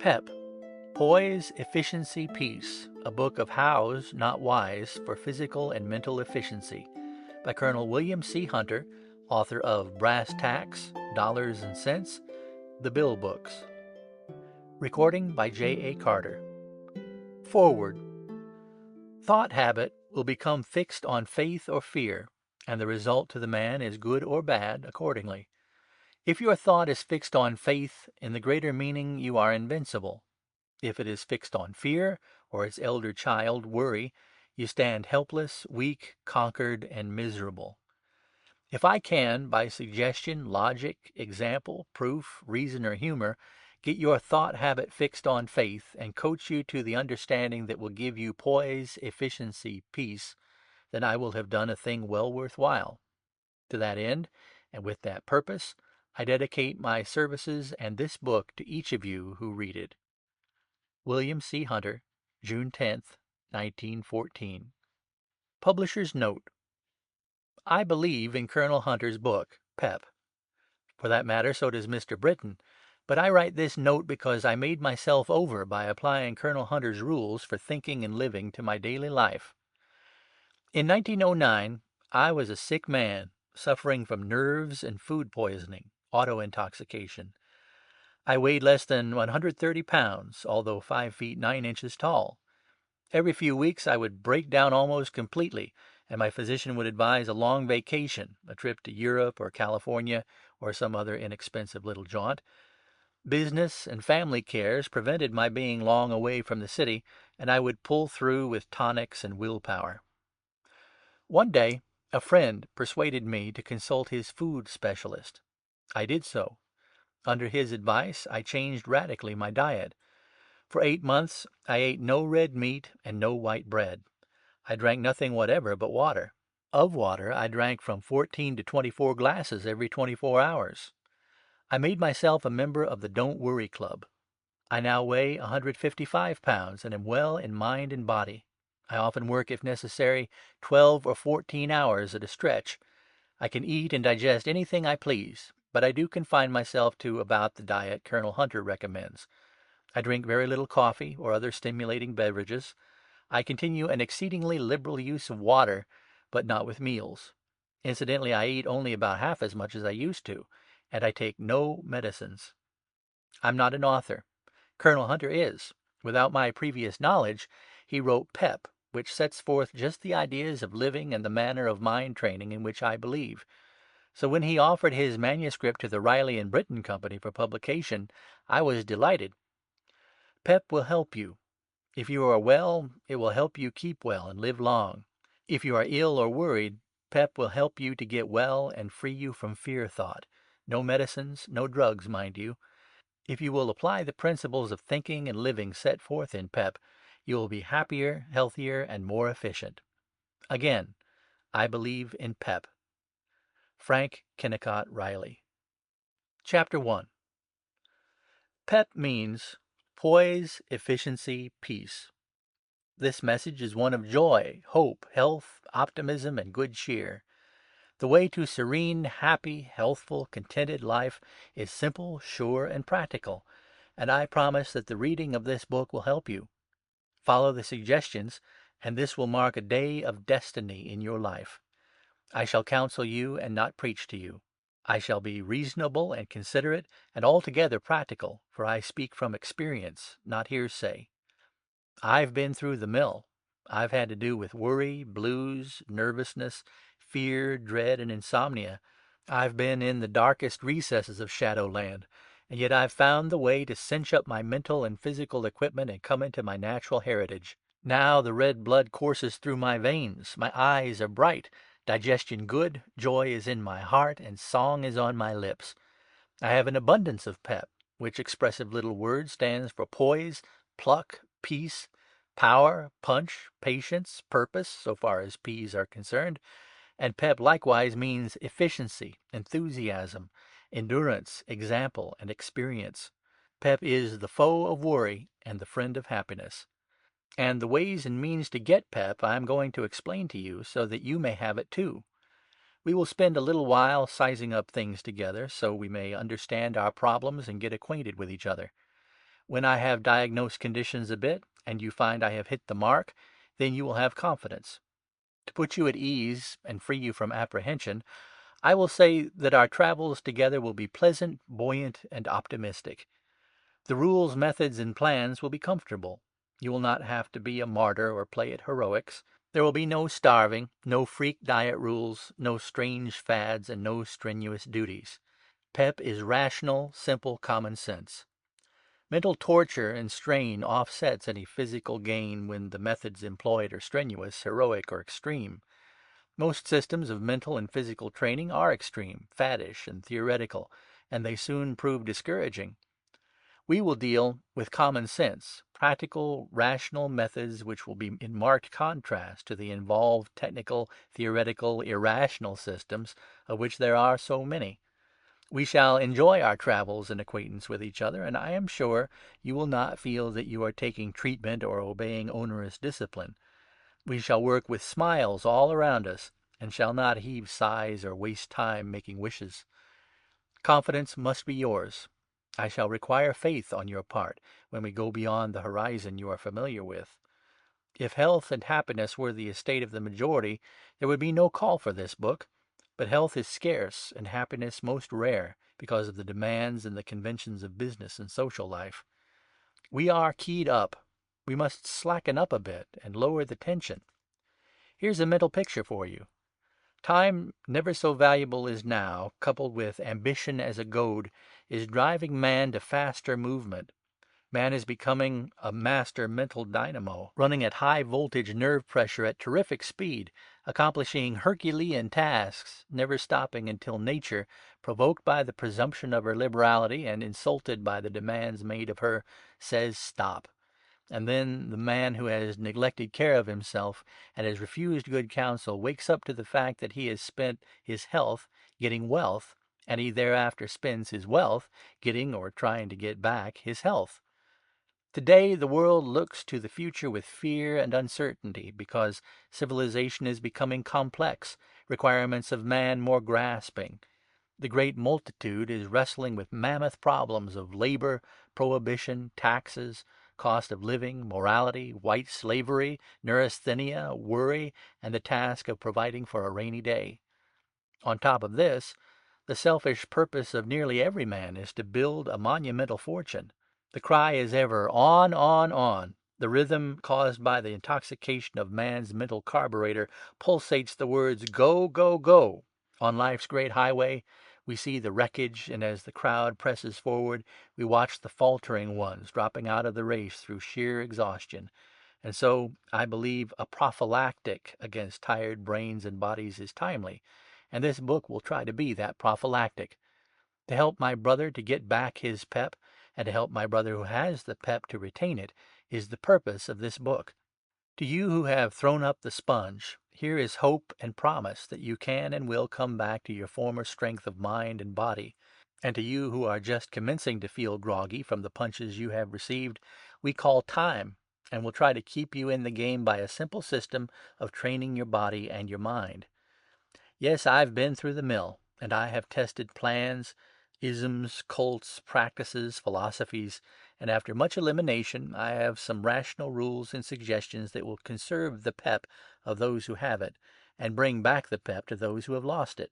PEP, Poise, Efficiency, Peace, a book of hows, not whys, for physical and mental efficiency, by Colonel William C. Hunter, author of Brass Tacks, Dollars and Cents, The Bill Books. Recording by J.A. Carter. Forward. Thought habit will become fixed on faith or fear, and the result to the man is good or bad accordingly. If your thought is fixed on faith, in the greater meaning you are invincible. If it is fixed on fear, or its elder child, worry, you stand helpless, weak, conquered, and miserable. If I can, by suggestion, logic, example, proof, reason, or humor, get your thought habit fixed on faith, and coach you to the understanding that will give you poise, efficiency, peace, then I will have done a thing well worth while. To that end, and with that purpose, I dedicate my services and this book to each of you who read it. William C. Hunter, June 10th, 1914. Publisher's Note: I believe in Colonel Hunter's book, PEP. For that matter, so does Mr. Britton, but I write this note because I made myself over by applying Colonel Hunter's rules for thinking and living to my daily life. In 1909, I was a sick man, suffering from nerves and food poisoning, auto-intoxication. I weighed less than 130 pounds, although 5 feet 9 inches tall. Every few weeks I would break down almost completely, and my physician would advise a long vacation, a trip to Europe or California or some other inexpensive little jaunt. Business and family cares prevented my being long away from the city, and I would pull through with tonics and willpower. One day a friend persuaded me to consult his food specialist. I did so. Under his advice I changed radically my diet. For 8 months I ate no red meat and no white bread. I drank nothing whatever but water. Of water I drank from 14 to 24 glasses every 24 hours. I made myself a member of the Don't Worry Club. I now weigh 155 pounds and am well in mind and body. I often work, if necessary, 12 or 14 hours at a stretch. I can eat and digest anything I please, but I do confine myself to about the diet Colonel Hunter recommends. I drink very little coffee or other stimulating beverages. I continue an exceedingly liberal use of water, but not with meals. Incidentally, I eat only about half as much as I used to, and I take no medicines. I'm not an author. Colonel Hunter is. Without my previous knowledge, he wrote PEP, which sets forth just the ideas of living and the manner of mind training in which I believe. So when he offered his manuscript to the Riley and Britton Company for publication, I was delighted. PEP will help you. If you are well, it will help you keep well and live long. If you are ill or worried, PEP will help you to get well and free you from fear thought. No medicines, no drugs, mind you. If you will apply the principles of thinking and living set forth in PEP, you will be happier, healthier, and more efficient. Again, I believe in PEP. Frank Kennicott Riley. Chapter 1. PEP means Poise, Efficiency, Peace. This message is one of joy, hope, health, optimism, and good cheer. The way to serene, happy, healthful, contented life is simple, sure, and practical, and I promise that the reading of this book will help you. Follow the suggestions, and this will mark a day of destiny in your life. I shall counsel you and not preach to you. I shall be reasonable and considerate and altogether practical, for I speak from experience, not hearsay. I've been through the mill. I've had to do with worry, blues, nervousness, fear, dread, and insomnia. I've been in the darkest recesses of Shadowland, and yet I've found the way to cinch up my mental and physical equipment and come into my natural heritage. Now the red blood courses through my veins, my eyes are bright, digestion good, joy is in my heart, and song is on my lips. I have an abundance of PEP, which expressive little word stands for poise, pluck, peace, power, punch, patience, purpose, so far as P's are concerned. And PEP likewise means efficiency, enthusiasm, endurance, example, and experience. PEP is the foe of worry and the friend of happiness. And the ways and means to get PEP I am going to explain to you so that you may have it too. We will spend a little while sizing up things together so we may understand our problems and get acquainted with each other. When I have diagnosed conditions a bit, and you find I have hit the mark, then you will have confidence. To put you at ease and free you from apprehension, I will say that our travels together will be pleasant, buoyant, and optimistic. The rules, methods, and plans will be comfortable. You will not have to be a martyr or play at heroics. There will be no starving, no freak diet rules, no strange fads, and no strenuous duties. PEP is rational, simple common sense. Mental torture and strain offsets any physical gain when the methods employed are strenuous, heroic, or extreme. Most systems of mental and physical training are extreme, faddish, and theoretical, and they soon prove discouraging. We will deal with common sense, practical, rational methods which will be in marked contrast to the involved, technical, theoretical, irrational systems of which there are so many. We shall enjoy our travels and acquaintance with each other, and I am sure you will not feel that you are taking treatment or obeying onerous discipline. We shall work with smiles all around us, and shall not heave sighs or waste time making wishes. Confidence must be yours. I shall require faith on your part when we go beyond the horizon you are familiar with. If health and happiness were the estate of the majority, there would be no call for this book. But health is scarce and happiness most rare because of the demands and the conventions of business and social life. We are keyed up. We must slacken up a bit and lower the tension. Here's a mental picture for you. Time, never so valuable as now, coupled with ambition as a goad, is driving man to faster movement. Man is becoming a master mental dynamo, running at high voltage nerve pressure at terrific speed, accomplishing Herculean tasks, never stopping until nature, provoked by the presumption of her liberality and insulted by the demands made of her, says stop. And then the man who has neglected care of himself and has refused good counsel wakes up to the fact that he has spent his health getting wealth, and he thereafter spends his wealth getting, or trying to get back, his health. Today the world looks to the future with fear and uncertainty because civilization is becoming complex, requirements of man more grasping. The great multitude is wrestling with mammoth problems of labor, prohibition, taxes, cost of living, morality, white slavery, neurasthenia, worry, and the task of providing for a rainy day. On top of this, the selfish purpose of nearly every man is to build a monumental fortune. The cry is ever on, on, on. The rhythm caused by the intoxication of man's mental carburetor pulsates the words go, go, go. On life's great highway we see the wreckage, and as the crowd presses forward, we watch the faltering ones dropping out of the race through sheer exhaustion. And so I believe a prophylactic against tired brains and bodies is timely, and this book will try to be that prophylactic. To help my brother to get back his pep, and to help my brother who has the pep to retain it, is the purpose of this book. To you who have thrown up the sponge, here is hope and promise that you can and will come back to your former strength of mind and body. And to you who are just commencing to feel groggy from the punches you have received, we call time, and will try to keep you in the game by a simple system of training your body and your mind. Yes, I've been through the mill, and I have tested plans, isms, cults, practices, philosophies, and after much elimination I have some rational rules and suggestions that will conserve the pep of those who have it, and bring back the pep to those who have lost it.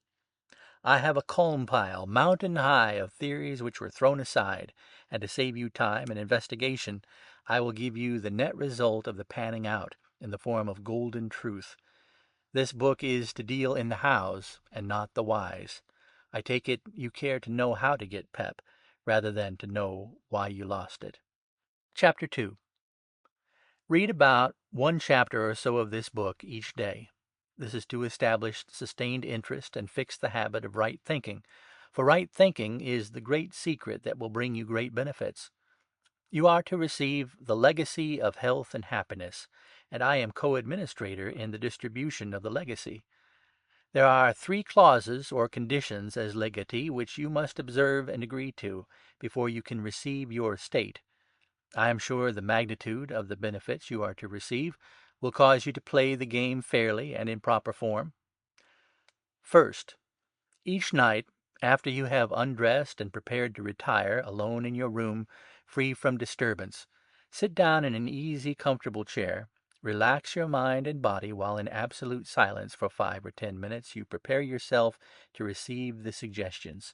I have a comb pile, mountain high, of theories which were thrown aside, and to save you time and investigation, I will give you the net result of the panning out, in the form of golden truth. This book is to deal in the hows and not the whys. I take it you care to know how to get pep, rather than to know why you lost it. Chapter 2. Read about one chapter or so of this book each day. This is to establish sustained interest and fix the habit of right thinking, for right thinking is the great secret that will bring you great benefits. You are to receive the legacy of health and happiness, and I am co-administrator in the distribution of the legacy. There are 3 clauses or conditions as legatee which you must observe and agree to, before you can receive your estate. I am sure the magnitude of the benefits you are to receive will cause you to play the game fairly and in proper form. First, each night, after you have undressed and prepared to retire alone in your room free from disturbance. Sit down in an easy, comfortable chair. Relax your mind and body while in absolute silence for 5 or 10 minutes. You prepare yourself to receive the suggestions.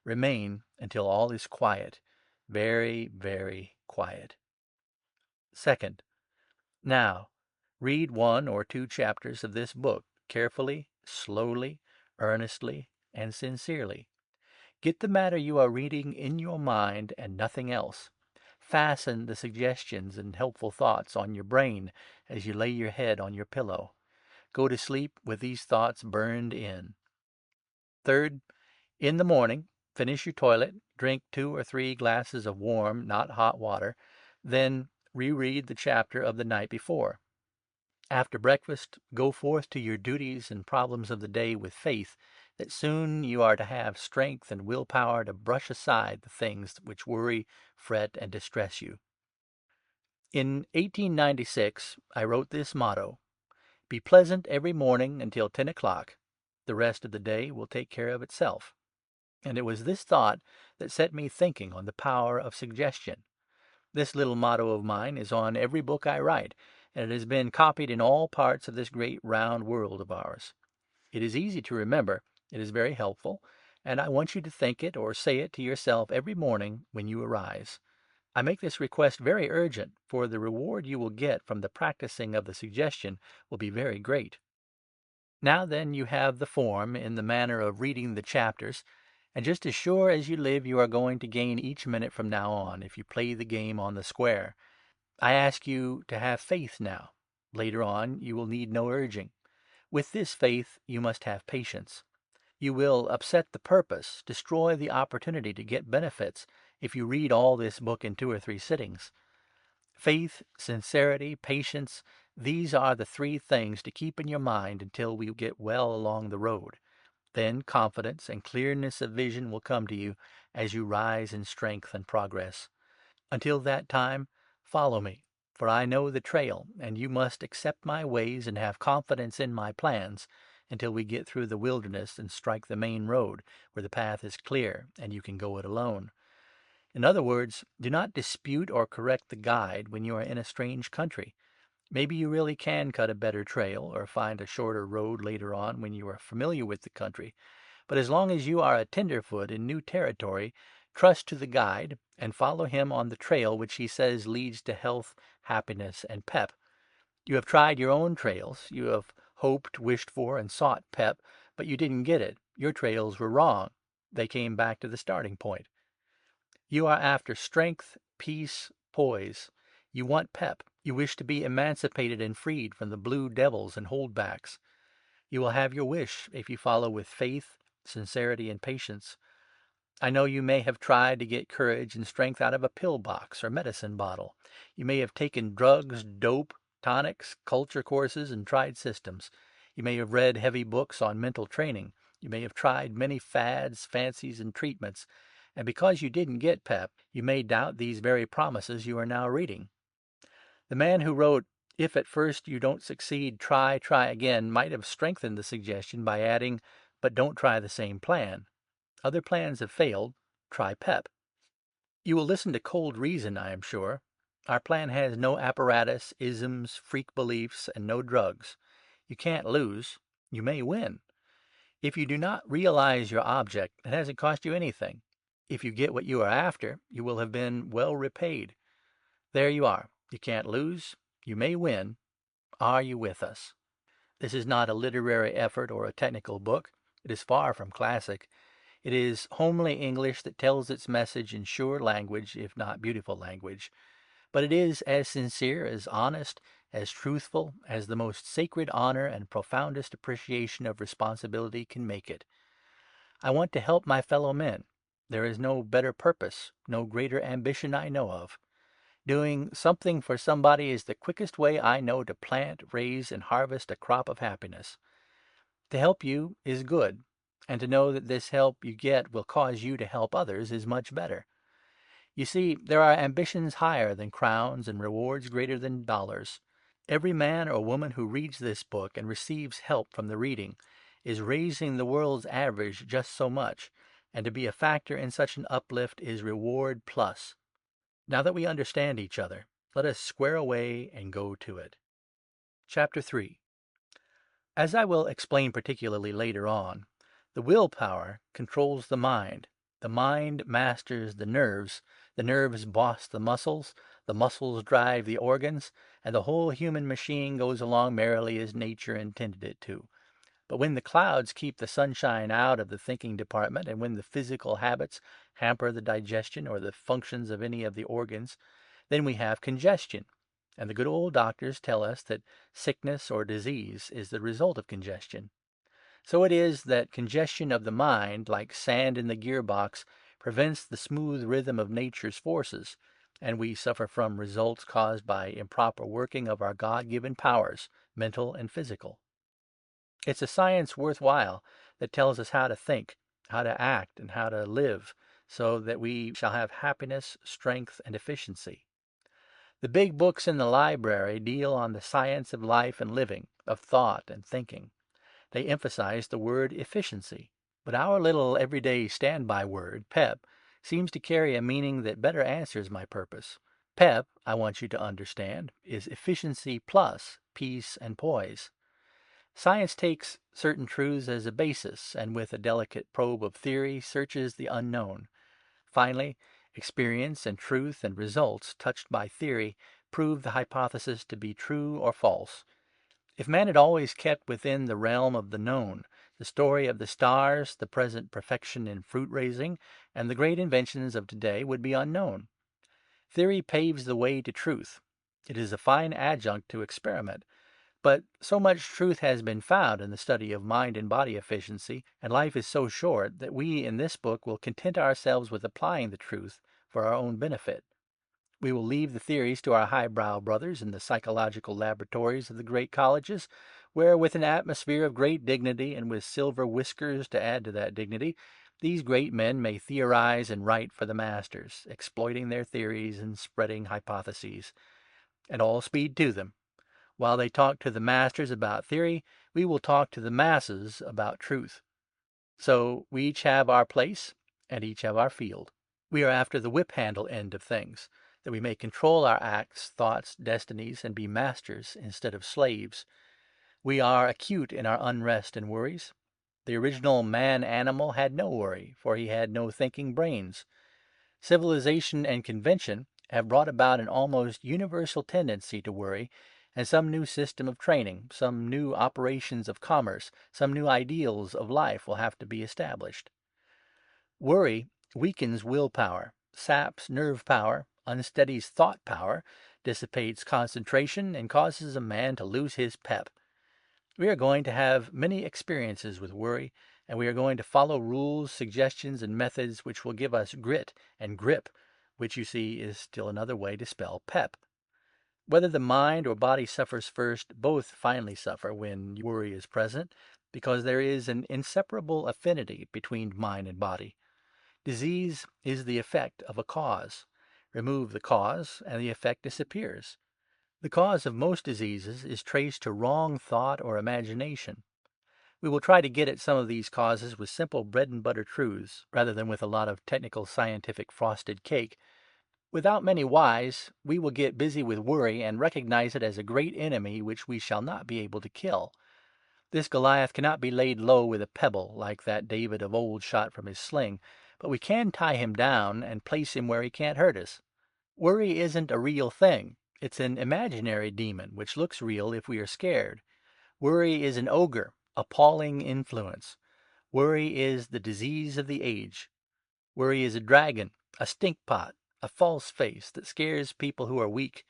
Remain until all is quiet, very, very quiet. Second, now, read 1 or 2 chapters of this book carefully, slowly, earnestly, and sincerely. Get the matter you are reading in your mind and nothing else. Fasten the suggestions and helpful thoughts on your brain as you lay your head on your pillow. Go to sleep with these thoughts burned in. Third, in the morning, finish your toilet, drink 2 or 3 glasses of warm, not hot water, then reread the chapter of the night before. After breakfast, go forth to your duties and problems of the day with faith that soon you are to have strength and willpower to brush aside the things which worry, fret, and distress you. In 1896, I wrote this motto: "Be pleasant every morning until 10 o'clock. The rest of the day will take care of itself." And it was this thought that set me thinking on the power of suggestion. This little motto of mine is on every book I write, and it has been copied in all parts of this great round world of ours. It is easy to remember, it is very helpful, and I want you to think it or say it to yourself every morning when you arise. I make this request very urgent, for the reward you will get from the practicing of the suggestion will be very great. Now then, you have the form in the manner of reading the chapters, and just as sure as you live you are going to gain each minute from now on if you play the game on the square. I ask you to have faith now. Later on you will need no urging. With this faith you must have patience. You will upset the purpose, destroy the opportunity to get benefits, if you read all this book in 2 or 3 sittings. Faith, sincerity, patience, these are the 3 things to keep in your mind until we get well along the road. Then confidence and clearness of vision will come to you as you rise in strength and progress. Until that time, follow me, for I know the trail, and you must accept my ways and have confidence in my plans until we get through the wilderness and strike the main road, where the path is clear and you can go it alone. In other words, do not dispute or correct the guide when you are in a strange country. Maybe you really can cut a better trail or find a shorter road later on when you are familiar with the country. But as long as you are a tenderfoot in new territory, trust to the guide and follow him on the trail which he says leads to health, happiness, and pep. You have tried your own trails. You have hoped, wished for, and sought pep, but you didn't get it. Your trails were wrong. They came back to the starting point. You are after strength, peace, poise. You want pep. You wish to be emancipated and freed from the blue devils and holdbacks. You will have your wish if you follow with faith, sincerity, and patience. I know you may have tried to get courage and strength out of a pill box or medicine bottle. You may have taken drugs, dope, tonics, culture courses, and tried systems. You may have read heavy books on mental training. You may have tried many fads, fancies, and treatments. And because you didn't get pep, you may doubt these very promises you are now reading. The man who wrote, "If at first you don't succeed, try again," might have strengthened the suggestion by adding, "But don't try the same plan. Other plans have failed. Try pep." You will listen to cold reason, I am sure. Our plan has no apparatus, isms, freak beliefs, and no drugs. You can't lose. You may win. If you do not realize your object, it hasn't cost you anything. If you get what you are after, you will have been well repaid. There you are. You can't lose. You may win. Are you with us? This is not a literary effort or a technical book. It is far from classic. It is homely English that tells its message in sure language, if not beautiful language. But it is as sincere, as honest, as truthful as the most sacred honor and profoundest appreciation of responsibility can make it. I want to help my fellow men. There is no better purpose, no greater ambition I know of. Doing something for somebody is the quickest way I know to plant, raise, and harvest a crop of happiness. To help you is good, and to know that this help you get will cause you to help others is much better. You see, there are ambitions higher than crowns and rewards greater than dollars. Every man or woman who reads this book and receives help from the reading is raising the world's average just so much, and to be a factor in such an uplift is reward plus. Now that we understand each other, let us square away and go to it. Chapter 3. As I will explain particularly later on, the willpower controls the mind masters the nerves boss the muscles drive the organs, and the whole human machine goes along merrily as nature intended it to. But when the clouds keep the sunshine out of the thinking department, and when the physical habits hamper the digestion or the functions of any of the organs, then we have congestion. And the good old doctors tell us that sickness or disease is the result of congestion. So it is that congestion of the mind, like sand in the gearbox, prevents the smooth rhythm of nature's forces, and we suffer from results caused by improper working of our God-given powers, mental and physical. It's a science worthwhile that tells us how to think, how to act, and how to live, so that we shall have happiness, strength, and efficiency. The big books in the library deal on the science of life and living, of thought and thinking. They emphasize the word efficiency. But our little everyday standby word, pep, seems to carry a meaning that better answers my purpose. Pep, I want you to understand, is efficiency plus peace and poise. Science takes certain truths as a basis, and with a delicate probe of theory searches the unknown. Finally, experience and truth and results touched by theory prove the hypothesis to be true or false. If man had always kept within the realm of the known, the story of the stars, the present perfection in fruit raising, and the great inventions of today would be unknown. Theory paves the way to truth. It is a fine adjunct to experiment. But so much truth has been found in the study of mind and body efficiency, and life is so short, that we in this book will content ourselves with applying the truth for our own benefit. We will leave the theories to our highbrow brothers in the psychological laboratories of the great colleges, where, with an atmosphere of great dignity, and with silver whiskers to add to that dignity, these great men may theorize and write for the masters, exploiting their theories and spreading hypotheses. And all speed to them. While they talk to the masters about theory, we will talk to the masses about truth. So we each have our place, and each have our field. We are after the whip-handle end of things, that we may control our acts, thoughts, destinies, and be masters instead of slaves. We are acute in our unrest and worries. The original man-animal had no worry, for he had no thinking brains. Civilization and convention have brought about an almost universal tendency to worry, and some new system of training, some new operations of commerce, some new ideals of life will have to be established. Worry weakens willpower, saps nerve power, unsteadies thought power, dissipates concentration, and causes a man to lose his pep. We are going to have many experiences with worry, and we are going to follow rules, suggestions, and methods which will give us grit and grip, which, you see, is still another way to spell pep. Whether the mind or body suffers first, both finally suffer when worry is present, because there is an inseparable affinity between mind and body. Disease is the effect of a cause. Remove the cause, and the effect disappears. The cause of most diseases is traced to wrong thought or imagination. We will try to get at some of these causes with simple bread-and-butter truths, rather than with a lot of technical scientific frosted cake. Without many whys, we will get busy with worry and recognize it as a great enemy which we shall not be able to kill. This Goliath cannot be laid low with a pebble, like that David of old shot from his sling, but we can tie him down and place him where he can't hurt us. Worry isn't a real thing. It's an imaginary demon which looks real if we are scared. Worry is an ogre, appalling influence. Worry is the disease of the age. Worry is a dragon, a stinkpot, a false face that scares people who are weak.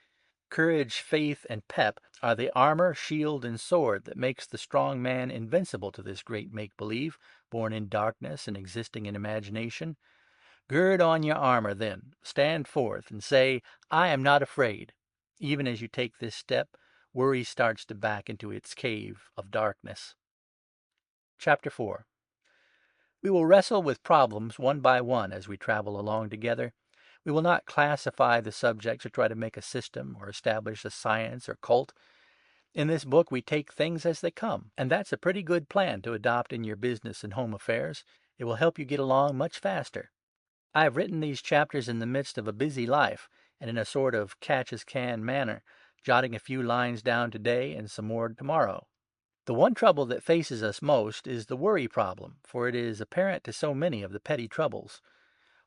Courage, faith, and pep are the armor, shield, and sword that makes the strong man invincible to this great make-believe, born in darkness and existing in imagination. Gird on your armor, then, stand forth, and say, I am not afraid. Even as you take this step, worry starts to back into its cave of darkness. Chapter 4. We will wrestle with problems one by one as we travel along together. We will not classify the subjects or try to make a system or establish a science or cult. In this book we take things as they come, and that's a pretty good plan to adopt in your business and home affairs. It will help you get along much faster. I have written these chapters in the midst of a busy life, and in a sort of catch-as-can manner, jotting a few lines down today and some more tomorrow. The one trouble that faces us most is the worry problem, for it is apparent to so many of the petty troubles.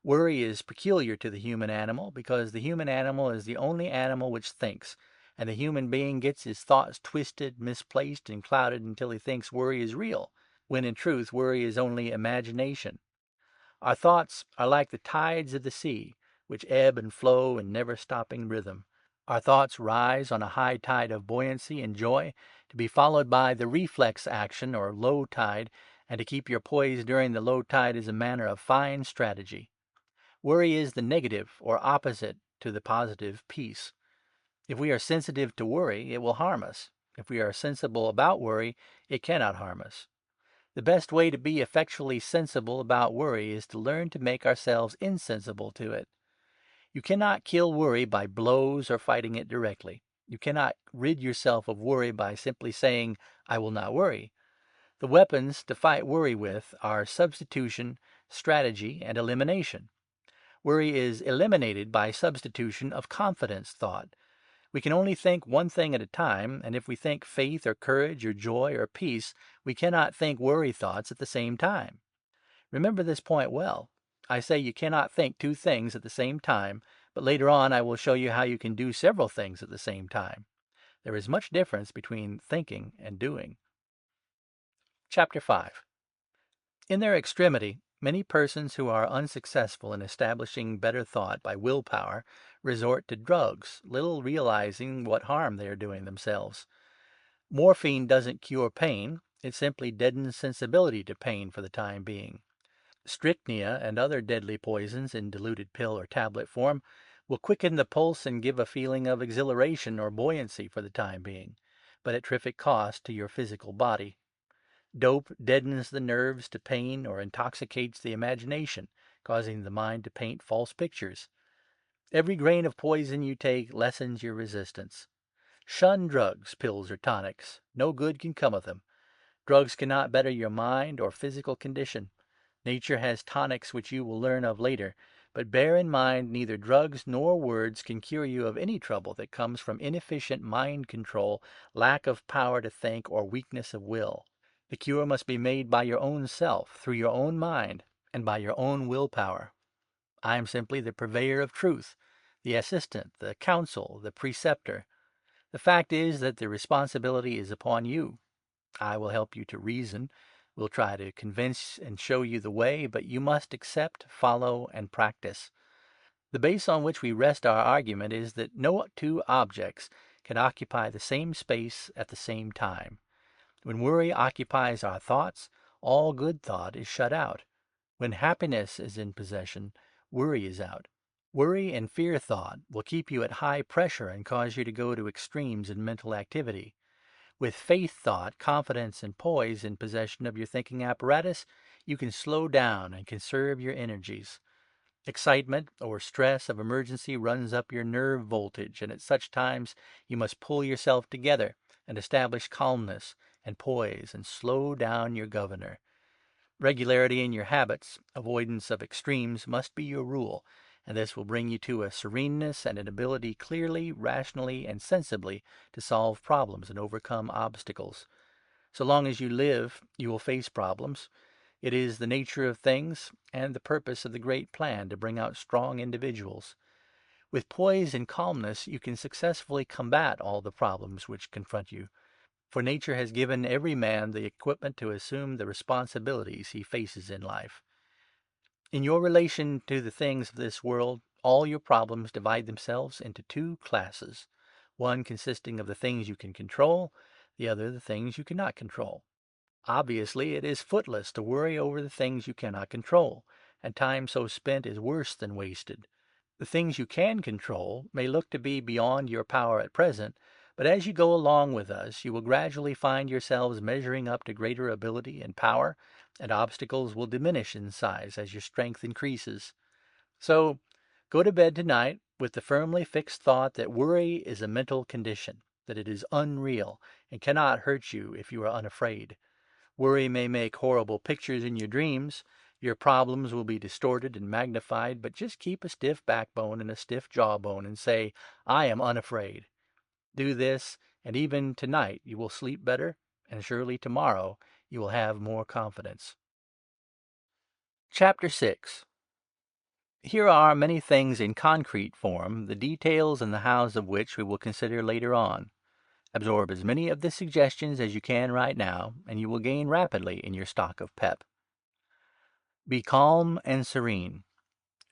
Worry is peculiar to the human animal because the human animal is the only animal which thinks, and the human being gets his thoughts twisted, misplaced, and clouded until he thinks worry is real, when in truth worry is only imagination. Our thoughts are like the tides of the sea, which ebb and flow in never stopping rhythm. Our thoughts rise on a high tide of buoyancy and joy, to be followed by the reflex action or low tide, and to keep your poise during the low tide is a manner of fine strategy. Worry is the negative or opposite to the positive peace. If we are sensitive to worry, it will harm us. If we are sensible about worry, it cannot harm us. The best way to be effectually sensible about worry is to learn to make ourselves insensible to it. You cannot kill worry by blows or fighting it directly. You cannot rid yourself of worry by simply saying, "I will not worry." The weapons to fight worry with are substitution, strategy, and elimination. Worry is eliminated by substitution of confidence thought. We can only think one thing at a time, and if we think faith or courage or joy or peace, we cannot think worry thoughts at the same time. Remember this point well. I say you cannot think two things at the same time, but later on I will show you how you can do several things at the same time. There is much difference between thinking and doing. Chapter 5. In their extremity, many persons who are unsuccessful in establishing better thought by willpower resort to drugs, little realizing what harm they are doing themselves. Morphine doesn't cure pain, it simply deadens sensibility to pain for the time being. Strychnia and other deadly poisons in diluted pill or tablet form will quicken the pulse and give a feeling of exhilaration or buoyancy for the time being, but at terrific cost to your physical body. Dope deadens the nerves to pain or intoxicates the imagination, causing the mind to paint false pictures. Every grain of poison you take lessens your resistance. Shun drugs, pills, or tonics. No good can come of them. Drugs cannot better your mind or physical condition. Nature has tonics which you will learn of later, but bear in mind neither drugs nor words can cure you of any trouble that comes from inefficient mind control, lack of power to think, or weakness of will. The cure must be made by your own self, through your own mind, and by your own willpower. I am simply the purveyor of truth, the assistant, the counsel, the preceptor. The fact is that the responsibility is upon you. I will help you to reason, will try to convince and show you the way, but you must accept, follow, and practice. The base on which we rest our argument is that no two objects can occupy the same space at the same time. When worry occupies our thoughts, all good thought is shut out. When happiness is in possession, worry is out. Worry and fear thought will keep you at high pressure and cause you to go to extremes in mental activity. With faith thought, confidence, and poise in possession of your thinking apparatus, you can slow down and conserve your energies. Excitement or stress of emergency runs up your nerve voltage, and at such times you must pull yourself together and establish calmness and poise and slow down your governor. Regularity in your habits, avoidance of extremes, must be your rule, and this will bring you to a sereneness and an ability clearly, rationally, and sensibly to solve problems and overcome obstacles. So long as you live, you will face problems. It is the nature of things and the purpose of the great plan to bring out strong individuals. With poise and calmness, you can successfully combat all the problems which confront you, for nature has given every man the equipment to assume the responsibilities he faces in life. In your relation to the things of this world, all your problems divide themselves into two classes, one consisting of the things you can control, the other the things you cannot control. Obviously, it is footless to worry over the things you cannot control, and time so spent is worse than wasted. The things you can control may look to be beyond your power at present, but as you go along with us, you will gradually find yourselves measuring up to greater ability and power, and obstacles will diminish in size as your strength increases. So, go to bed tonight with the firmly fixed thought that worry is a mental condition, that it is unreal, and cannot hurt you if you are unafraid. Worry may make horrible pictures in your dreams. Your problems will be distorted and magnified, but just keep a stiff backbone and a stiff jawbone and say, I am unafraid. Do this, and even tonight you will sleep better, and surely tomorrow you will have more confidence. Chapter 6. Here are many things in concrete form, the details and the hows of which we will consider later on. Absorb as many of the suggestions as you can right now, and you will gain rapidly in your stock of pep. Be calm and serene.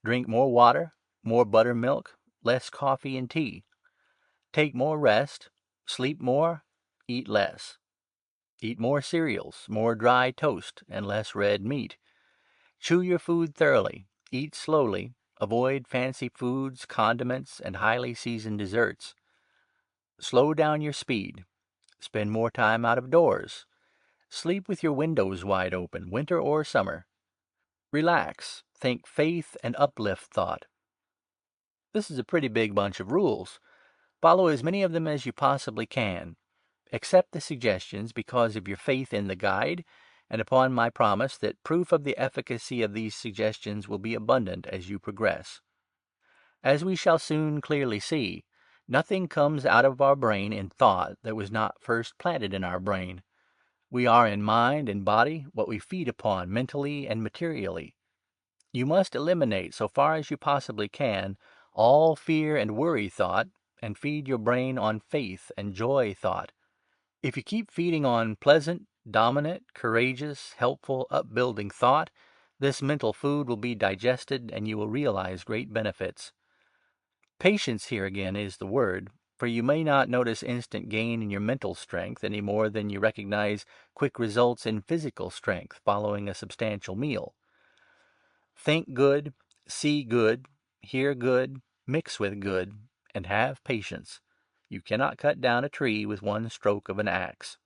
Drink more water, more buttermilk, less coffee and tea. Take more rest, sleep more, eat less. Eat more cereals, more dry toast, and less red meat. Chew your food thoroughly. Eat slowly. Avoid fancy foods, condiments, and highly seasoned desserts. Slow down your speed. Spend more time out of doors. Sleep with your windows wide open, winter or summer. Relax. Think faith and uplift thought. This is a pretty big bunch of rules. Follow as many of them as you possibly can. Accept the suggestions because of your faith in the guide, and upon my promise that proof of the efficacy of these suggestions will be abundant as you progress. As we shall soon clearly see, nothing comes out of our brain in thought that was not first planted in our brain. We are in mind and body what we feed upon mentally and materially. You must eliminate, so far as you possibly can, all fear and worry thought, and feed your brain on faith and joy thought. If you keep feeding on pleasant, dominant, courageous, helpful, upbuilding thought, this mental food will be digested and you will realize great benefits. Patience here again is the word, for you may not notice instant gain in your mental strength any more than you recognize quick results in physical strength following a substantial meal. Think good, see good, hear good, mix with good, and have patience. You cannot cut down a tree with one stroke of an axe.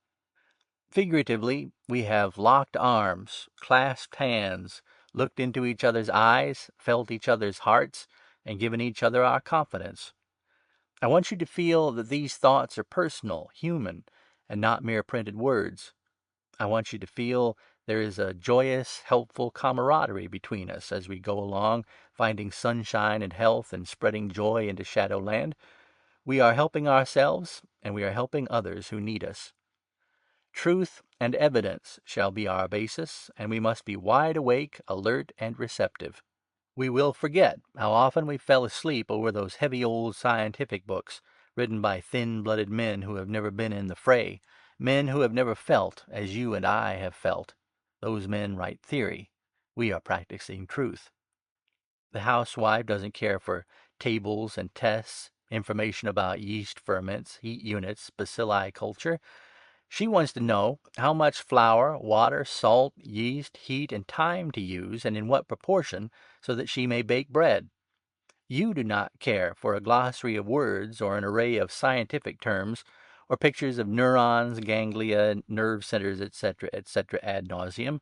Figuratively, we have locked arms, clasped hands, looked into each other's eyes, felt each other's hearts, and given each other our confidence. I want you to feel that these thoughts are personal, human, and not mere printed words. I want you to feel there is a joyous, helpful camaraderie between us as we go along, finding sunshine and health and spreading joy into Shadowland. We are helping ourselves, and we are helping others who need us. Truth and evidence shall be our basis, and we must be wide awake, alert, and receptive. We will forget how often we fell asleep over those heavy old scientific books, written by thin-blooded men who have never been in the fray, men who have never felt as you and I have felt. Those men write theory. We are practicing truth. The housewife doesn't care for tables and tests, information about yeast ferments, heat units, bacilli culture. She wants to know how much flour, water, salt, yeast, heat, and time to use, and in what proportion, so that she may bake bread. You do not care for a glossary of words or an array of scientific terms, or pictures of neurons, ganglia, nerve centers, etc., etc., ad nauseum.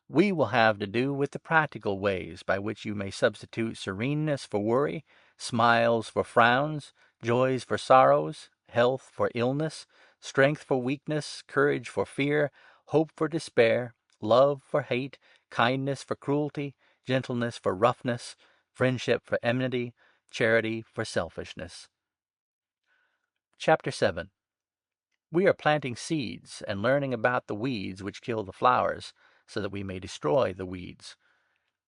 We will have to do with the practical ways by which you may substitute sereneness for worry, smiles for frowns, joys for sorrows, health for illness, strength for weakness, courage for fear, hope for despair, love for hate, kindness for cruelty, gentleness for roughness, friendship for enmity, charity for selfishness. Chapter 7. We are planting seeds and learning about the weeds which kill the flowers, so that we may destroy the weeds.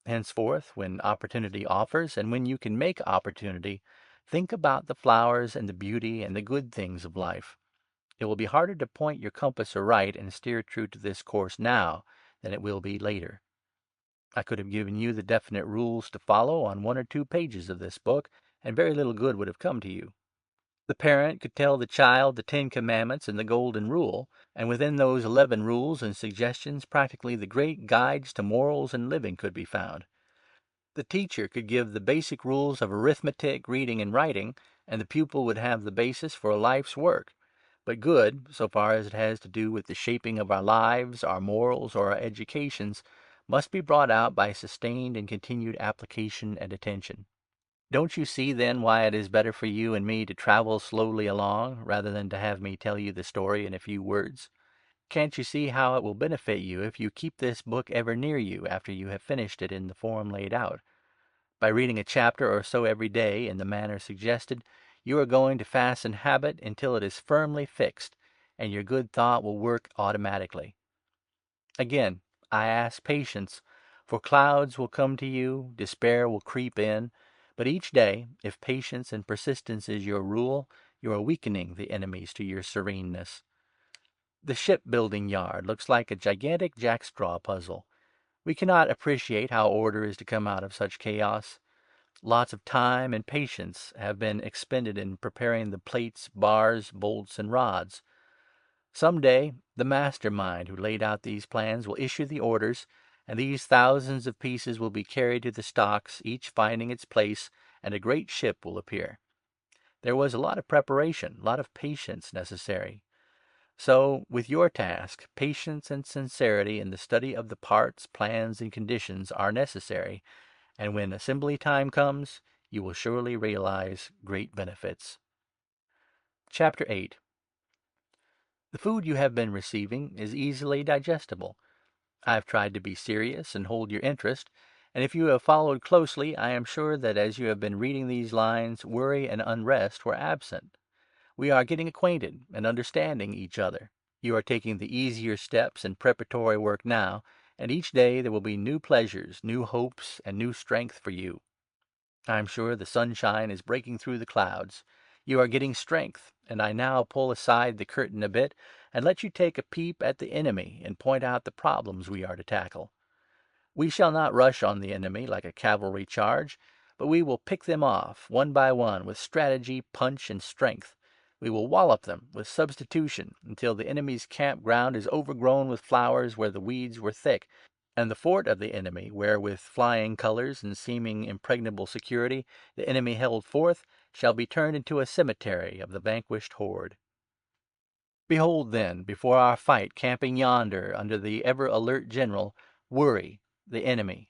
Henceforth, when opportunity offers, and when you can make opportunity, think about the flowers and the beauty and the good things of life. It will be harder to point your compass aright and steer true to this course now than it will be later. I could have given you the definite rules to follow on 1 or 2 pages of this book, and very little good would have come to you. The parent could tell the child the 10 Commandments and the Golden Rule, and within those 11 rules and suggestions practically the great guides to morals and living could be found. The teacher could give the basic rules of arithmetic, reading, and writing, and the pupil would have the basis for a life's work. But good, so far as it has to do with the shaping of our lives, our morals, or our educations, must be brought out by sustained and continued application and attention. Don't you see, then, why it is better for you and me to travel slowly along, rather than to have me tell you the story in a few words? Can't you see how it will benefit you if you keep this book ever near you after you have finished it in the form laid out? By reading a chapter or so every day in the manner suggested, you are going to fasten habit until it is firmly fixed, and your good thought will work automatically. Again, I ask patience, for clouds will come to you, despair will creep in, but each day, if patience and persistence is your rule, you are weakening the enemies to your sereneness. The shipbuilding yard looks like a gigantic jackstraw puzzle. We cannot appreciate how order is to come out of such chaos. Lots of time and patience have been expended in preparing the plates, bars, bolts, and rods. Some day the mastermind who laid out these plans will issue the orders, and these thousands of pieces will be carried to the stocks, each finding its place, and a great ship will appear. There was a lot of preparation, a lot of patience necessary. So, with your task, patience and sincerity in the study of the parts, plans, and conditions are necessary, and when assembly time comes, you will surely realize great benefits. Chapter 8. The food you have been receiving is easily digestible. I have tried to be serious and hold your interest, and if you have followed closely, I am sure that as you have been reading these lines, worry and unrest were absent. We are getting acquainted and understanding each other. You are taking the easier steps in preparatory work now, and each day there will be new pleasures, new hopes, and new strength for you. I am sure the sunshine is breaking through the clouds. You are getting strength, and I now pull aside the curtain a bit and let you take a peep at the enemy and point out the problems we are to tackle. We shall not rush on the enemy like a cavalry charge, but we will pick them off one by one with strategy, punch, and strength. We will wallop them with substitution until the enemy's campground is overgrown with flowers where the weeds were thick, and the fort of the enemy, where with flying colors and seeming impregnable security the enemy held forth, shall be turned into a cemetery of the vanquished horde. Behold then, before our fight, camping yonder under the ever alert general, worry, the enemy.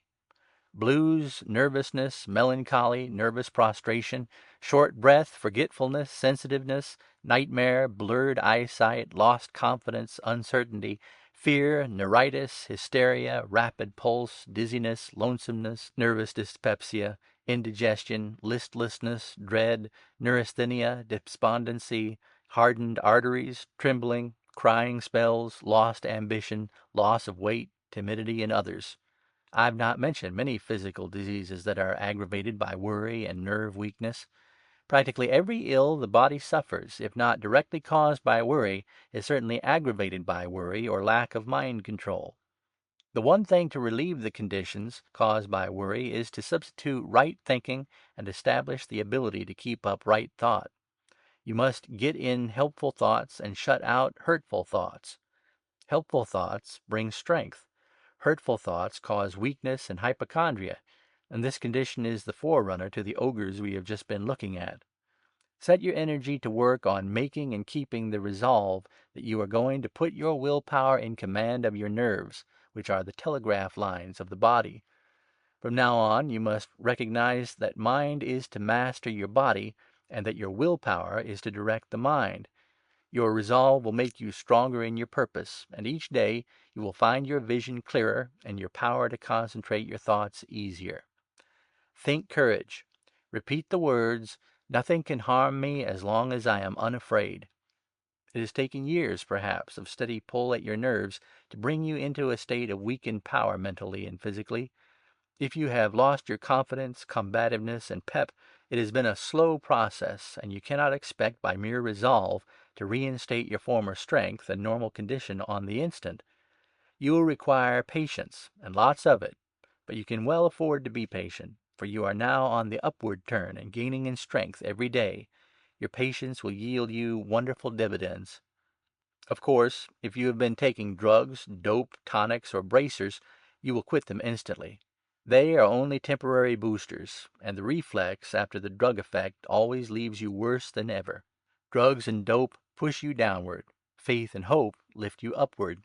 Blues, nervousness, melancholy, nervous prostration, short breath, forgetfulness, sensitiveness, nightmare, blurred eyesight, lost confidence, uncertainty, fear, neuritis, hysteria, rapid pulse, dizziness, lonesomeness, nervous dyspepsia, indigestion, listlessness, dread, neurasthenia, despondency, hardened arteries, trembling, crying spells, lost ambition, loss of weight, timidity, and others. I've not mentioned many physical diseases that are aggravated by worry and nerve weakness. Practically every ill the body suffers, if not directly caused by worry, is certainly aggravated by worry or lack of mind control. The one thing to relieve the conditions caused by worry is to substitute right thinking and establish the ability to keep up right thought. You must get in helpful thoughts and shut out hurtful thoughts. Helpful thoughts bring strength. Hurtful thoughts cause weakness and hypochondria, and this condition is the forerunner to the ogres we have just been looking at. Set your energy to work on making and keeping the resolve that you are going to put your willpower in command of your nerves, which are the telegraph lines of the body. From now on, you must recognize that mind is to master your body, and that your willpower is to direct the mind. Your resolve will make you stronger in your purpose, and each day you will find your vision clearer and your power to concentrate your thoughts easier. Think courage. Repeat the words, "Nothing can harm me as long as I am unafraid." It has taken years, perhaps, of steady pull at your nerves to bring you into a state of weakened power mentally and physically. If you have lost your confidence, combativeness, and pep, it has been a slow process, and you cannot expect by mere resolve to reinstate your former strength and normal condition on the instant. You will require patience, and lots of it, but you can well afford to be patient, for you are now on the upward turn and gaining in strength every day. Your patience will yield you wonderful dividends. Of course, if you have been taking drugs, dope, tonics, or bracers, you will quit them instantly. They are only temporary boosters, and the reflex after the drug effect always leaves you worse than ever. Drugs and dope push you downward. Faith and hope lift you upward.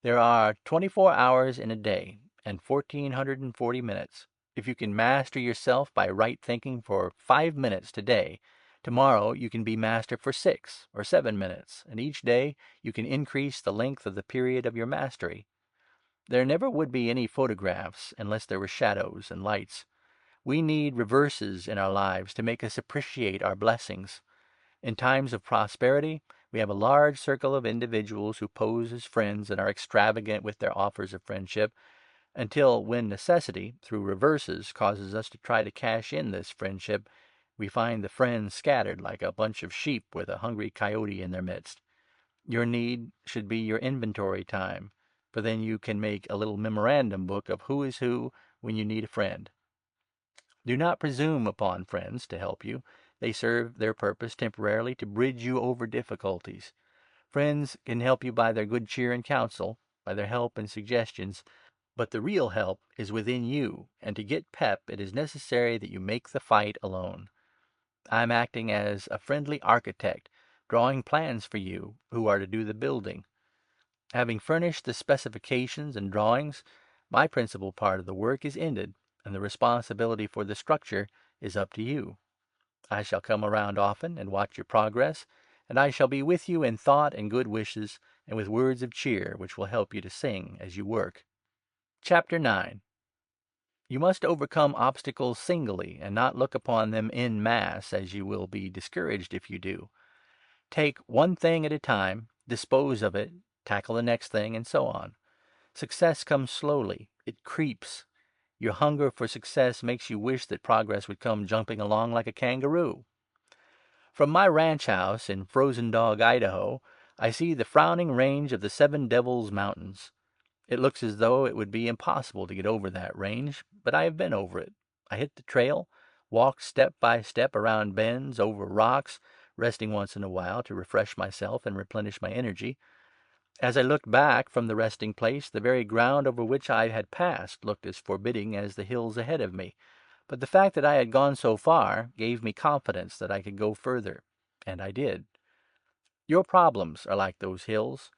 There are 24 hours in a day, and 1440 minutes. If you can master yourself by right thinking for 5 minutes today, Tomorrow you can be master for 6 or 7 minutes, and each day you can increase the length of the period of your mastery. There never would be any photographs unless there were shadows and lights. We need reverses in our lives to make us appreciate our blessings. In times of prosperity, we have a large circle of individuals who pose as friends and are extravagant with their offers of friendship, until when necessity, through reverses, causes us to try to cash in this friendship, we find the friends scattered like a bunch of sheep with a hungry coyote in their midst. Your need should be your inventory time, for then you can make a little memorandum book of who is who when you need a friend. Do not presume upon friends to help you. They serve their purpose temporarily to bridge you over difficulties. Friends can help you by their good cheer and counsel, by their help and suggestions, but the real help is within you, and to get pep it is necessary that you make the fight alone. I am acting as a friendly architect, drawing plans for you who are to do the building. Having furnished the specifications and drawings, my principal part of the work is ended, and the responsibility for the structure is up to you. I shall come around often and watch your progress, and I shall be with you in thought and good wishes, and with words of cheer which will help you to sing as you work. Chapter 9. You must overcome obstacles singly, and not look upon them en masse, as you will be discouraged if you do. Take one thing at a time, dispose of it, tackle the next thing, and so on. Success comes slowly. It creeps. Your hunger for success makes you wish that progress would come jumping along like a kangaroo. From my ranch house in Frozen Dog, Idaho, I see the frowning range of the Seven Devils Mountains. It looks as though it would be impossible to get over that range, but I have been over it. I hit the trail, walked step by step around bends, over rocks, resting once in a while to refresh myself and replenish my energy. As I looked back from the resting place, the very ground over which I had passed looked as forbidding as the hills ahead of me. But the fact that I had gone so far gave me confidence that I could go further. And I did. Your problems are like those hills.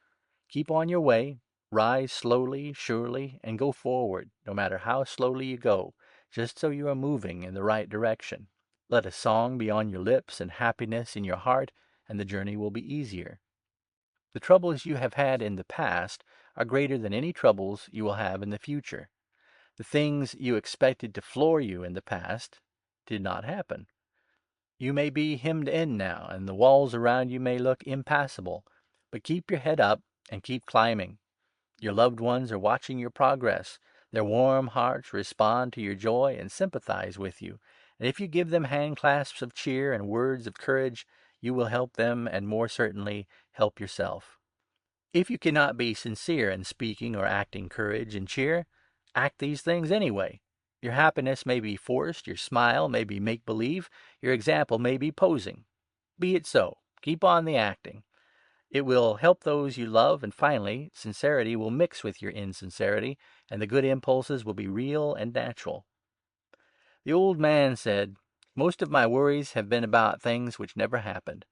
Keep on your way, rise slowly, surely, and go forward, no matter how slowly you go, just so you are moving in the right direction. Let a song be on your lips and happiness in your heart, and the journey will be easier. The troubles you have had in the past are greater than any troubles you will have in the future. The things you expected to floor you in the past did not happen. You may be hemmed in now, and the walls around you may look impassable, but keep your head up and keep climbing. Your loved ones are watching your progress. Their warm hearts respond to your joy and sympathize with you. And if you give them hand clasps of cheer and words of courage, you will help them, and more certainly help yourself. If you cannot be sincere in speaking or acting courage and cheer, act these things anyway. Your happiness may be forced, your smile may be make-believe, your example may be posing. Be it so. Keep on the acting. It will help those you love, and finally, sincerity will mix with your insincerity, and the good impulses will be real and natural. The old man said, "Most of my worries have been about things which never happened."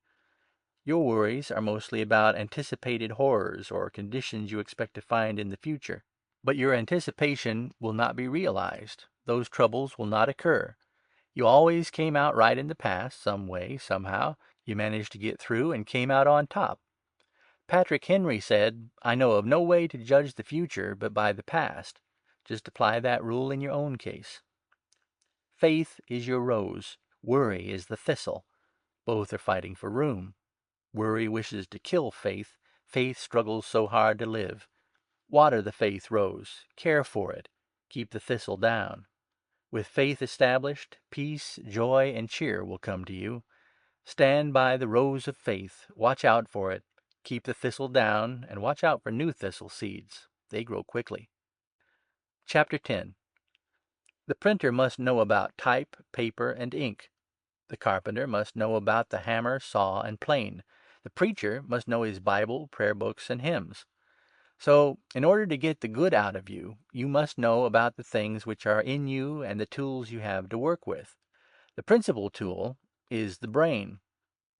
Your worries are mostly about anticipated horrors or conditions you expect to find in the future. But your anticipation will not be realized. Those troubles will not occur. You always came out right in the past, some way, somehow. You managed to get through and came out on top. Patrick Henry said, "I know of no way to judge the future but by the past." Just apply that rule in your own case. Faith is your rose. Worry is the thistle. Both are fighting for room. Worry wishes to kill faith. Faith struggles so hard to live. Water the faith rose. Care for it. Keep the thistle down. With faith established, peace, joy, and cheer will come to you. Stand by the rose of faith. Watch out for it. Keep the thistle down, and watch out for new thistle seeds. They grow quickly. Chapter 10. The printer must know about type, paper, and ink. The carpenter must know about the hammer, saw, and plane. The preacher must know his Bible, prayer books, and hymns. So, in order to get the good out of you, you must know about the things which are in you and the tools you have to work with. The principal tool is the brain.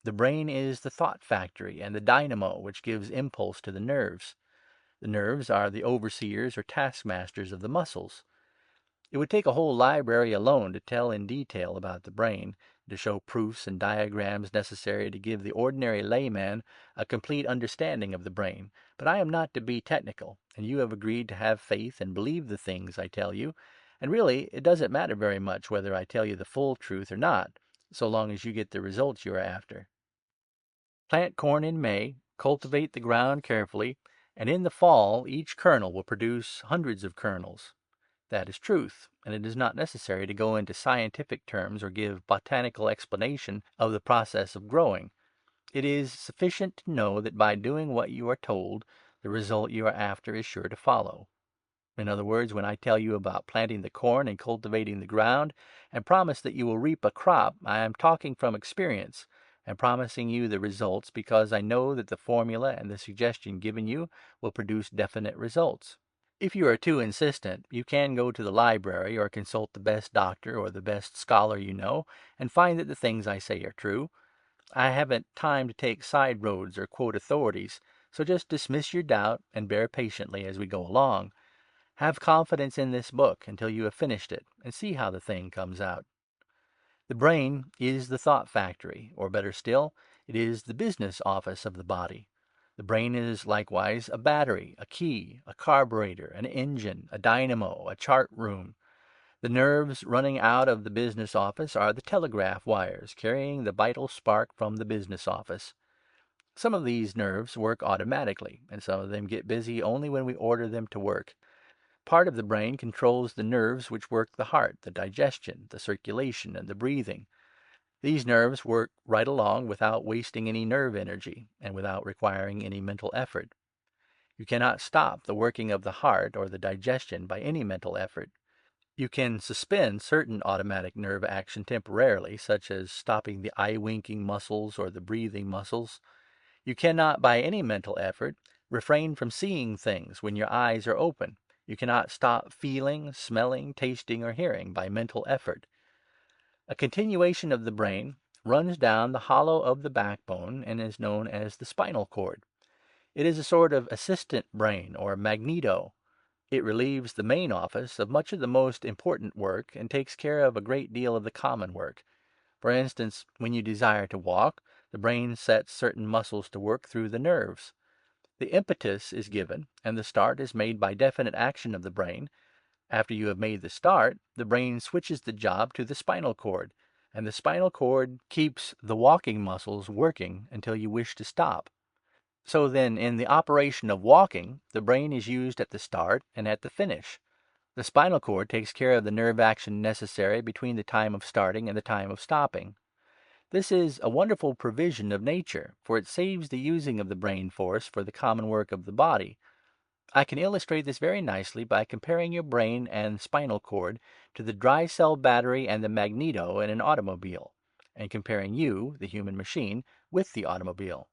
The brain is the thought factory and the dynamo which gives impulse to the nerves. The nerves are the overseers or taskmasters of the muscles. It would take a whole library alone to tell in detail about the brain. to show proofs and diagrams necessary to give the ordinary layman a complete understanding of the brain. But I am not to be technical, and you have agreed to have faith and believe the things I tell you. And really, it doesn't matter very much whether I tell you the full truth or not, so long as you get the results you are after. Plant corn in May, cultivate the ground carefully, and in the fall each kernel will produce hundreds of kernels. That is truth, and it is not necessary to go into scientific terms or give botanical explanation of the process of growing. It is sufficient to know that by doing what you are told, the result you are after is sure to follow. In other words, when I tell you about planting the corn and cultivating the ground, and promise that you will reap a crop, I am talking from experience, and promising you the results because I know that the formula and the suggestion given you will produce definite results. If you are too insistent, you can go to the library or consult the best doctor or the best scholar you know, and find that the things I say are true. I haven't time to take side roads or quote authorities, so just dismiss your doubt and bear patiently as we go along. Have confidence in this book until you have finished it, and see how the thing comes out. The brain is the thought factory, or better still, it is the business office of the body. The brain is likewise a battery, a key, a carburetor, an engine, a dynamo, a chart room. The nerves running out of the business office are the telegraph wires carrying the vital spark from the business office. Some of these nerves work automatically, and some of them get busy only when we order them to work. Part of the brain controls the nerves which work the heart, the digestion, the circulation, and the breathing. These nerves work right along without wasting any nerve energy, and without requiring any mental effort. You cannot stop the working of the heart or the digestion by any mental effort. You can suspend certain automatic nerve action temporarily, such as stopping the eye-winking muscles or the breathing muscles. You cannot, by any mental effort, refrain from seeing things when your eyes are open. You cannot stop feeling, smelling, tasting, or hearing by mental effort. A continuation of the brain runs down the hollow of the backbone and is known as the spinal cord. It is a sort of assistant brain, or magneto. It relieves the main office of much of the most important work and takes care of a great deal of the common work. For instance, when you desire to walk, the brain sets certain muscles to work through the nerves. The impetus is given, and the start is made by definite action of the brain. After you have made the start, the brain switches the job to the spinal cord, and the spinal cord keeps the walking muscles working until you wish to stop. So then, in the operation of walking, the brain is used at the start and at the finish. The spinal cord takes care of the nerve action necessary between the time of starting and the time of stopping. This is a wonderful provision of nature, for it saves the using of the brain force for the common work of the body. I can illustrate this very nicely by comparing your brain and spinal cord to the dry cell battery and the magneto in an automobile, and comparing you, the human machine, with the automobile.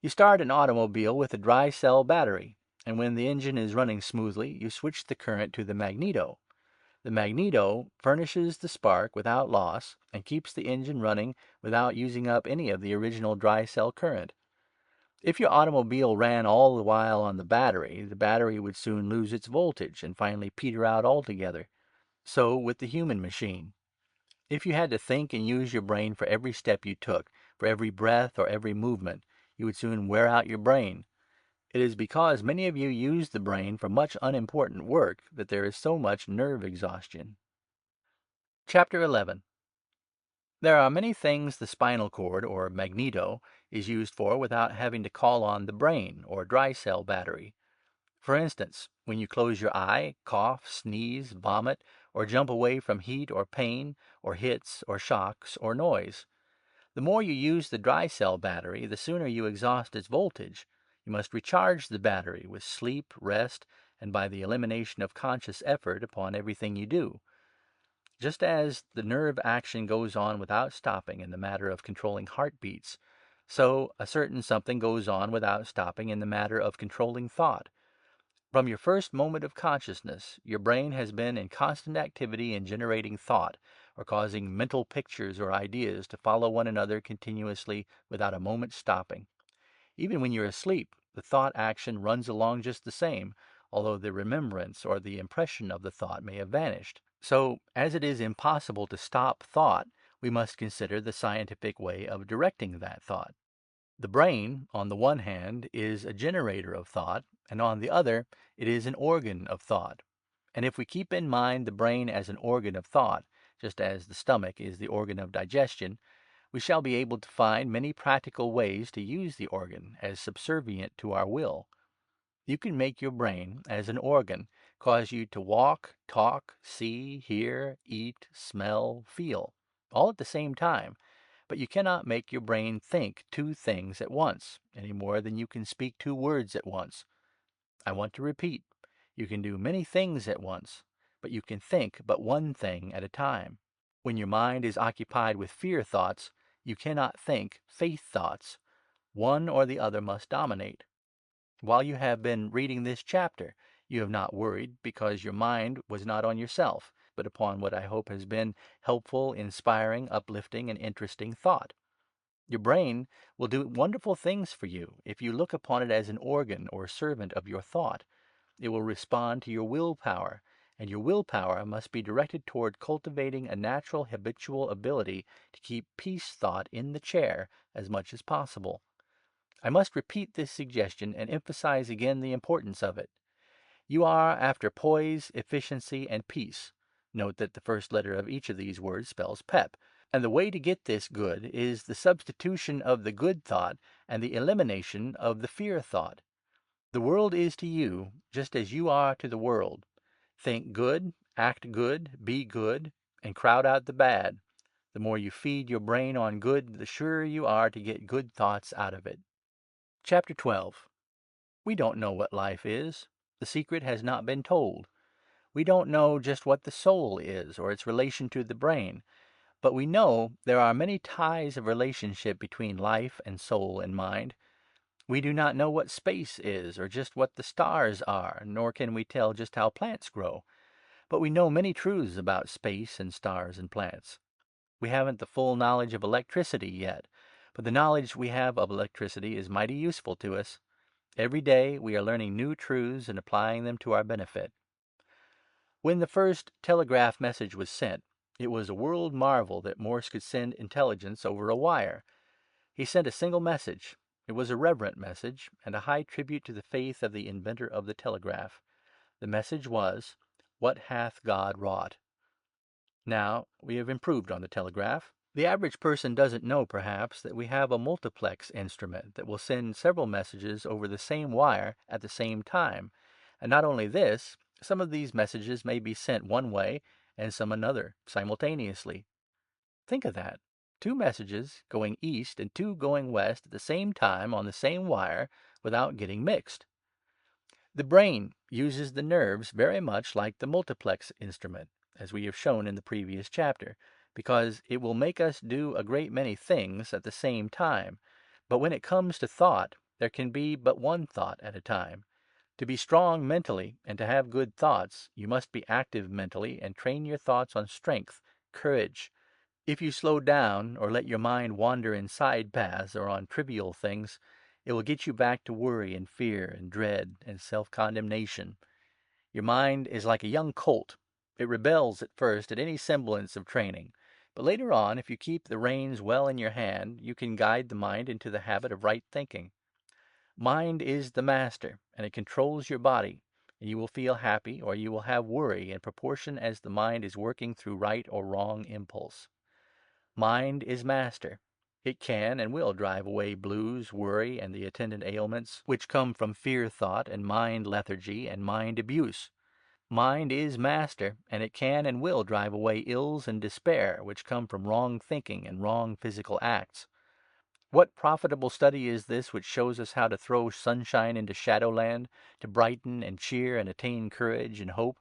You start an automobile with a dry cell battery, and when the engine is running smoothly, you switch the current to the magneto. The magneto furnishes the spark without loss and keeps the engine running without using up any of the original dry cell current. If your automobile ran all the while on the battery would soon lose its voltage and finally peter out altogether. So with the human machine. If you had to think and use your brain for every step you took, for every breath or every movement, you would soon wear out your brain. It is because many of you use the brain for much unimportant work that there is so much nerve exhaustion. Chapter 11. There are many things the spinal cord, or magneto, is used for without having to call on the brain, or dry cell battery. For instance, when you close your eye, cough, sneeze, vomit, or jump away from heat or pain, or hits, or shocks, or noise. The more you use the dry cell battery, the sooner you exhaust its voltage. You must recharge the battery with sleep, rest, and by the elimination of conscious effort upon everything you do. Just as the nerve action goes on without stopping in the matter of controlling heartbeats, so a certain something goes on without stopping in the matter of controlling thought. From your first moment of consciousness, your brain has been in constant activity in generating thought, or causing mental pictures or ideas to follow one another continuously without a moment's stopping. Even when you're asleep, the thought action runs along just the same, although the remembrance or the impression of the thought may have vanished. So, as it is impossible to stop thought, we must consider the scientific way of directing that thought. The brain, on the one hand, is a generator of thought, and on the other, it is an organ of thought. And if we keep in mind the brain as an organ of thought, just as the stomach is the organ of digestion, we shall be able to find many practical ways to use the organ as subservient to our will. You can make your brain, as an organ, cause you to walk, talk, see, hear, eat, smell, feel, all at the same time. But you cannot make your brain think two things at once, any more than you can speak two words at once. I want to repeat, you can do many things at once, but you can think but one thing at a time. When your mind is occupied with fear thoughts, you cannot think faith thoughts. One or the other must dominate. While you have been reading this chapter, you have not worried because your mind was not on yourself, but upon what I hope has been helpful, inspiring, uplifting, and interesting thought. Your brain will do wonderful things for you if you look upon it as an organ or servant of your thought. It will respond to your willpower, and your willpower must be directed toward cultivating a natural habitual ability to keep peace thought in the chair as much as possible. I must repeat this suggestion and emphasize again the importance of it. You are after poise, efficiency, and peace. Note that the first letter of each of these words spells pep. And the way to get this good is the substitution of the good thought and the elimination of the fear thought. The world is to you just as you are to the world. Think good, act good, be good, and crowd out the bad. The more you feed your brain on good, the surer you are to get good thoughts out of it. Chapter 12. We don't know what life is. The secret has not been told. We don't know just what the soul is or its relation to the brain, but we know there are many ties of relationship between life and soul and mind. We do not know what space is or just what the stars are, nor can we tell just how plants grow. But we know many truths about space and stars and plants. We haven't the full knowledge of electricity yet, but the knowledge we have of electricity is mighty useful to us. Every day we are learning new truths and applying them to our benefit. When the first telegraph message was sent, it was a world marvel that Morse could send intelligence over a wire. He sent a single message. It was a reverent message, and a high tribute to the faith of the inventor of the telegraph. The message was, "What hath God wrought?" Now, we have improved on the telegraph. The average person doesn't know, perhaps, that we have a multiplex instrument that will send several messages over the same wire at the same time. And not only this, some of these messages may be sent one way and some another simultaneously. Think of that. Two messages going east and two going west at the same time on the same wire without getting mixed. The brain uses the nerves very much like the multiplex instrument, as we have shown in the previous chapter, because it will make us do a great many things at the same time. But when it comes to thought, there can be but one thought at a time. To be strong mentally and to have good thoughts, you must be active mentally and train your thoughts on strength, courage. If you slow down or let your mind wander in side paths or on trivial things, it will get you back to worry and fear and dread and self-condemnation. Your mind is like a young colt. It rebels at first at any semblance of training. But later on, if you keep the reins well in your hand, you can guide the mind into the habit of right thinking. Mind is the master, and it controls your body, and you will feel happy or you will have worry in proportion as the mind is working through right or wrong impulse. Mind is master. It can and will drive away blues, worry, and the attendant ailments which come from fear thought and mind lethargy and mind abuse. Mind is master, and it can and will drive away ills and despair which come from wrong thinking and wrong physical acts. What profitable study is this which shows us how to throw sunshine into shadowland, to brighten and cheer and attain courage and hope?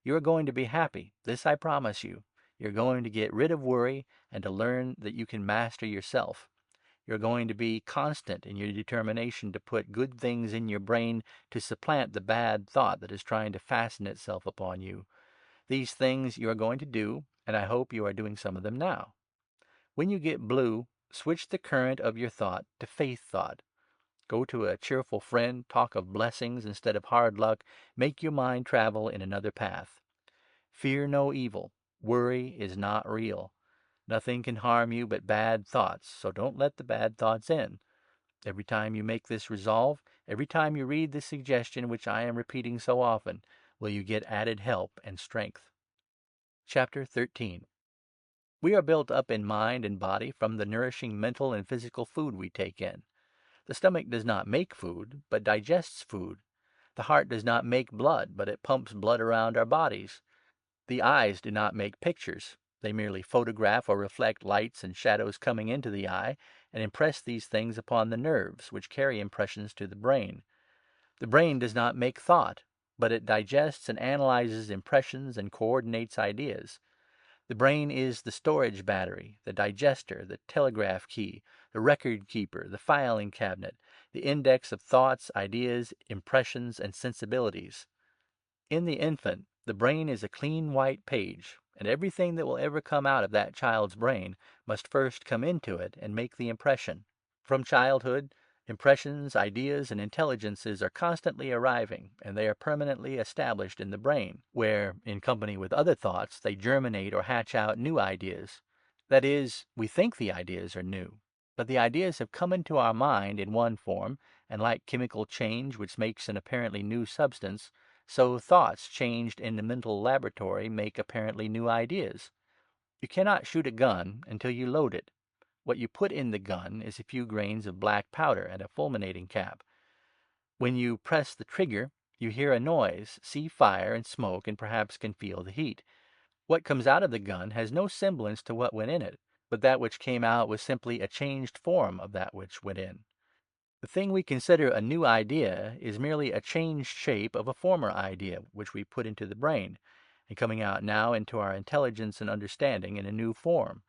You are going to be happy, this I promise you. You're going to get rid of worry and to learn that you can master yourself. You're going to be constant in your determination to put good things in your brain to supplant the bad thought that is trying to fasten itself upon you. These things you are going to do, and I hope you are doing some of them now. When you get blue, switch the current of your thought to faith thought. Go to a cheerful friend, talk of blessings instead of hard luck, make your mind travel in another path. Fear no evil. Worry is not real. Nothing can harm you but bad thoughts, so don't let the bad thoughts in. Every time you make this resolve, every time you read this suggestion which I am repeating so often, will you get added help and strength. Chapter 13. We are built up in mind and body from the nourishing mental and physical food we take in. The stomach does not make food, but digests food. The heart does not make blood, but it pumps blood around our bodies. The eyes do not make pictures. They merely photograph or reflect lights and shadows coming into the eye, and impress these things upon the nerves, which carry impressions to the brain. The brain does not make thought, but it digests and analyzes impressions and coordinates ideas. The brain is the storage battery, the digester, the telegraph key, the record keeper, the filing cabinet, the index of thoughts, ideas, impressions, and sensibilities. In the infant, the brain is a clean white page, and everything that will ever come out of that child's brain must first come into it and make the impression. From childhood, impressions, ideas, and intelligences are constantly arriving, and they are permanently established in the brain, where, in company with other thoughts, they germinate or hatch out new ideas. That is, we think the ideas are new, but the ideas have come into our mind in one form, and like chemical change which makes an apparently new substance, so thoughts changed in the mental laboratory make apparently new ideas. You cannot shoot a gun until you load it. What you put in the gun is a few grains of black powder and a fulminating cap. When you press the trigger, you hear a noise, see fire and smoke, and perhaps can feel the heat. What comes out of the gun has no semblance to what went in it, but that which came out was simply a changed form of that which went in. The thing we consider a new idea is merely a changed shape of a former idea which we put into the brain, and coming out now into our intelligence and understanding in a new form.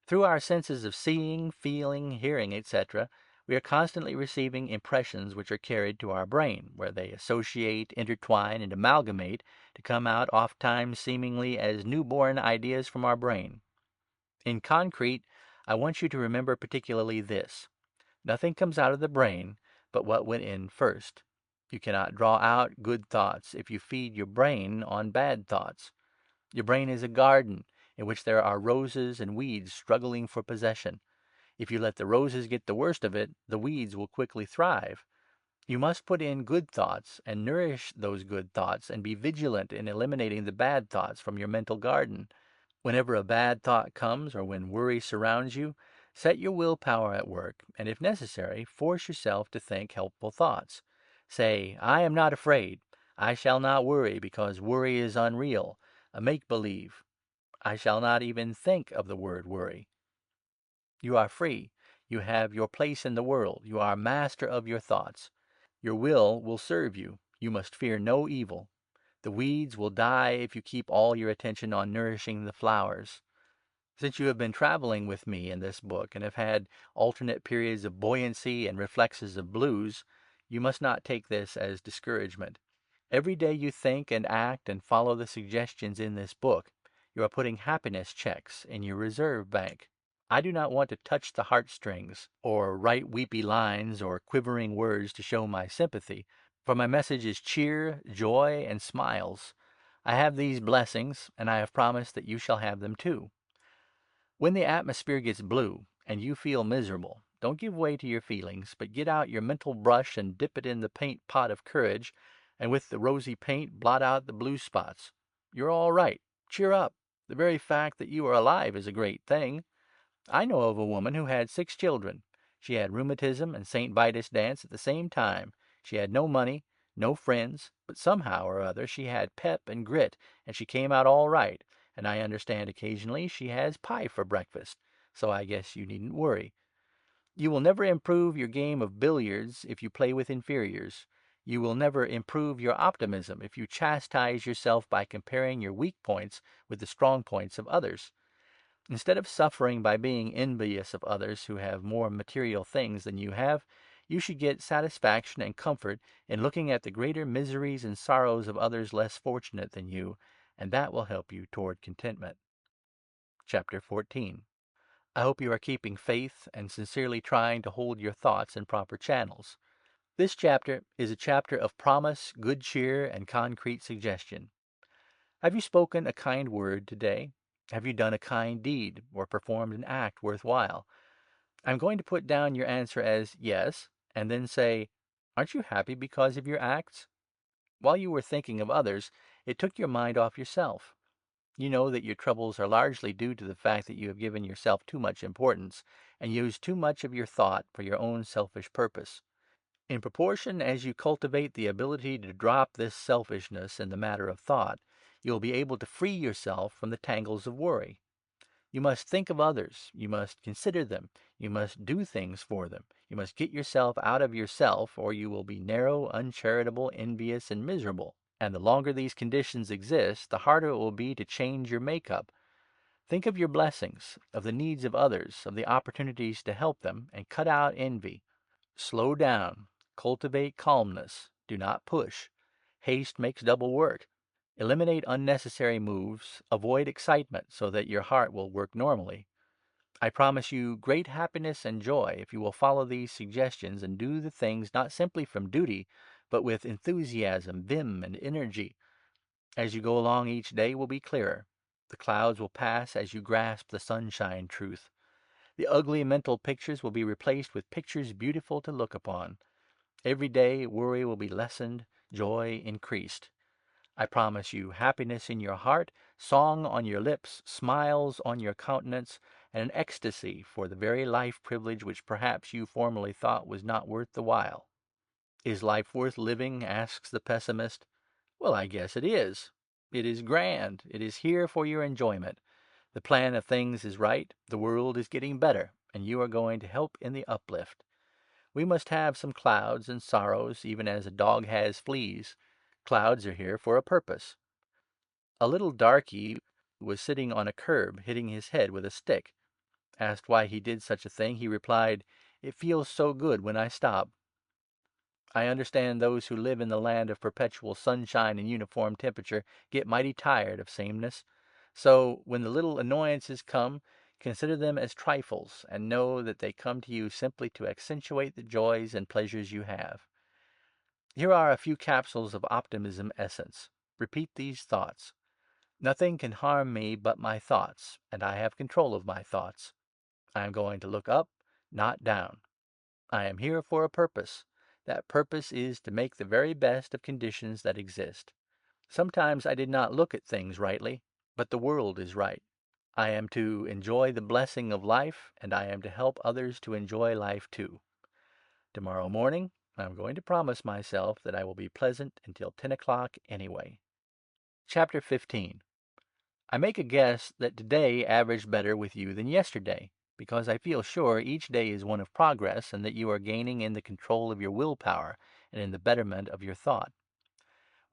Through our senses of seeing, feeling, hearing, etc., we are constantly receiving impressions which are carried to our brain, where they associate, intertwine, and amalgamate to come out ofttimes seemingly as new-born ideas from our brain. In concrete, I want you to remember particularly this: nothing comes out of the brain but what went in first. You cannot draw out good thoughts if you feed your brain on bad thoughts. Your brain is a garden in which there are roses and weeds struggling for possession. If you let the roses get the worst of it, the weeds will quickly thrive. You must put in good thoughts and nourish those good thoughts, and be vigilant in eliminating the bad thoughts from your mental garden. Whenever a bad thought comes, or when worry surrounds you, set your willpower at work, and if necessary, force yourself to think helpful thoughts. Say, "I am not afraid. I shall not worry, because worry is unreal, a make-believe. I shall not even think of the word worry." You are free. You have your place in the world. You are master of your thoughts. Your will serve you. You must fear no evil. The weeds will die if you keep all your attention on nourishing the flowers. Since you have been traveling with me in this book, and have had alternate periods of buoyancy and reflexes of blues, you must not take this as discouragement. Every day you think and act and follow the suggestions in this book, you are putting happiness checks in your reserve bank. I do not want to touch the heartstrings, or write weepy lines or quivering words to show my sympathy, for my message is cheer, joy, and smiles. I have these blessings, and I have promised that you shall have them too. When the atmosphere gets blue, and you feel miserable, don't give way to your feelings, but get out your mental brush and dip it in the paint pot of courage, and with the rosy paint blot out the blue spots. You're all right. Cheer up. The very fact that you are alive is a great thing. I know of a woman who had 6 children. She had rheumatism and St. Vitus dance at the same time. She had no money, no friends, but somehow or other she had pep and grit, and she came out all right, and I understand occasionally she has pie for breakfast, so I guess you needn't worry. You will never improve your game of billiards if you play with inferiors. You will never improve your optimism if you chastise yourself by comparing your weak points with the strong points of others. Instead of suffering by being envious of others who have more material things than you have, you should get satisfaction and comfort in looking at the greater miseries and sorrows of others less fortunate than you, and that will help you toward contentment. Chapter 14. I hope you are keeping faith and sincerely trying to hold your thoughts in proper channels. This chapter is a chapter of promise, good cheer, and concrete suggestion. Have you spoken a kind word today? Have you done a kind deed or performed an act worthwhile? I'm going to put down your answer as yes, and then say, aren't you happy because of your acts? While you were thinking of others, it took your mind off yourself. You know that your troubles are largely due to the fact that you have given yourself too much importance and used too much of your thought for your own selfish purpose. In proportion as you cultivate the ability to drop this selfishness in the matter of thought, you will be able to free yourself from the tangles of worry. You must think of others. You must consider them. You must do things for them. You must get yourself out of yourself, or you will be narrow, uncharitable, envious, and miserable. And the longer these conditions exist, the harder it will be to change your makeup. Think of your blessings, of the needs of others, of the opportunities to help them, and cut out envy. Slow down. Cultivate calmness. Do not push. Haste makes double work. Eliminate unnecessary moves. Avoid excitement so that your heart will work normally. I promise you great happiness and joy if you will follow these suggestions and do the things not simply from duty, but with enthusiasm, vim, and energy. As you go along, each day will be clearer. The clouds will pass as you grasp the sunshine truth. The ugly mental pictures will be replaced with pictures beautiful to look upon. Every day worry will be lessened, joy increased. I promise you happiness in your heart, song on your lips, smiles on your countenance, and an ecstasy for the very life privilege which perhaps you formerly thought was not worth the while. Is life worth living? Asks the pessimist. Well, I guess it is. It is grand. It is here for your enjoyment. The plan of things is right. The world is getting better, and you are going to help in the uplift. We must have some clouds and sorrows, even as a dog has fleas. Clouds are here for a purpose. A little darky was sitting on a curb, hitting his head with a stick. Asked why he did such a thing, he replied, "It feels so good when I stop." I understand those who live in the land of perpetual sunshine and uniform temperature get mighty tired of sameness. So, when the little annoyances come, consider them as trifles, and know that they come to you simply to accentuate the joys and pleasures you have. Here are a few capsules of optimism essence. Repeat these thoughts. Nothing can harm me but my thoughts, and I have control of my thoughts. I am going to look up, not down. I am here for a purpose. That purpose is to make the very best of conditions that exist. Sometimes I did not look at things rightly, but the world is right. I am to enjoy the blessing of life, and I am to help others to enjoy life too. Tomorrow morning, I am going to promise myself that I will be pleasant until 10 o'clock anyway. Chapter 15. I make a guess that today averaged better with you than yesterday, because I feel sure each day is one of progress and that you are gaining in the control of your willpower and in the betterment of your thought.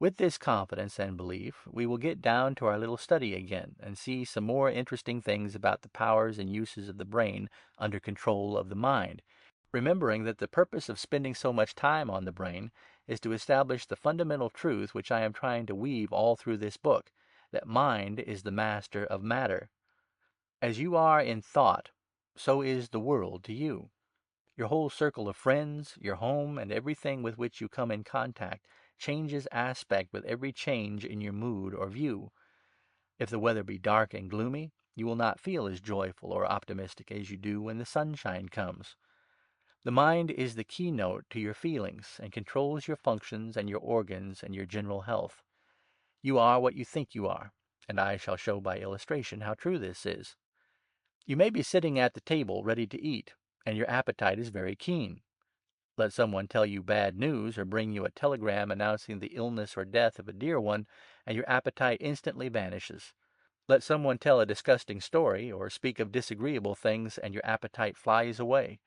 With this confidence and belief, we will get down to our little study again and see some more interesting things about the powers and uses of the brain under control of the mind, remembering that the purpose of spending so much time on the brain is to establish the fundamental truth which I am trying to weave all through this book, that mind is the master of matter. As you are in thought, so is the world to you. Your whole circle of friends, your home, and everything with which you come in contact changes aspect with every change in your mood or view. If the weather be dark and gloomy, you will not feel as joyful or optimistic as you do when the sunshine comes. The mind is the keynote to your feelings and controls your functions and your organs and your general health. You are what you think you are, and I shall show by illustration how true this is. You may be sitting at the table ready to eat, and your appetite is very keen. Let someone tell you bad news or bring you a telegram announcing the illness or death of a dear one, and your appetite instantly vanishes. Let someone tell a disgusting story or speak of disagreeable things, and your appetite flies away.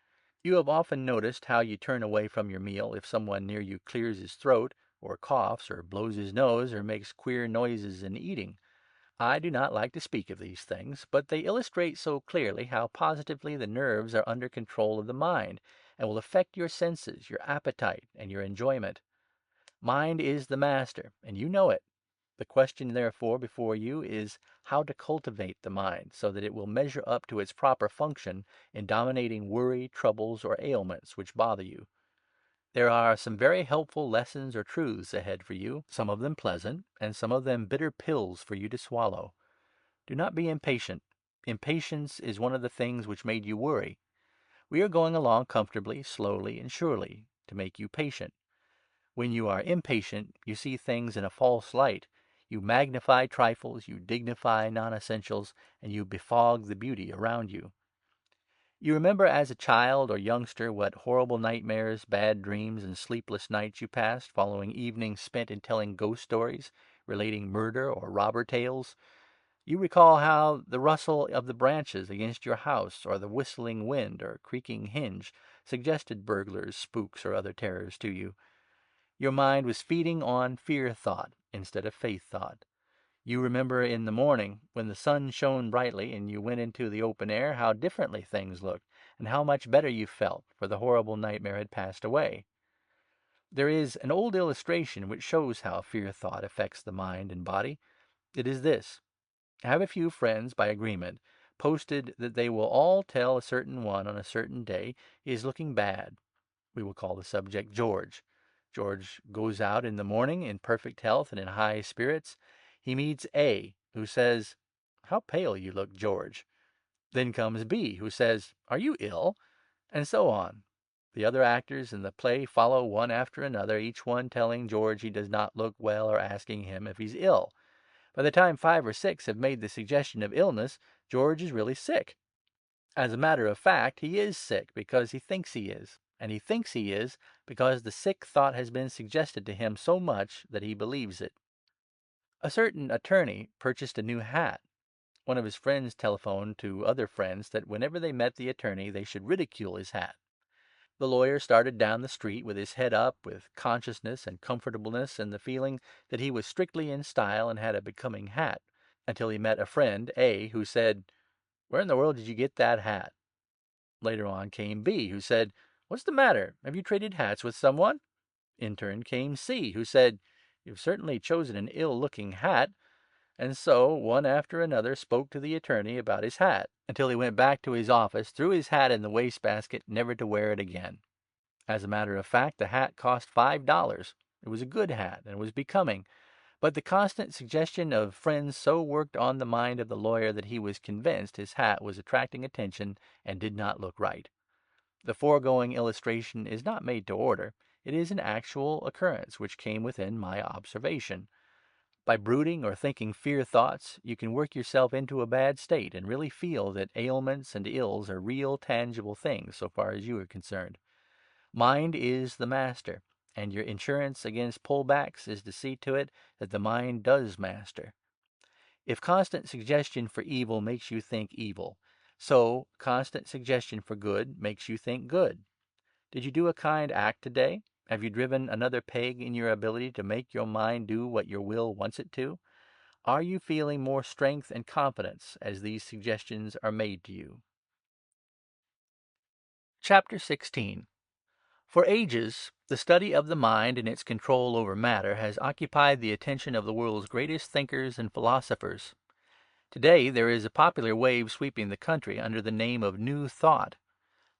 You have often noticed how you turn away from your meal if someone near you clears his throat, or coughs, or blows his nose, or makes queer noises in eating. I do not like to speak of these things, but they illustrate so clearly how positively the nerves are under control of the mind, and will affect your senses, your appetite, and your enjoyment. Mind is the master, and you know it. The question, therefore, before you is how to cultivate the mind so that it will measure up to its proper function in dominating worry, troubles, or ailments which bother you. There are some very helpful lessons or truths ahead for you, some of them pleasant, and some of them bitter pills for you to swallow. Do not be impatient. Impatience is one of the things which made you worry. We are going along comfortably, slowly, and surely, to make you patient. When you are impatient, you see things in a false light. You magnify trifles, you dignify non-essentials, and you befog the beauty around you. You remember as a child or youngster what horrible nightmares, bad dreams, and sleepless nights you passed, following evenings spent in telling ghost stories, relating murder or robber tales. You recall how the rustle of the branches against your house, or the whistling wind or creaking hinge, suggested burglars, spooks, or other terrors to you. Your mind was feeding on fear thought instead of faith thought. You remember in the morning, when the sun shone brightly and you went into the open air, how differently things looked, and how much better you felt, for the horrible nightmare had passed away. There is an old illustration which shows how fear thought affects the mind and body. It is this: have a few friends, by agreement, posted that they will all tell a certain one on a certain day he is looking bad. We will call the subject George. George goes out in the morning in perfect health and in high spirits. He meets A, who says, "How pale you look, George." Then comes B, who says, "Are you ill?" And so on. The other actors in the play follow one after another, each one telling George he does not look well or asking him if he's ill. By the time 5 or 6 have made the suggestion of illness, George is really sick. As a matter of fact, he is sick because he thinks he is. And he thinks he is because the sick thought has been suggested to him so much that he believes it. A certain attorney purchased a new hat. One of his friends telephoned to other friends that whenever they met the attorney they should ridicule his hat. The lawyer started down the street with his head up, with consciousness and comfortableness and the feeling that he was strictly in style and had a becoming hat, until he met a friend, A, who said, "Where in the world did you get that hat?" Later on came B, who said, "What's the matter? Have you traded hats with someone?" In turn came C, who said, "You've certainly chosen an ill-looking hat." And so one after another spoke to the attorney about his hat, until he went back to his office, threw his hat in the wastebasket, never to wear it again. As a matter of fact, the hat cost $5. It was a good hat and was becoming, but the constant suggestion of friends so worked on the mind of the lawyer that he was convinced his hat was attracting attention and did not look right. The foregoing illustration is not made to order. It is an actual occurrence which came within my observation. By brooding or thinking fear thoughts, you can work yourself into a bad state and really feel that ailments and ills are real, tangible things so far as you are concerned. Mind is the master, and your insurance against pullbacks is to see to it that the mind does master. If constant suggestion for evil makes you think evil, so constant suggestion for good makes you think good. Did you do a kind act today? Have you driven another peg in your ability to make your mind do what your will wants it to? Are you feeling more strength and confidence as these suggestions are made to you? Chapter 16. For ages, the study of the mind and its control over matter has occupied the attention of the world's greatest thinkers and philosophers. Today there is a popular wave sweeping the country under the name of New Thought.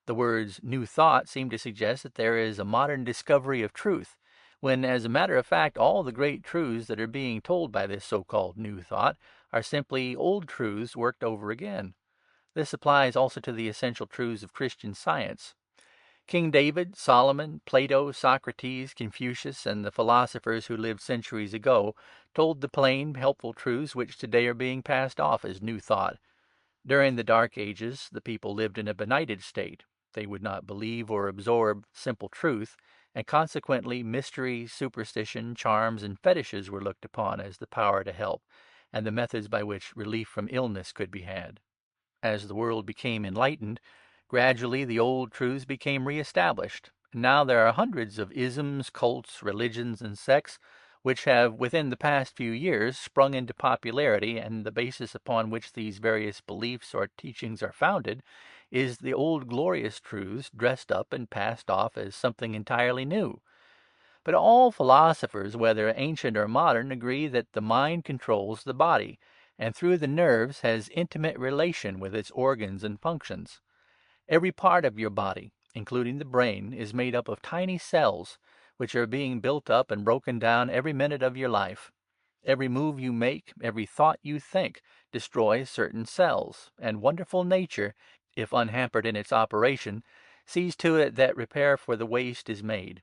The words "New Thought" seem to suggest that there is a modern discovery of truth, when, as a matter of fact, all the great truths that are being told by this so-called New Thought are simply old truths worked over again. This applies also to the essential truths of Christian Science. King David, Solomon, Plato, Socrates, Confucius, and the philosophers who lived centuries ago told the plain, helpful truths which today are being passed off as New Thought. During the Dark Ages, the people lived in a benighted state. They would not believe or absorb simple truth, and consequently mystery, superstition, charms, and fetishes were looked upon as the power to help, and the methods by which relief from illness could be had. As the world became enlightened, gradually the old truths became re-established. Now there are hundreds of isms, cults, religions, and sects which have within the past few years sprung into popularity, and the basis upon which these various beliefs or teachings are founded is the old glorious truths dressed up and passed off as something entirely new. But all philosophers, whether ancient or modern, agree that the mind controls the body, and through the nerves has intimate relation with its organs and functions. Every part of your body, including the brain, is made up of tiny cells, which are being built up and broken down every minute of your life. Every move you make, every thought you think, destroys certain cells, and wonderful nature, if unhampered in its operation, sees to it that repair for the waste is made.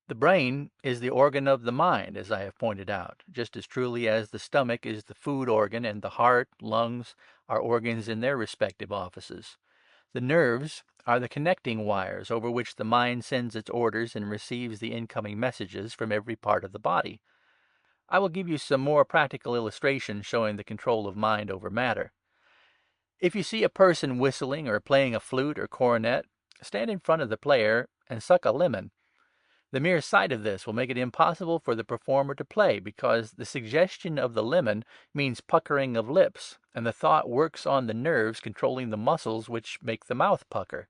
The brain is the organ of the mind, as I have pointed out, just as truly as the stomach is the food organ and the heart, lungs, are organs in their respective offices. The nerves are the connecting wires over which the mind sends its orders and receives the incoming messages from every part of the body. I will give you some more practical illustrations showing the control of mind over matter. If you see a person whistling or playing a flute or cornet, stand in front of the player and suck a lemon. The mere sight of this will make it impossible for the performer to play, because the suggestion of the lemon means puckering of lips, and the thought works on the nerves controlling the muscles which make the mouth pucker.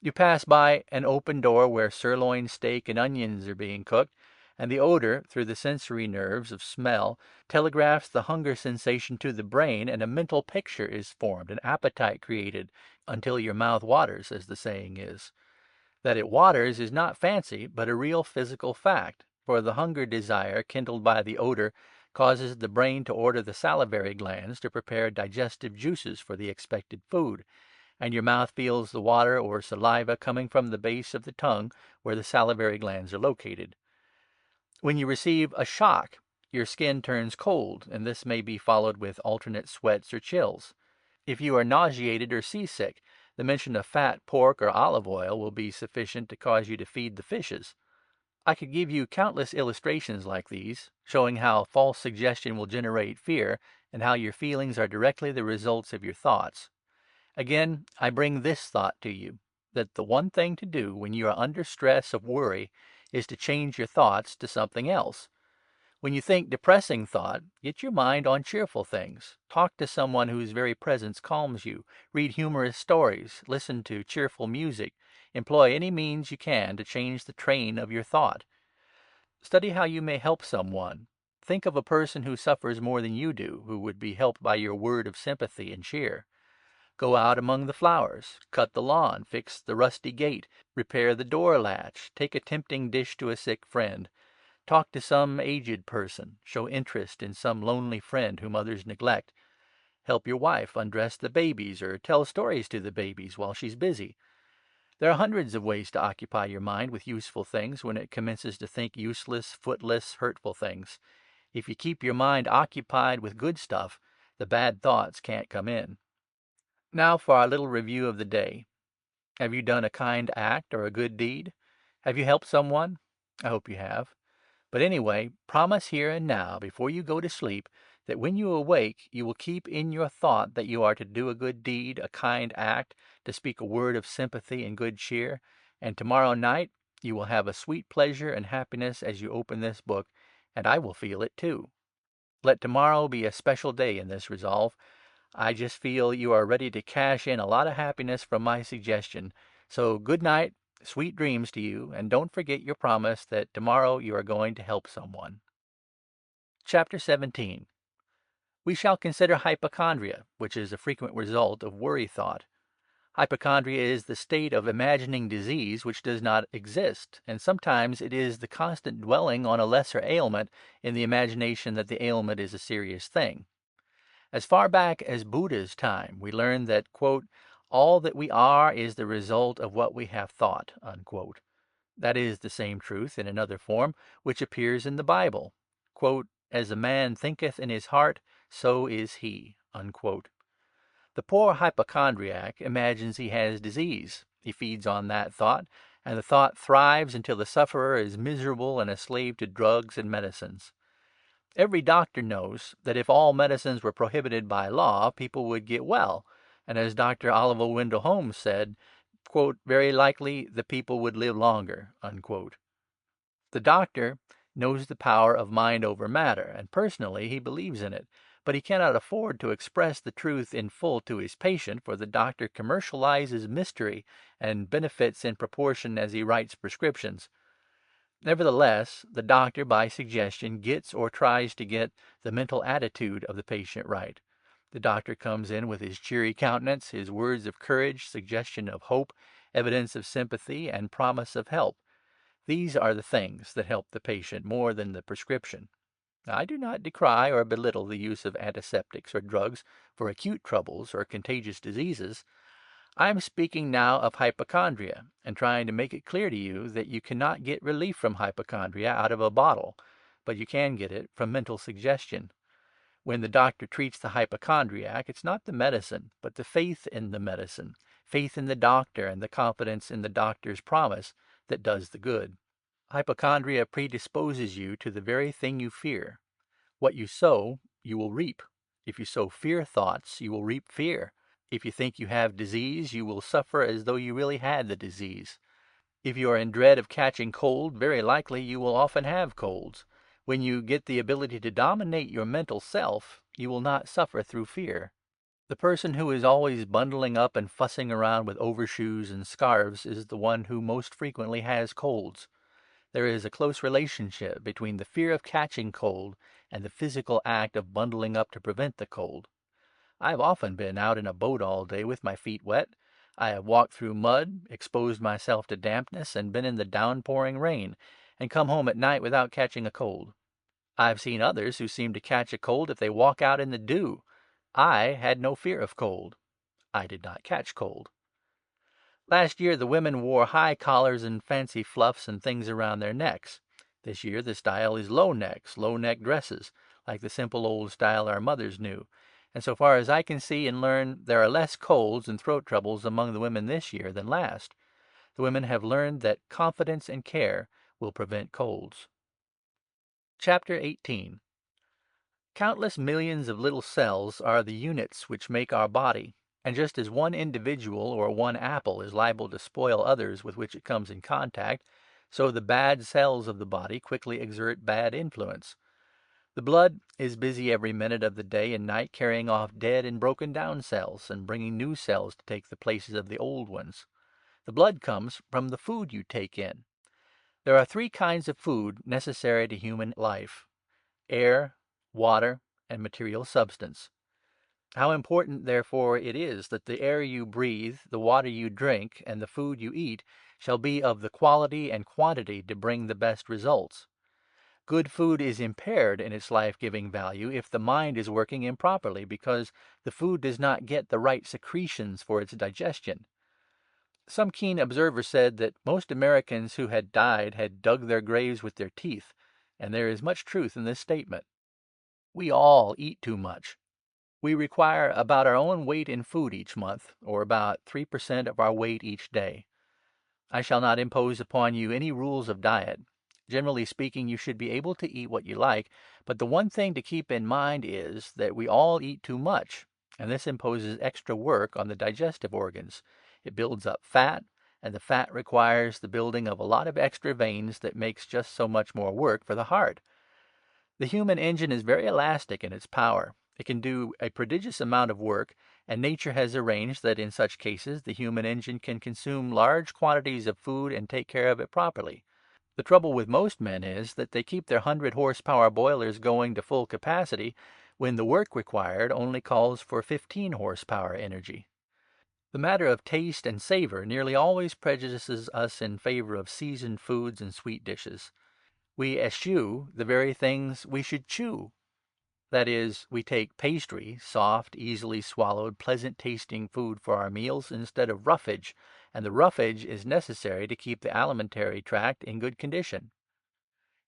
You pass by an open door where sirloin steak and onions are being cooked, and the odor, through the sensory nerves of smell, telegraphs the hunger sensation to the brain, and a mental picture is formed, an appetite created, until your mouth waters, as the saying is. That it waters is not fancy, but a real physical fact, for the hunger desire kindled by the odor causes the brain to order the salivary glands to prepare digestive juices for the expected food, and your mouth feels the water or saliva coming from the base of the tongue where the salivary glands are located. When you receive a shock, your skin turns cold, and this may be followed with alternate sweats or chills. If you are nauseated or seasick, the mention of fat, pork, or olive oil will be sufficient to cause you to feed the fishes. I could give you countless illustrations like these, showing how false suggestion will generate fear, and how your feelings are directly the results of your thoughts. Again, I bring this thought to you, that the one thing to do when you are under stress of worry is to change your thoughts to something else. When you think depressing thought, get your mind on cheerful things. Talk to someone whose very presence calms you. Read humorous stories. Listen to cheerful music. Employ any means you can to change the train of your thought. Study how you may help someone. Think of a person who suffers more than you do, who would be helped by your word of sympathy and cheer. Go out among the flowers. Cut the lawn. Fix the rusty gate. Repair the door latch. Take a tempting dish to a sick friend. Talk to some aged person. Show interest in some lonely friend whom others neglect. Help your wife undress the babies, or tell stories to the babies while she's busy. There are hundreds of ways to occupy your mind with useful things when it commences to think useless, footless, hurtful things. If you keep your mind occupied with good stuff, the bad thoughts can't come in. Now for our little review of the day. Have you done a kind act or a good deed? Have you helped someone? I hope you have. But anyway, promise here and now, before you go to sleep, that when you awake you will keep in your thought that you are to do a good deed, a kind act, to speak a word of sympathy and good cheer, and tomorrow night you will have a sweet pleasure and happiness as you open this book, and I will feel it too. Let tomorrow be a special day in this resolve. I just feel you are ready to cash in a lot of happiness from my suggestion. So good night, sweet dreams to you, and don't forget your promise that tomorrow you are going to help someone. Chapter 17. We shall consider hypochondria, which is a frequent result of worry thought. Hypochondria is the state of imagining disease which does not exist, and sometimes it is the constant dwelling on a lesser ailment in the imagination that the ailment is a serious thing. As far back as Buddha's time, we learn that, quote, all that we are is the result of what we have thought, unquote. That is the same truth in another form which appears in the Bible. Quote, as a man thinketh in his heart, so is he, unquote. The poor hypochondriac imagines he has disease. He feeds on that thought, and the thought thrives until the sufferer is miserable and a slave to drugs and medicines. Every doctor knows that if all medicines were prohibited by law, people would get well. And as Dr. Oliver Wendell Holmes said, quote, very likely the people would live longer, unquote. The doctor knows the power of mind over matter, and personally he believes in it. But he cannot afford to express the truth in full to his patient, for the doctor commercializes mystery and benefits in proportion as he writes prescriptions. Nevertheless, the doctor, by suggestion, gets or tries to get the mental attitude of the patient right. The doctor comes in with his cheery countenance, his words of courage, suggestion of hope, evidence of sympathy, and promise of help. These are the things that help the patient more than the prescription. I do not decry or belittle the use of antiseptics or drugs for acute troubles or contagious diseases. I am speaking now of hypochondria, and trying to make it clear to you that you cannot get relief from hypochondria out of a bottle, but you can get it from mental suggestion. When the doctor treats the hypochondriac, it's not the medicine, but the faith in the medicine, faith in the doctor and the confidence in the doctor's promise that does the good. Hypochondria predisposes you to the very thing you fear. What you sow, you will reap. If you sow fear thoughts, you will reap fear. If you think you have disease, you will suffer as though you really had the disease. If you are in dread of catching cold, very likely you will often have colds. When you get the ability to dominate your mental self, you will not suffer through fear. The person who is always bundling up and fussing around with overshoes and scarves is the one who most frequently has colds. There is a close relationship between the fear of catching cold and the physical act of bundling up to prevent the cold. I have often been out in a boat all day with my feet wet. I have walked through mud, exposed myself to dampness, and been in the downpouring rain, and come home at night without catching a cold. I have seen others who seem to catch a cold if they walk out in the dew. I had no fear of cold. I did not catch cold. Last year the women wore high collars and fancy fluffs and things around their necks. This year the style is low necks, low neck dresses, like the simple old style our mothers knew. And so far as I can see and learn, there are less colds and throat troubles among the women this year than last. The women have learned that confidence and care will prevent colds. Chapter 18. Countless millions of little cells are the units which make our body, and just as one individual or one apple is liable to spoil others with which it comes in contact, so the bad cells of the body quickly exert bad influence. The blood is busy every minute of the day and night carrying off dead and broken down cells, and bringing new cells to take the places of the old ones. The blood comes from the food you take in. There are three kinds of food necessary to human life: air, water, and material substance. How important, therefore, it is that the air you breathe, the water you drink, and the food you eat shall be of the quality and quantity to bring the best results. Good food is impaired in its life-giving value if the mind is working improperly, because the food does not get the right secretions for its digestion. Some keen observer said that most Americans who had died had dug their graves with their teeth, and there is much truth in this statement. We all eat too much. We require about our own weight in food each month, or about 3% of our weight each day. I shall not impose upon you any rules of diet. Generally speaking, you should be able to eat what you like, but the one thing to keep in mind is that we all eat too much, and this imposes extra work on the digestive organs. It builds up fat, and the fat requires the building of a lot of extra veins that makes just so much more work for the heart. The human engine is very elastic in its power. It can do a prodigious amount of work, and nature has arranged that in such cases the human engine can consume large quantities of food and take care of it properly. The trouble with most men is that they keep their 100 horsepower boilers going to full capacity when the work required only calls for 15 horsepower energy. The matter of taste and savor nearly always prejudices us in favor of seasoned foods and sweet dishes. We eschew the very things we should chew. That is, we take pastry, soft, easily swallowed, pleasant-tasting food for our meals instead of roughage, and the roughage is necessary to keep the alimentary tract in good condition.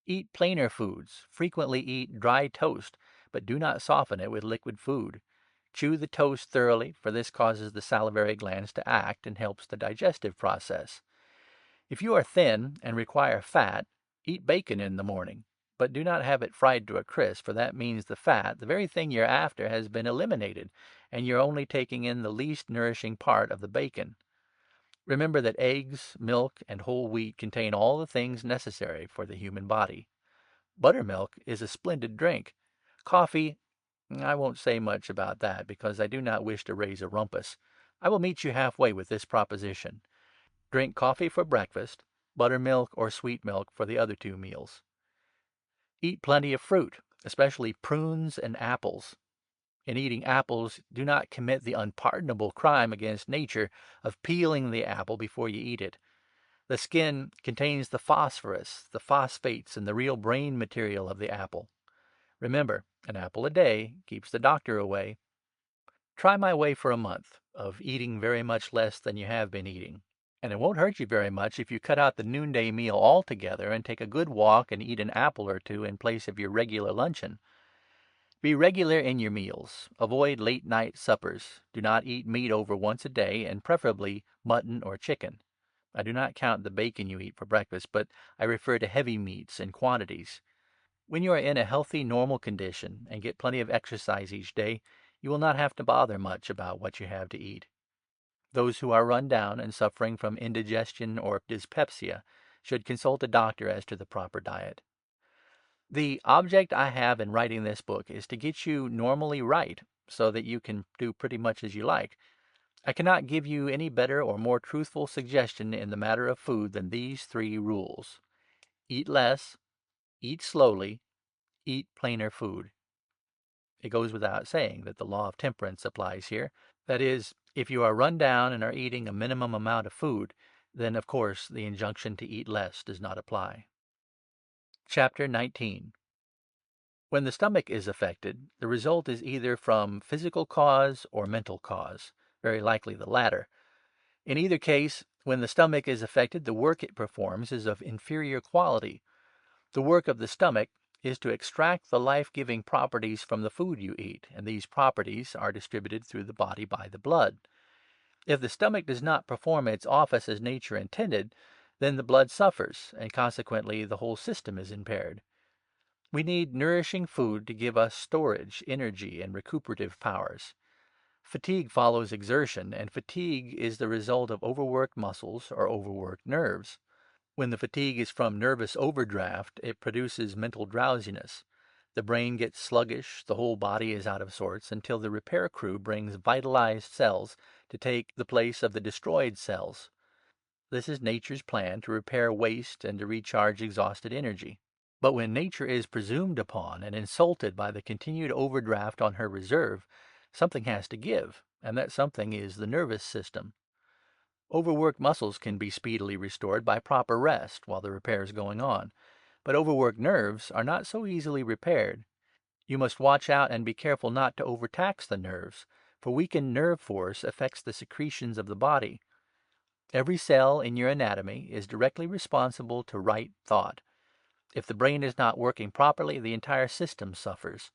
Eat plainer foods. Frequently eat dry toast, but do not soften it with liquid food. Chew the toast thoroughly, for this causes the salivary glands to act and helps the digestive process. If you are thin and require fat, eat bacon in the morning, but do not have it fried to a crisp, for that means the fat, the very thing you're after, has been eliminated, and you're only taking in the least nourishing part of the bacon. Remember that eggs, milk, and whole wheat contain all the things necessary for the human body. Buttermilk is a splendid drink. Coffee, I won't say much about that, because I do not wish to raise a rumpus. I will meet you halfway with this proposition. Drink coffee for breakfast, buttermilk or sweet milk for the other two meals. Eat plenty of fruit, especially prunes and apples. In eating apples, do not commit the unpardonable crime against nature of peeling the apple before you eat it. The skin contains the phosphorus, the phosphates, and the real brain material of the apple. Remember, an apple a day keeps the doctor away. Try my way for a month of eating very much less than you have been eating. And it won't hurt you very much if you cut out the noonday meal altogether and take a good walk and eat an apple or two in place of your regular luncheon. Be regular in your meals. Avoid late night suppers. Do not eat meat over once a day, and preferably mutton or chicken. I do not count the bacon you eat for breakfast, but I refer to heavy meats and quantities. When you are in a healthy, normal condition and get plenty of exercise each day, you will not have to bother much about what you have to eat. Those who are run down and suffering from indigestion or dyspepsia should consult a doctor as to the proper diet. The object I have in writing this book is to get you normally right so that you can do pretty much as you like. I cannot give you any better or more truthful suggestion in the matter of food than these 3 rules. Eat less, eat slowly, eat plainer food. It goes without saying that the law of temperance applies here. That is, if you are run down and are eating a minimum amount of food, then of course the injunction to eat less does not apply. Chapter 19. When the stomach is affected, the result is either from physical cause or mental cause, very likely the latter. In either case, when the stomach is affected, the work it performs is of inferior quality. The work of the stomach is to extract the life-giving properties from the food you eat, and these properties are distributed through the body by the blood. If the stomach does not perform its office as nature intended, then the blood suffers, and consequently the whole system is impaired. We need nourishing food to give us storage, energy, and recuperative powers. Fatigue follows exertion, and fatigue is the result of overworked muscles or overworked nerves. When the fatigue is from nervous overdraft, it produces mental drowsiness. The brain gets sluggish, the whole body is out of sorts, until the repair crew brings vitalized cells to take the place of the destroyed cells. This is nature's plan to repair waste and to recharge exhausted energy. But when nature is presumed upon and insulted by the continued overdraft on her reserve, something has to give, and that something is the nervous system. Overworked muscles can be speedily restored by proper rest while the repair is going on, but overworked nerves are not so easily repaired. You must watch out and be careful not to overtax the nerves, for weakened nerve force affects the secretions of the body. Every cell in your anatomy is directly responsible to right thought. If the brain is not working properly, the entire system suffers.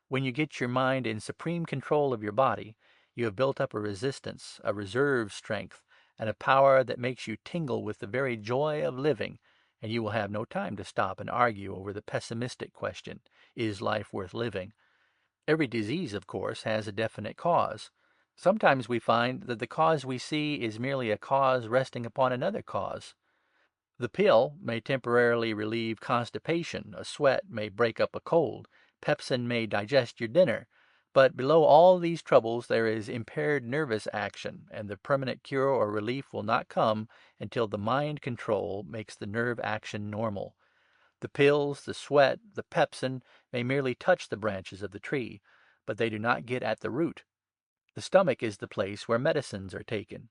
When you get your mind in supreme control of your body, you have built up a resistance, a reserve strength, and a power that makes you tingle with the very joy of living, and you will have no time to stop and argue over the pessimistic question, is life worth living? Every disease, of course, has a definite cause. Sometimes we find that the cause we see is merely a cause resting upon another cause. The pill may temporarily relieve constipation, a sweat may break up a cold, pepsin may digest your dinner, but below all these troubles there is impaired nervous action, and the permanent cure or relief will not come until the mind control makes the nerve action normal. The pills, the sweat, the pepsin may merely touch the branches of the tree, but they do not get at the root. The stomach is the place where medicines are taken.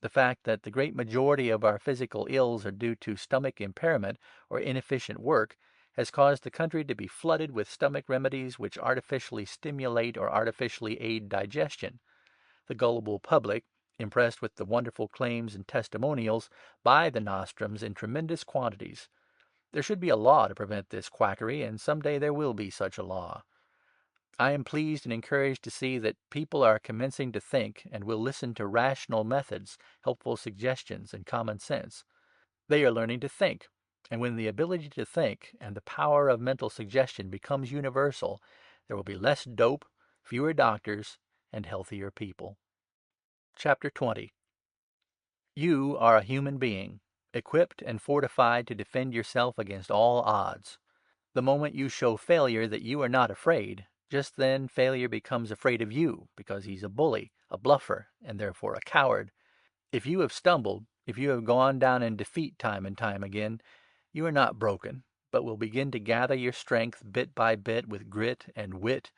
The fact that the great majority of our physical ills are due to stomach impairment or inefficient work has caused the country to be flooded with stomach remedies which artificially stimulate or artificially aid digestion. The gullible public, impressed with the wonderful claims and testimonials, buy the nostrums in tremendous quantities. There should be a law to prevent this quackery, and some day there will be such a law. I am pleased and encouraged to see that people are commencing to think and will listen to rational methods, helpful suggestions, and common sense. They are learning to think, and when the ability to think and the power of mental suggestion becomes universal, there will be less dope, fewer doctors, and healthier people. Chapter 20. You are a human being, equipped and fortified to defend yourself against all odds. The moment you show failure that you are not afraid, just then failure becomes afraid of you, because he's a bully, a bluffer, and therefore a coward. If you have stumbled, if you have gone down in defeat time and time again, you are not broken, but will begin to gather your strength bit by bit with grit and wit,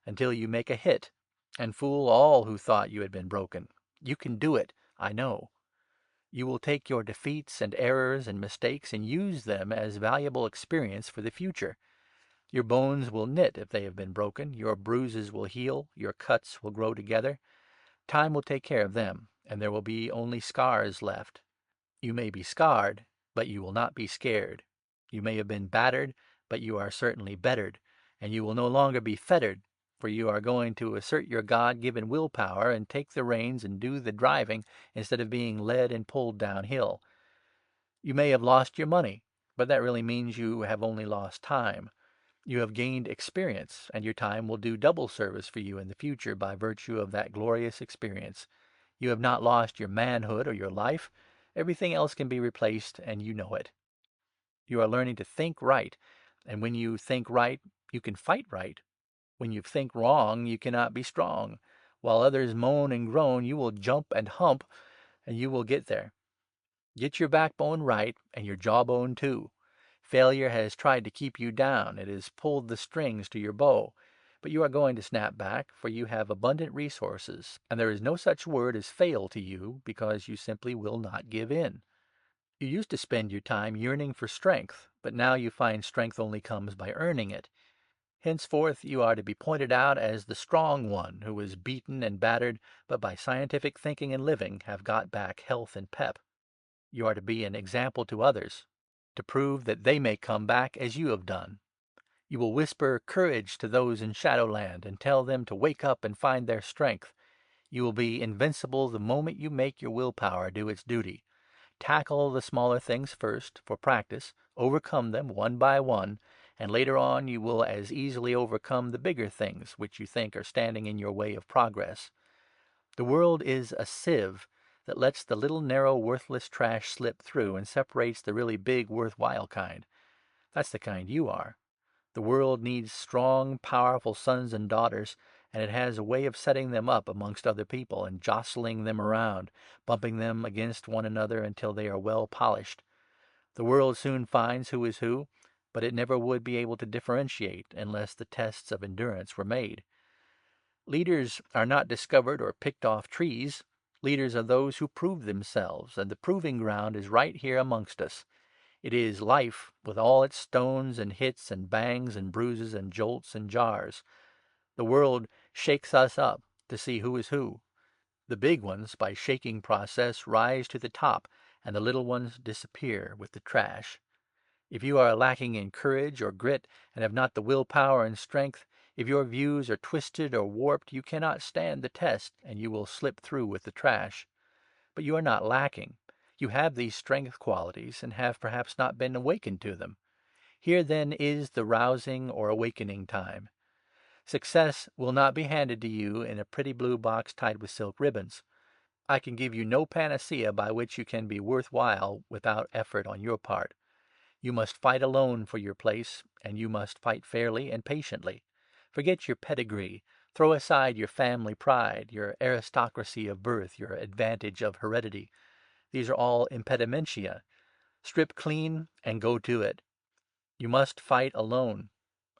until you make a hit, and fool all who thought you had been broken. You can do it, I know. You will take your defeats and errors and mistakes and use them as valuable experience for the future. Your bones will knit if they have been broken, your bruises will heal, your cuts will grow together. Time will take care of them, and there will be only scars left. You may be scarred, but you will not be scared. You may have been battered, but you are certainly bettered, and you will no longer be fettered, for you are going to assert your God-given willpower and take the reins and do the driving instead of being led and pulled downhill. You may have lost your money, but that really means you have only lost time. You have gained experience, and your time will do double service for you in the future by virtue of that glorious experience. You have not lost your manhood or your life. Everything else can be replaced, and you know it. You are learning to think right, and when you think right, you can fight right. When you think wrong, you cannot be strong. While others moan and groan, you will jump and hump, and you will get there. Get your backbone right, and your jawbone too. Failure has tried to keep you down. It has pulled the strings to your bow. But you are going to snap back, for you have abundant resources, and there is no such word as fail to you, because you simply will not give in. You used to spend your time yearning for strength, but now you find strength only comes by earning it. Henceforth you are to be pointed out as the strong one who was beaten and battered, but by scientific thinking and living have got back health and pep. You are to be an example to others, to prove that they may come back as you have done. You will whisper courage to those in Shadowland and tell them to wake up and find their strength. You will be invincible the moment you make your willpower do its duty. Tackle the smaller things first, for practice, overcome them one by one, and later on you will as easily overcome the bigger things which you think are standing in your way of progress. The world is a sieve that lets the little narrow worthless trash slip through and separates the really big worthwhile kind. That's the kind you are. The world needs strong, powerful sons and daughters, and it has a way of setting them up amongst other people and jostling them around, bumping them against one another until they are well polished. The world soon finds who is who, but it never would be able to differentiate unless the tests of endurance were made. Leaders are not discovered or picked off trees. Leaders are those who prove themselves, and the proving ground is right here amongst us. It is life, with all its stones and hits and bangs and bruises and jolts and jars. The world shakes us up to see who is who. The big ones, by shaking process, rise to the top, and the little ones disappear with the trash. If you are lacking in courage or grit, and have not the will-power and strength, if your views are twisted or warped, you cannot stand the test, and you will slip through with the trash. But you are not lacking. You have these strength qualities, and have perhaps not been awakened to them. Here then is the rousing or awakening time. Success will not be handed to you in a pretty blue box tied with silk ribbons. I can give you no panacea by which you can be worthwhile without effort on your part. You must fight alone for your place, and you must fight fairly and patiently. Forget your pedigree. Throw aside your family pride, your aristocracy of birth, your advantage of heredity. These are all impedimenta. Strip clean and go to it. You must fight alone.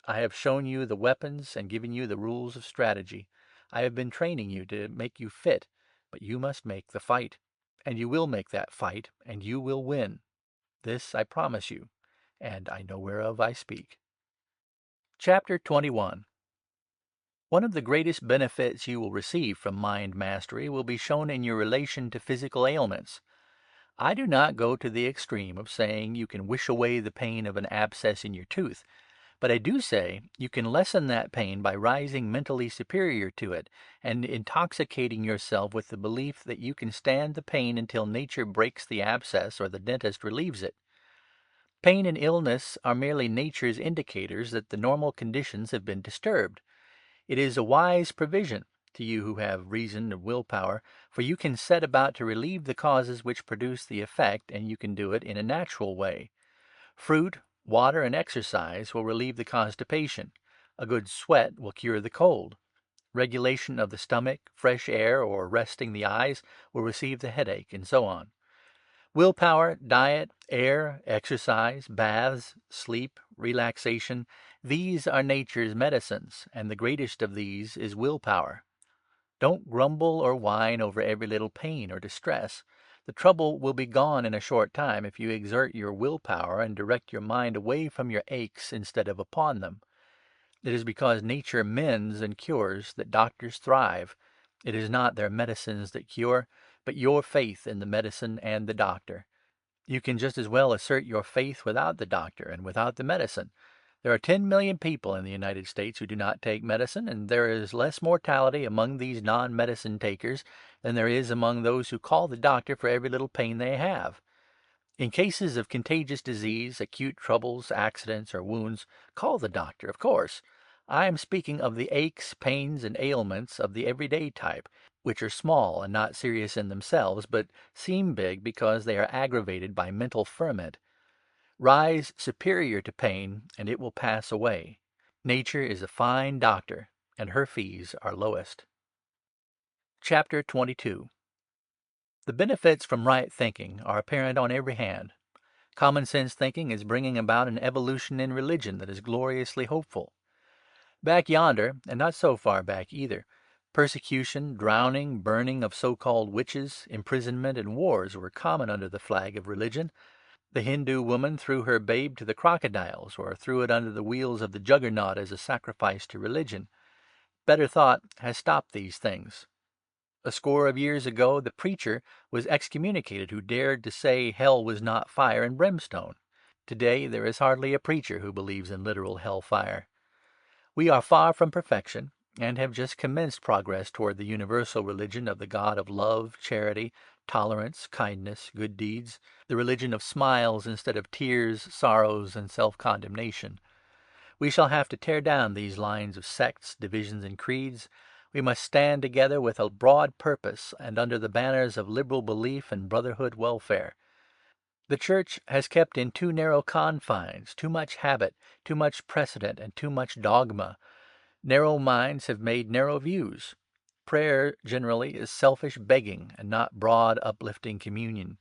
I have shown you the weapons and given you the rules of strategy. I have been training you to make you fit, but you must make the fight. And you will make that fight, and you will win. This I promise you, and I know whereof I speak. Chapter 21. One of the greatest benefits you will receive from mind mastery will be shown in your relation to physical ailments. I do not go to the extreme of saying you can wish away the pain of an abscess in your tooth, but I do say you can lessen that pain by rising mentally superior to it, and intoxicating yourself with the belief that you can stand the pain until nature breaks the abscess or the dentist relieves it. Pain and illness are merely nature's indicators that the normal conditions have been disturbed. It is a wise provision, to you who have reason and willpower, for you can set about to relieve the causes which produce the effect, and you can do it in a natural way. Fruit, water, and exercise will relieve the constipation. A good sweat will cure the cold. Regulation of the stomach, fresh air, or resting the eyes will receive the headache, and so on. Willpower, diet, air, exercise, baths, sleep, relaxation, these are nature's medicines, and the greatest of these is willpower. Don't grumble or whine over every little pain or distress. The trouble will be gone in a short time if you exert your willpower and direct your mind away from your aches instead of upon them. It is because nature mends and cures that doctors thrive. It is not their medicines that cure, but your faith in the medicine and the doctor. You can just as well assert your faith without the doctor and without the medicine. There are 10 million people in the United States who do not take medicine, and there is less mortality among these non-medicine takers than there is among those who call the doctor for every little pain they have. In cases of contagious disease, acute troubles, accidents, or wounds, call the doctor, of course. I am speaking of the aches, pains, and ailments of the everyday type, which are small and not serious in themselves, but seem big because they are aggravated by mental ferment. Rise superior to pain, and it will pass away. Nature is a fine doctor, and her fees are lowest. Chapter 22. The benefits from right thinking are apparent on every hand. Common sense thinking is bringing about an evolution in religion that is gloriously hopeful. Back yonder, and not so far back either, persecution, drowning, burning of so-called witches, imprisonment, and wars were common under the flag of religion. The Hindu woman threw her babe to the crocodiles, or threw it under the wheels of the Juggernaut as a sacrifice to religion. Better thought has stopped these things. A score of years ago the preacher was excommunicated who dared to say hell was not fire and brimstone. Today there is hardly a preacher who believes in literal hell fire. We are far from perfection, and have just commenced progress toward the universal religion of the God of love, charity, tolerance, kindness, good deeds, the religion of smiles instead of tears, sorrows, and self-condemnation. We shall have to tear down these lines of sects, divisions, and creeds. We must stand together with a broad purpose and under the banners of liberal belief and brotherhood welfare. The Church has kept in too narrow confines, too much habit, too much precedent, and too much dogma. Narrow minds have made narrow views. Prayer generally is selfish begging, and not broad, uplifting communion.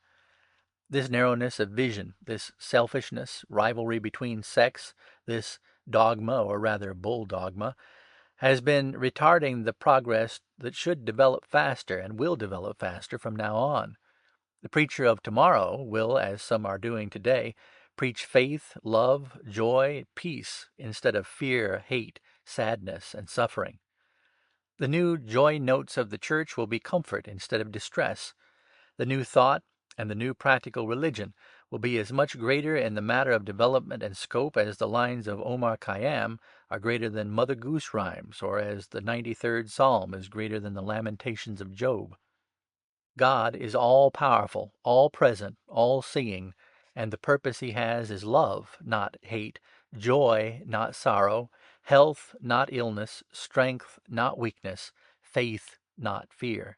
This narrowness of vision, this selfishness, rivalry between sects, this dogma, or rather bull dogma, has been retarding the progress that should develop faster and will develop faster from now on. The preacher of tomorrow will, as some are doing today, preach faith, love, joy, peace, instead of fear, hate, sadness, and suffering. The new joy notes of the Church will be comfort instead of distress. The new thought and the new practical religion will be as much greater in the matter of development and scope as the lines of Omar Khayyam are greater than Mother Goose rhymes, or as the 93rd Psalm is greater than the Lamentations of Job. God is all-powerful, all-present, all-seeing, and the purpose he has is love, not hate, joy, not sorrow, health, not illness, strength, not weakness, faith, not fear.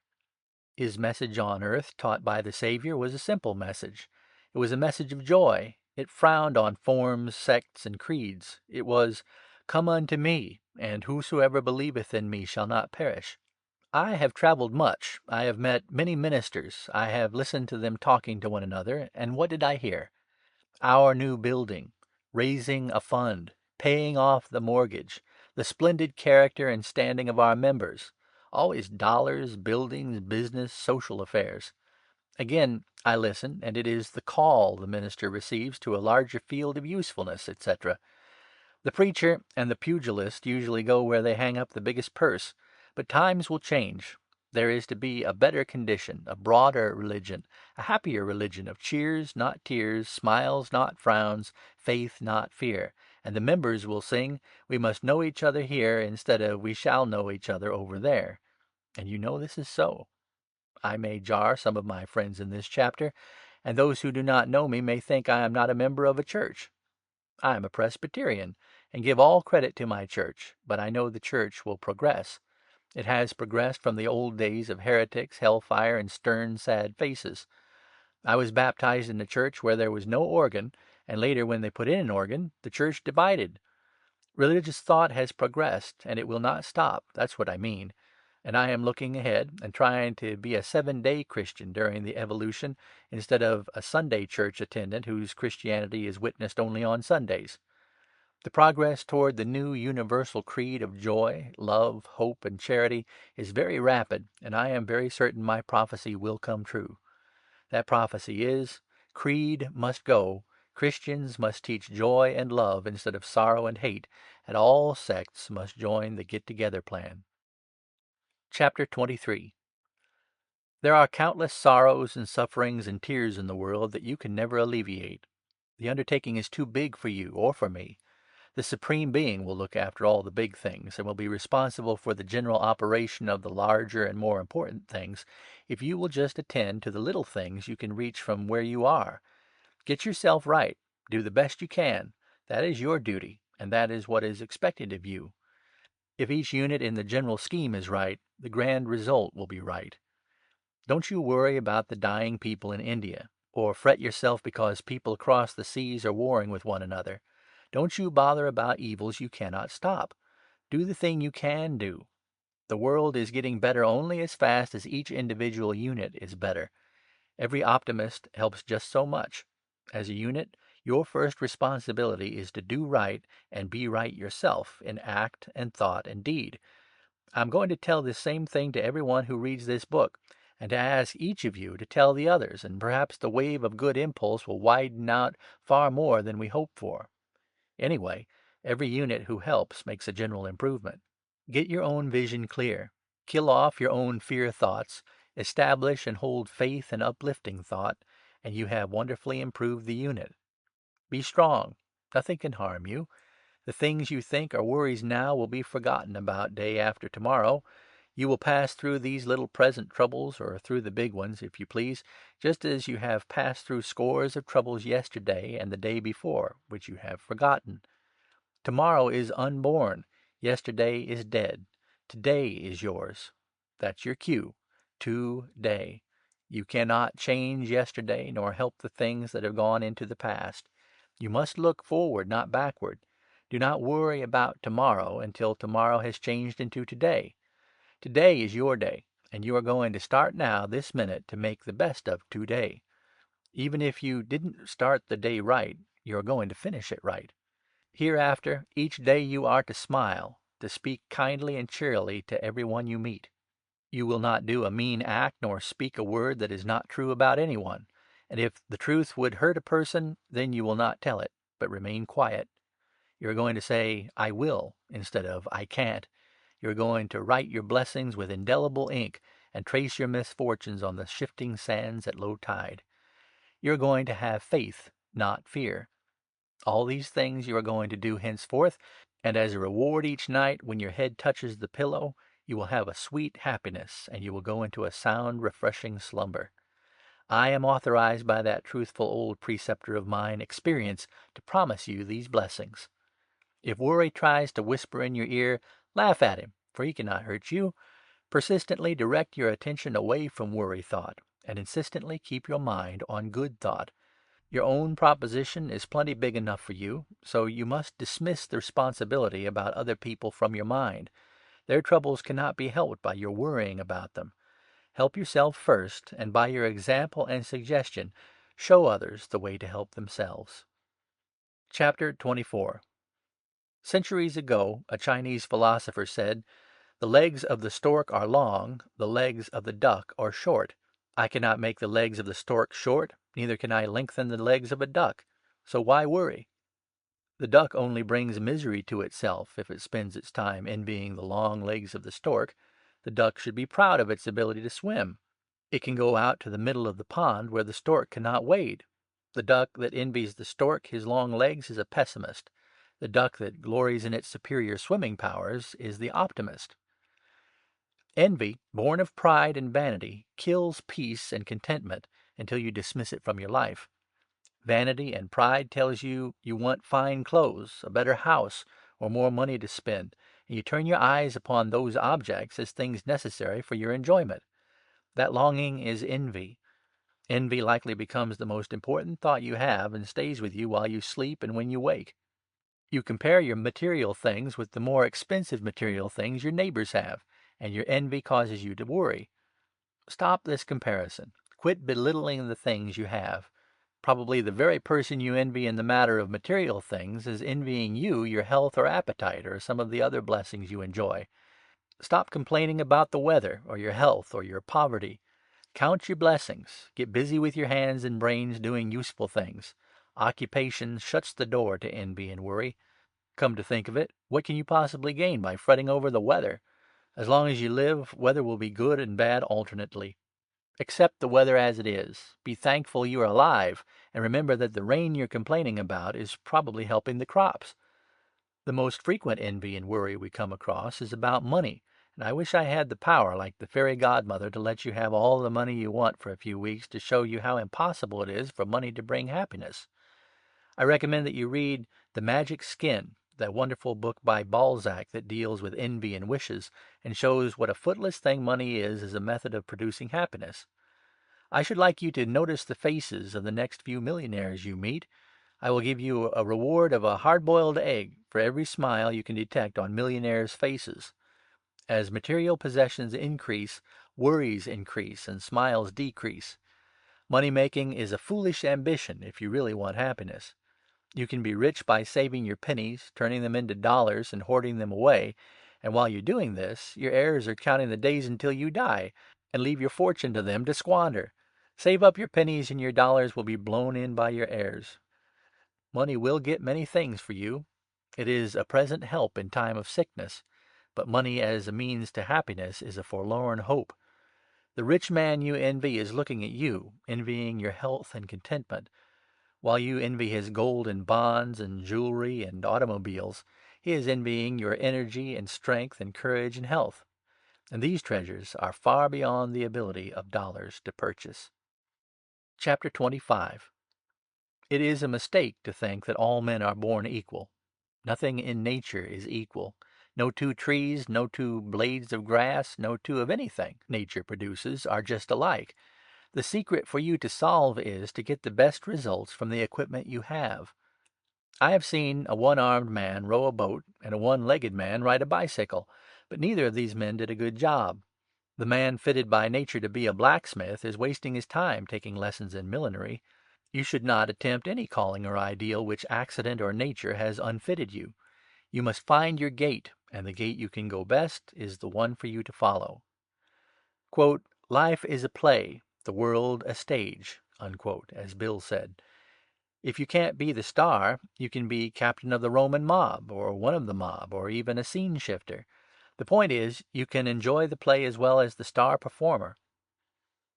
His message on earth, taught by the Savior, was a simple message. It was a message of joy. It frowned on forms, sects, and creeds. It was, "Come unto me, and whosoever believeth in me shall not perish." I have traveled much. I have met many ministers. I have listened to them talking to one another, and what did I hear? Our new building, raising a fund, paying off the mortgage, the splendid character and standing of our members. Always dollars, buildings, business, social affairs. Again I listen, and it is the call the minister receives to a larger field of usefulness, etc. The preacher and the pugilist usually go where they hang up the biggest purse. But times will change. There is to be a better condition, a broader religion, a happier religion of cheers, not tears, smiles, not frowns, faith, not fear. And the members will sing, "We must know each other here," instead of "We shall know each other over there." And you know this is so. I may jar some of my friends in this chapter, and those who do not know me may think I am not a member of a church. I am a Presbyterian, and give all credit to my church, but I know the church will progress. It has progressed from the old days of heretics, hellfire, and stern, sad faces. I was baptized in a church where there was no organ, and later, when they put in an organ, the church divided. Religious thought has progressed, and it will not stop. That's what I mean. And I am looking ahead and trying to be a 7-day Christian during the evolution, instead of a Sunday church attendant whose Christianity is witnessed only on Sundays. The progress toward the new universal creed of joy, love, hope, and charity is very rapid, and I am very certain my prophecy will come true. That prophecy is, creed must go, Christians must teach joy and love instead of sorrow and hate, and all sects must join the get-together plan. Chapter 23. There are countless sorrows and sufferings and tears in the world that you can never alleviate. The undertaking is too big for you or for me. The Supreme Being will look after all the big things and will be responsible for the general operation of the larger and more important things if you will just attend to the little things you can reach from where you are. Get yourself right. Do the best you can. That is your duty, and that is what is expected of you. If each unit in the general scheme is right, the grand result will be right. Don't you worry about the dying people in India, or fret yourself because people across the seas are warring with one another. Don't you bother about evils you cannot stop. Do the thing you can do. The world is getting better only as fast as each individual unit is better. Every optimist helps just so much. As a unit, your first responsibility is to do right and be right yourself in act and thought and deed. I'm going to tell this same thing to everyone who reads this book, and to ask each of you to tell the others, and perhaps the wave of good impulse will widen out far more than we hope for. Anyway, every unit who helps makes a general improvement. Get your own vision clear. Kill off your own fear thoughts. Establish and hold faith and uplifting thought, and you have wonderfully improved the unit. Be strong. Nothing can harm you. The things you think are worries now will be forgotten about day after tomorrow. You will pass through these little present troubles, or through the big ones, if you please, just as you have passed through scores of troubles yesterday and the day before, which you have forgotten. Tomorrow is unborn. Yesterday is dead. Today is yours. That's your cue. Today. You cannot change yesterday, nor help the things that have gone into the past. You must look forward, not backward. Do not worry about tomorrow until tomorrow has changed into today. Today is your day, and you are going to start now, this minute, to make the best of today. Even if you didn't start the day right, you are going to finish it right. Hereafter, each day you are to smile, to speak kindly and cheerily to every one you meet. You will not do a mean act nor speak a word that is not true about anyone. And if the truth would hurt a person, then you will not tell it, but remain quiet. You are going to say, "I will," instead of "I can't." You are going to write your blessings with indelible ink and trace your misfortunes on the shifting sands at low tide. You are going to have faith, not fear. All these things you are going to do henceforth, and as a reward each night, when your head touches the pillow, you will have a sweet happiness, and you will go into a sound, refreshing slumber. I am authorized by that truthful old preceptor of mine, Experience, to promise you these blessings. If worry tries to whisper in your ear, laugh at him, for he cannot hurt you. Persistently direct your attention away from worry thought, and insistently keep your mind on good thought. Your own proposition is plenty big enough for you, so you must dismiss the responsibility about other people from your mind. Their troubles cannot be helped by your worrying about them. Help yourself first, and by your example and suggestion, show others the way to help themselves. Chapter 24. Centuries ago, a Chinese philosopher said, "The legs of the stork are long, the legs of the duck are short. I cannot make the legs of the stork short, neither can I lengthen the legs of a duck. So why worry? The duck only brings misery to itself if it spends its time envying the long legs of the stork. The duck should be proud of its ability to swim. It can go out to the middle of the pond where the stork cannot wade. The duck that envies the stork his long legs is a pessimist. The duck that glories in its superior swimming powers is the optimist." Envy, born of pride and vanity, kills peace and contentment until you dismiss it from your life. Vanity and pride tells you you want fine clothes, a better house, or more money to spend, and you turn your eyes upon those objects as things necessary for your enjoyment. That longing is envy. Envy likely becomes the most important thought you have, and stays with you while you sleep and when you wake. You compare your material things with the more expensive material things your neighbors have, and your envy causes you to worry. Stop this comparison. Quit belittling the things you have. Probably the very person you envy in the matter of material things is envying you your health or appetite, or some of the other blessings you enjoy. Stop complaining about the weather, or your health, or your poverty. Count your blessings. Get busy with your hands and brains doing useful things. Occupation shuts the door to envy and worry. Come to think of it, what can you possibly gain by fretting over the weather? As long as you live, weather will be good and bad alternately. Accept the weather as it is. Be thankful you are alive, and remember that the rain you're complaining about is probably helping the crops. The most frequent envy and worry we come across is about money, and I wish I had the power, like the fairy godmother, to let you have all the money you want for a few weeks to show you how impossible it is for money to bring happiness. I recommend that you read The Magic Skin, that wonderful book by Balzac that deals with envy and wishes, and shows what a footless thing money is as a method of producing happiness. I should like you to notice the faces of the next few millionaires you meet. I will give you a reward of a hard-boiled egg for every smile you can detect on millionaires' faces. As material possessions increase, worries increase and smiles decrease. Money-making is a foolish ambition if you really want happiness. You can be rich by saving your pennies, turning them into dollars, and hoarding them away. And while you're doing this, your heirs are counting the days until you die and leave your fortune to them to squander. Save up your pennies and your dollars will be blown in by your heirs. Money will get many things for you. It is a present help in time of sickness. But money as a means to happiness is a forlorn hope. The rich man you envy is looking at you, envying your health and contentment. While you envy his gold and bonds and jewelry and automobiles, he is envying your energy and strength and courage and health. And these treasures are far beyond the ability of dollars to purchase. Chapter 25. It is a mistake to think that all men are born equal. Nothing in nature is equal. No two trees, no two blades of grass, no two of anything nature produces are just alike. The secret for you to solve is to get the best results from the equipment you have. I have seen a one-armed man row a boat and a one-legged man ride a bicycle, but neither of these men did a good job. The man fitted by nature to be a blacksmith is wasting his time taking lessons in millinery. You should not attempt any calling or ideal which accident or nature has unfitted you. You must find your gait, and the gait you can go best is the one for you to follow. Quote, "Life is a play, the world a stage," unquote, as Bill said. If you can't be the star, you can be captain of the Roman mob, or one of the mob, or even a scene shifter. The point is, you can enjoy the play as well as the star performer.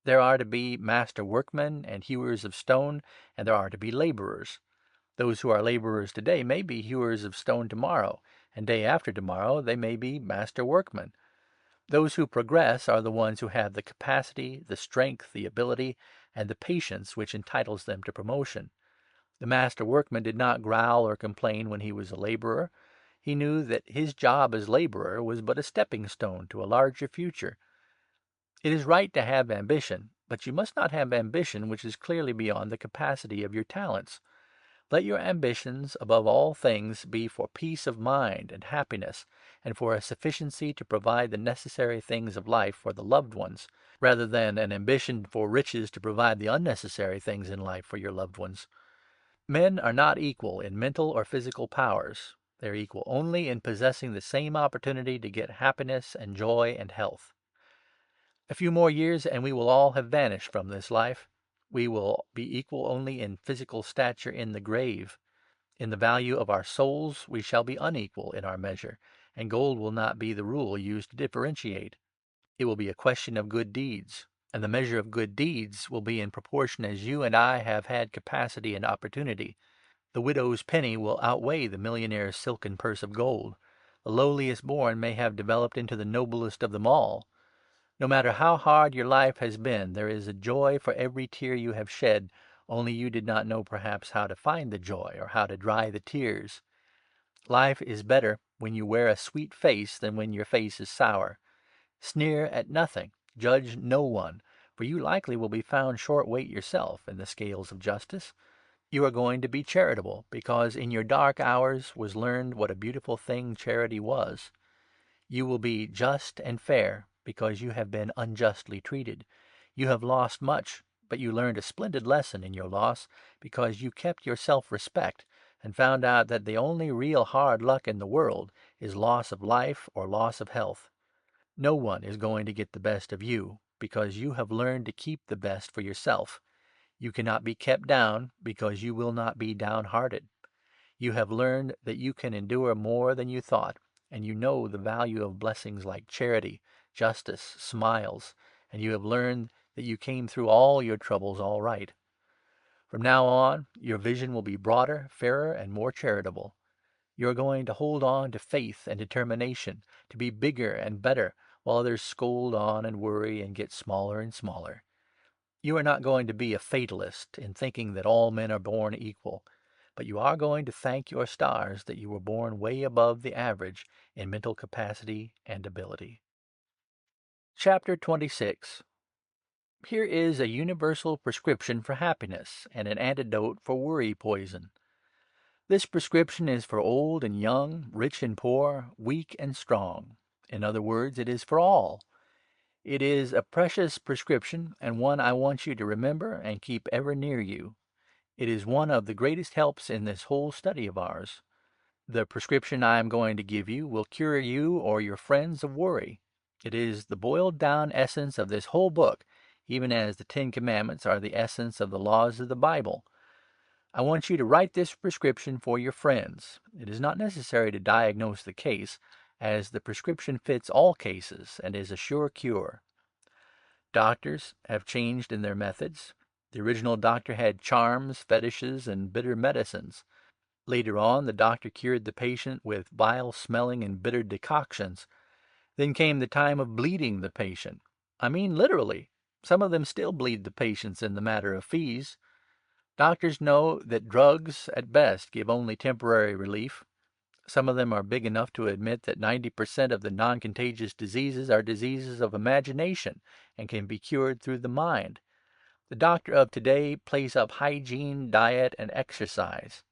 There are to be master workmen and hewers of stone, and there are to be laborers. Those who are laborers today may be hewers of stone tomorrow, and day after tomorrow they may be master workmen. Those who progress are the ones who have the capacity, the strength, the ability, and the patience which entitles them to promotion. The master workman did not growl or complain when he was a laborer. He knew that his job as laborer was but a stepping stone to a larger future. It is right to have ambition, but you must not have ambition which is clearly beyond the capacity of your talents. Let your ambitions, above all things, be for peace of mind and happiness, and for a sufficiency to provide the necessary things of life for the loved ones, rather than an ambition for riches to provide the unnecessary things in life for your loved ones. Men are not equal in mental or physical powers. They are equal only in possessing the same opportunity to get happiness and joy and health. A few more years and we will all have vanished from this life. We will be equal only in physical stature in the grave. In the value of our souls we shall be unequal in our measure, and gold will not be the rule used to differentiate. It will be a question of good deeds, and the measure of good deeds will be in proportion as you and I have had capacity and opportunity. The widow's penny will outweigh the millionaire's silken purse of gold. The lowliest born may have developed into the noblest of them all. No matter how hard your life has been, there is a joy for every tear you have shed, only you did not know perhaps how to find the joy or how to dry the tears. Life is better when you wear a sweet face than when your face is sour. Sneer at nothing, judge no one, for you likely will be found short weight yourself in the scales of justice. You are going to be charitable, because in your dark hours was learned what a beautiful thing charity was. You will be just and fair, because you have been unjustly treated. You have lost much, but you learned a splendid lesson in your loss, because you kept your self-respect, and found out that the only real hard luck in the world is loss of life or loss of health. No one is going to get the best of you, because you have learned to keep the best for yourself. You cannot be kept down, because you will not be downhearted. You have learned that you can endure more than you thought, and you know the value of blessings like charity, justice, smiles, and you have learned that you came through all your troubles all right. From now on, your vision will be broader, fairer, and more charitable. You are going to hold on to faith and determination, to be bigger and better, while others scold on and worry and get smaller and smaller. You are not going to be a fatalist in thinking that all men are born equal, but you are going to thank your stars that you were born way above the average in mental capacity and ability. Chapter 26. Here is a universal prescription for happiness and an antidote for worry poison. This prescription is for old and young, rich and poor, weak and strong. In other words, it is for all. It is a precious prescription, and one I want you to remember and keep ever near you. It is one of the greatest helps in this whole study of ours. The prescription I am going to give you will cure you or your friends of worry. It is the boiled down essence of this whole book, even as the 10 Commandments are the essence of the laws of the Bible. I want you to write this prescription for your friends. It is not necessary to diagnose the case, as the prescription fits all cases and is a sure cure. Doctors have changed in their methods. The original doctor had charms, fetishes, and bitter medicines. Later on, the doctor cured the patient with vile-smelling and bitter decoctions. Then came the time of bleeding the patient. I mean literally. Some of them still bleed the patients in the matter of fees. Doctors know that drugs, at best, give only temporary relief. Some of them are big enough to admit that 90% of the non-contagious diseases are diseases of imagination and can be cured through the mind. The doctor of today plays up hygiene, diet, and exercise.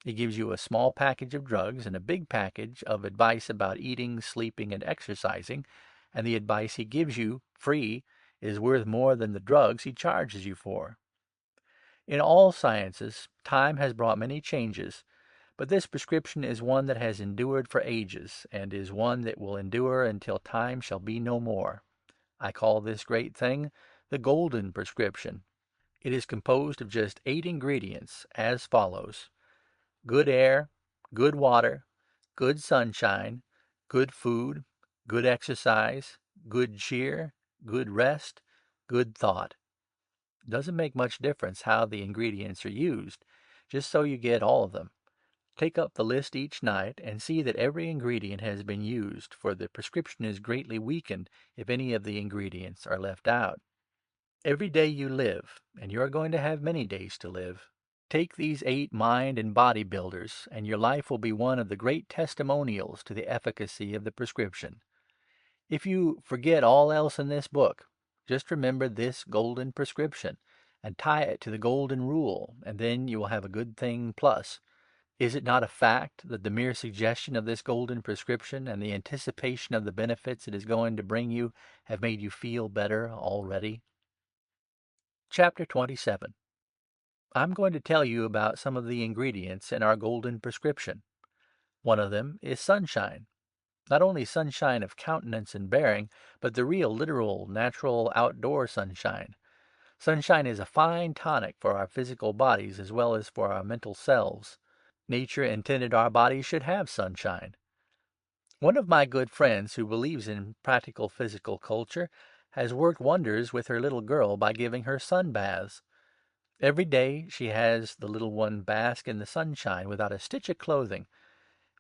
He gives you a small package of drugs and a big package of advice about eating, sleeping, and exercising, and the advice he gives you, free, is worth more than the drugs he charges you for. In all sciences, time has brought many changes, but this prescription is one that has endured for ages, and is one that will endure until time shall be no more. I call this great thing the Golden Prescription. It is composed of just 8 ingredients, as follows: good air, good water, good sunshine, good food, good exercise, good cheer, good rest, good thought. Doesn't make much difference how the ingredients are used, just so you get all of them. Take up the list each night and see that every ingredient has been used, for the prescription is greatly weakened if any of the ingredients are left out. Every day you live, and you are going to have many days to live, take these 8 mind and body builders, and your life will be one of the great testimonials to the efficacy of the prescription. If you forget all else in this book, just remember this golden prescription, and tie it to the golden rule, and then you will have a good thing plus. Is it not a fact that the mere suggestion of this golden prescription and the anticipation of the benefits it is going to bring you have made you feel better already? Chapter 27. I'm going to tell you about some of the ingredients in our golden prescription. One of them is sunshine. Not only sunshine of countenance and bearing, but the real, literal, natural, outdoor sunshine. Sunshine is a fine tonic for our physical bodies as well as for our mental selves. Nature intended our bodies should have sunshine. One of my good friends who believes in practical physical culture has worked wonders with her little girl by giving her sun baths. Every day she has the little one bask in the sunshine without a stitch of clothing.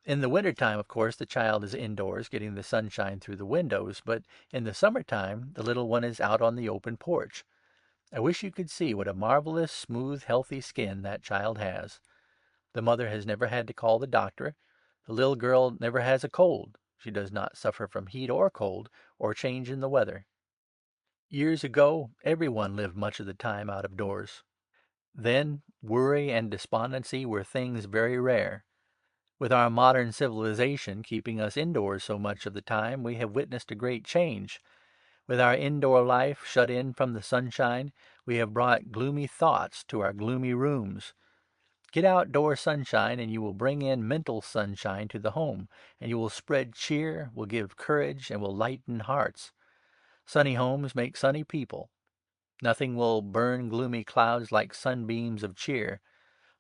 In the winter time, of course, the child is indoors getting the sunshine through the windows, but in the summer time the little one is out on the open porch. I wish you could see what a marvelous, smooth, healthy skin that child has. The mother has never had to call the doctor. The little girl never has a cold. She does not suffer from heat or cold, or change in the weather. Years ago, everyone lived much of the time out of doors. Then worry and despondency were things very rare. With our modern civilization keeping us indoors so much of the time, we have witnessed a great change. With our indoor life shut in from the sunshine, we have brought gloomy thoughts to our gloomy rooms. Get outdoor sunshine, and you will bring in mental sunshine to the home, and you will spread cheer, will give courage, and will lighten hearts. Sunny homes make sunny people. Nothing will burn gloomy clouds like sunbeams of cheer.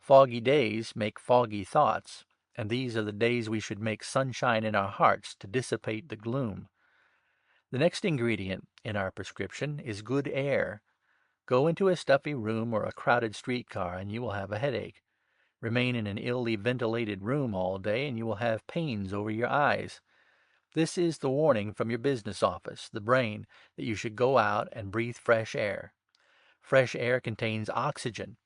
Foggy days make foggy thoughts, and these are the days we should make sunshine in our hearts to dissipate the gloom. The next ingredient in our prescription is good air. Go into a stuffy room or a crowded streetcar and you will have a headache. Remain in an illy ventilated room all day and you will have pains over your eyes. This is the warning from your business office, the brain, that you should go out and breathe fresh air. Fresh air contains oxygen.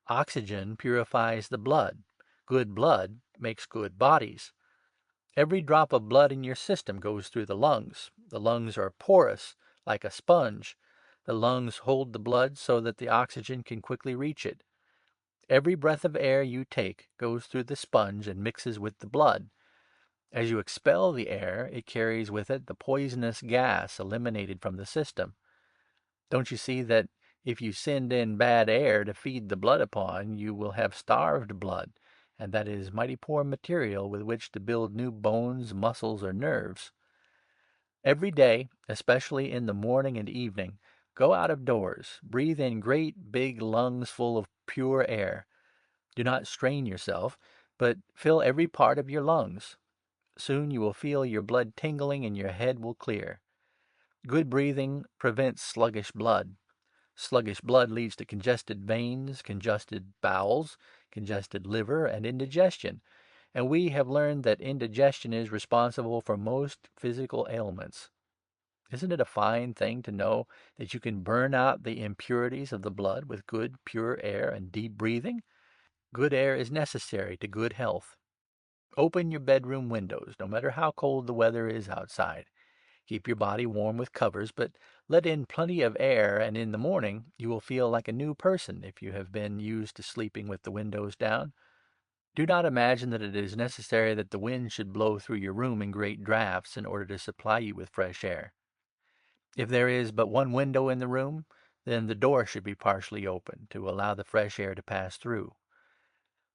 Oxygen purifies the blood. Good blood makes good bodies. Every drop of blood in your system goes through the lungs. The lungs are porous, like a sponge. The lungs hold the blood so that the oxygen can quickly reach it. Every breath of air you take goes through the sponge and mixes with the blood. As you expel the air, it carries with it the poisonous gas eliminated from the system. Don't you see that if you send in bad air to feed the blood upon, you will have starved blood, and that is mighty poor material with which to build new bones, muscles, or nerves. Every day, especially in the morning and evening, go out of doors, breathe in great big lungs full of pure air. Do not strain yourself, but fill every part of your lungs. Soon you will feel your blood tingling and your head will clear. Good breathing prevents sluggish blood. Sluggish blood leads to congested veins, congested bowels, congested liver, and indigestion. And we have learned that indigestion is responsible for most physical ailments. Isn't it a fine thing to know that you can burn out the impurities of the blood with good, pure air and deep breathing? Good air is necessary to good health. Open your bedroom windows, no matter how cold the weather is outside. Keep your body warm with covers, but let in plenty of air, and in the morning you will feel like a new person if you have been used to sleeping with the windows down. Do not imagine that it is necessary that the wind should blow through your room in great draughts in order to supply you with fresh air. If there is but one window in the room, then the door should be partially open to allow the fresh air to pass through.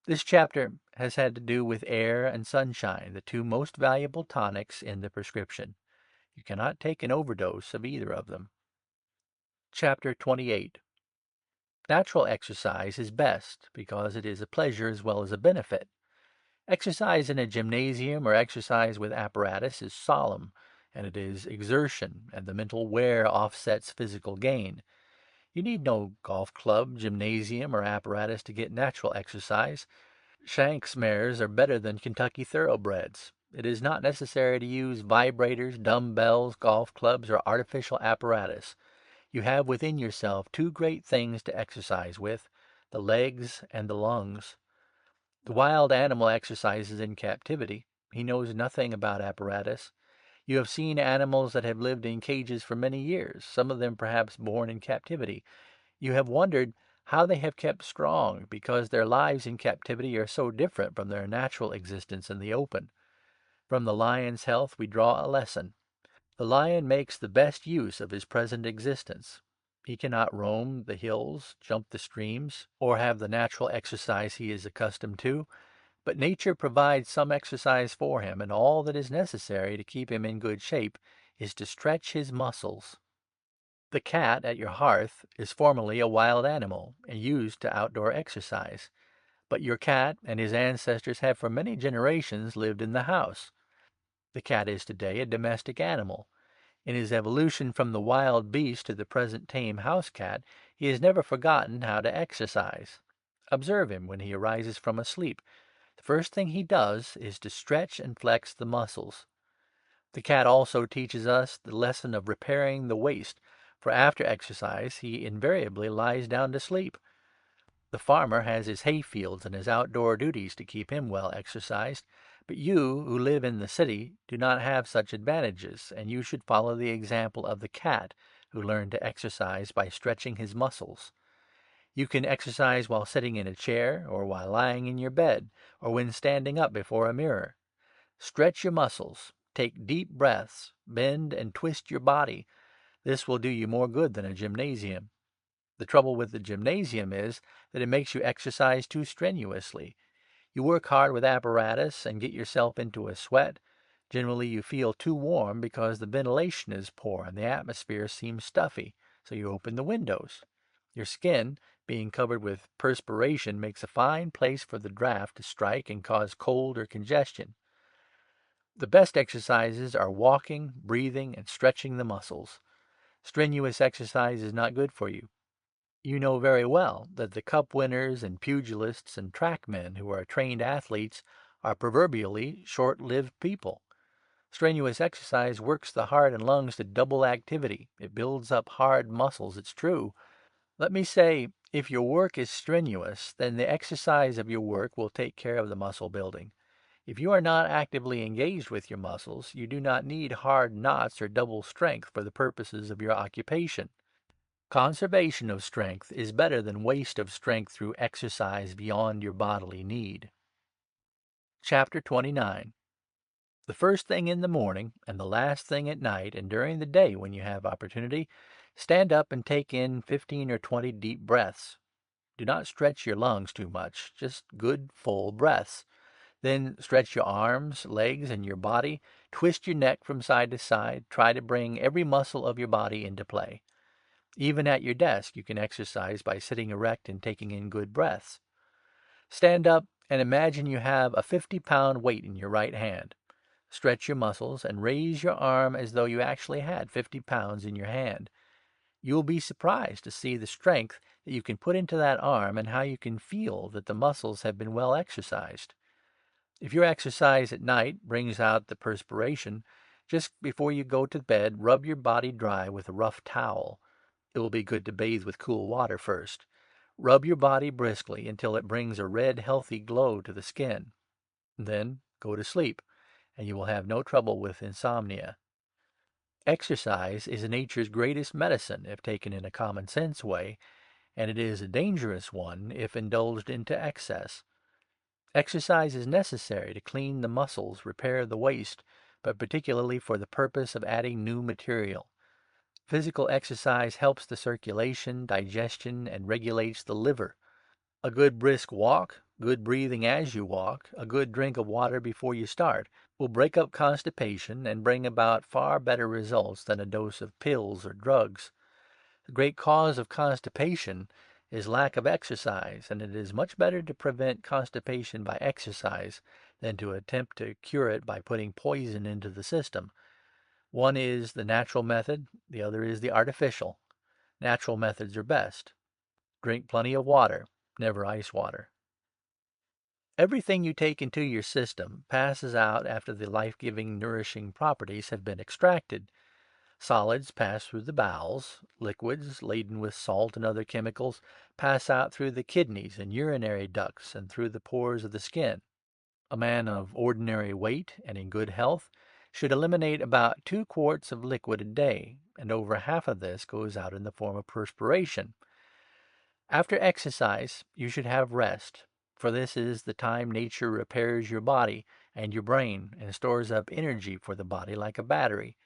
This chapter has had to do with air and sunshine, the two most valuable tonics in the prescription. You cannot take an overdose of either of them. Chapter 28. Natural exercise is best because it is a pleasure as well as a benefit. Exercise in a gymnasium or exercise with apparatus is solemn, and it is exertion, and the mental wear offsets physical gain. You need no golf club, gymnasium, or apparatus to get natural exercise. Shanks mares are better than Kentucky thoroughbreds. It is not necessary to use vibrators, dumbbells, golf clubs, or artificial apparatus. You have within yourself two great things to exercise with, the legs and the lungs. The wild animal exercises in captivity. He knows nothing about apparatus. You have seen animals that have lived in cages for many years, some of them perhaps born in captivity. You have wondered how they have kept strong, because their lives in captivity are so different from their natural existence in the open. From the lion's health we draw a lesson. The lion makes the best use of his present existence. He cannot roam the hills, jump the streams, or have the natural exercise he is accustomed to, but nature provides some exercise for him, and all that is necessary to keep him in good shape is to stretch his muscles. The cat at your hearth is formerly a wild animal and used to outdoor exercise. But your cat and his ancestors have for many generations lived in the house. The cat is today a domestic animal. In his evolution from the wild beast to the present tame house cat, he has never forgotten how to exercise. Observe him when he arises from a sleep. The first thing he does is to stretch and flex the muscles. The cat also teaches us the lesson of repairing the waist, for after exercise he invariably lies down to sleep. The farmer has his hay fields and his outdoor duties to keep him well exercised, but you, who live in the city, do not have such advantages, and you should follow the example of the cat, who learned to exercise by stretching his muscles. You can exercise while sitting in a chair, or while lying in your bed, or when standing up before a mirror. Stretch your muscles, take deep breaths, bend and twist your body. This will do you more good than a gymnasium. The trouble with the gymnasium is that it makes you exercise too strenuously. You work hard with apparatus and get yourself into a sweat. Generally you feel too warm because the ventilation is poor and the atmosphere seems stuffy, so you open the windows. Your skin, being covered with perspiration, makes a fine place for the draft to strike and cause cold or congestion. The best exercises are walking, breathing, and stretching the muscles. Strenuous exercise is not good for you. You know very well that the cup winners and pugilists and track men who are trained athletes are proverbially short-lived people. Strenuous exercise works the heart and lungs to double activity. It builds up hard muscles, it's true. Let me say, if your work is strenuous, then the exercise of your work will take care of the muscle building. If you are not actively engaged with your muscles, you do not need hard knots or double strength for the purposes of your occupation. Conservation of strength is better than waste of strength through exercise beyond your bodily need. Chapter 29. The first thing in the morning, and the last thing at night, and during the day when you have opportunity, stand up and take in 15 or 20 deep breaths. Do not stretch your lungs too much, just good full breaths. Then stretch your arms, legs, and your body. Twist your neck from side to side. Try to bring every muscle of your body into play. Even at your desk, you can exercise by sitting erect and taking in good breaths. Stand up and imagine you have a 50-pound weight in your right hand. Stretch your muscles and raise your arm as though you actually had 50 pounds in your hand. You will be surprised to see the strength that you can put into that arm and how you can feel that the muscles have been well exercised. If your exercise at night brings out the perspiration, just before you go to bed, rub your body dry with a rough towel. It will be good to bathe with cool water first. Rub your body briskly until it brings a red, healthy glow to the skin. Then go to sleep, and you will have no trouble with insomnia. Exercise is nature's greatest medicine if taken in a common sense way, and it is a dangerous one if indulged into excess. Exercise is necessary to clean the muscles, repair the waste, but particularly for the purpose of adding new material. Physical exercise helps the circulation, digestion, and regulates the liver. A good brisk walk, good breathing as you walk, a good drink of water before you start, will break up constipation and bring about far better results than a dose of pills or drugs. The great cause of constipation is lack of exercise, and it is much better to prevent constipation by exercise than to attempt to cure it by putting poison into the system. One is the natural method, the other is the artificial. Natural methods are best. Drink plenty of water, never ice water. Everything you take into your system passes out after the life-giving, nourishing properties have been extracted. Solids pass through the bowels. Liquids, laden with salt and other chemicals, pass out through the kidneys and urinary ducts and through the pores of the skin. A man of ordinary weight and in good health should eliminate about 2 quarts of liquid a day, and over half of this goes out in the form of perspiration. After exercise, you should have rest, for this is the time nature repairs your body and your brain and stores up energy for the body like a battery.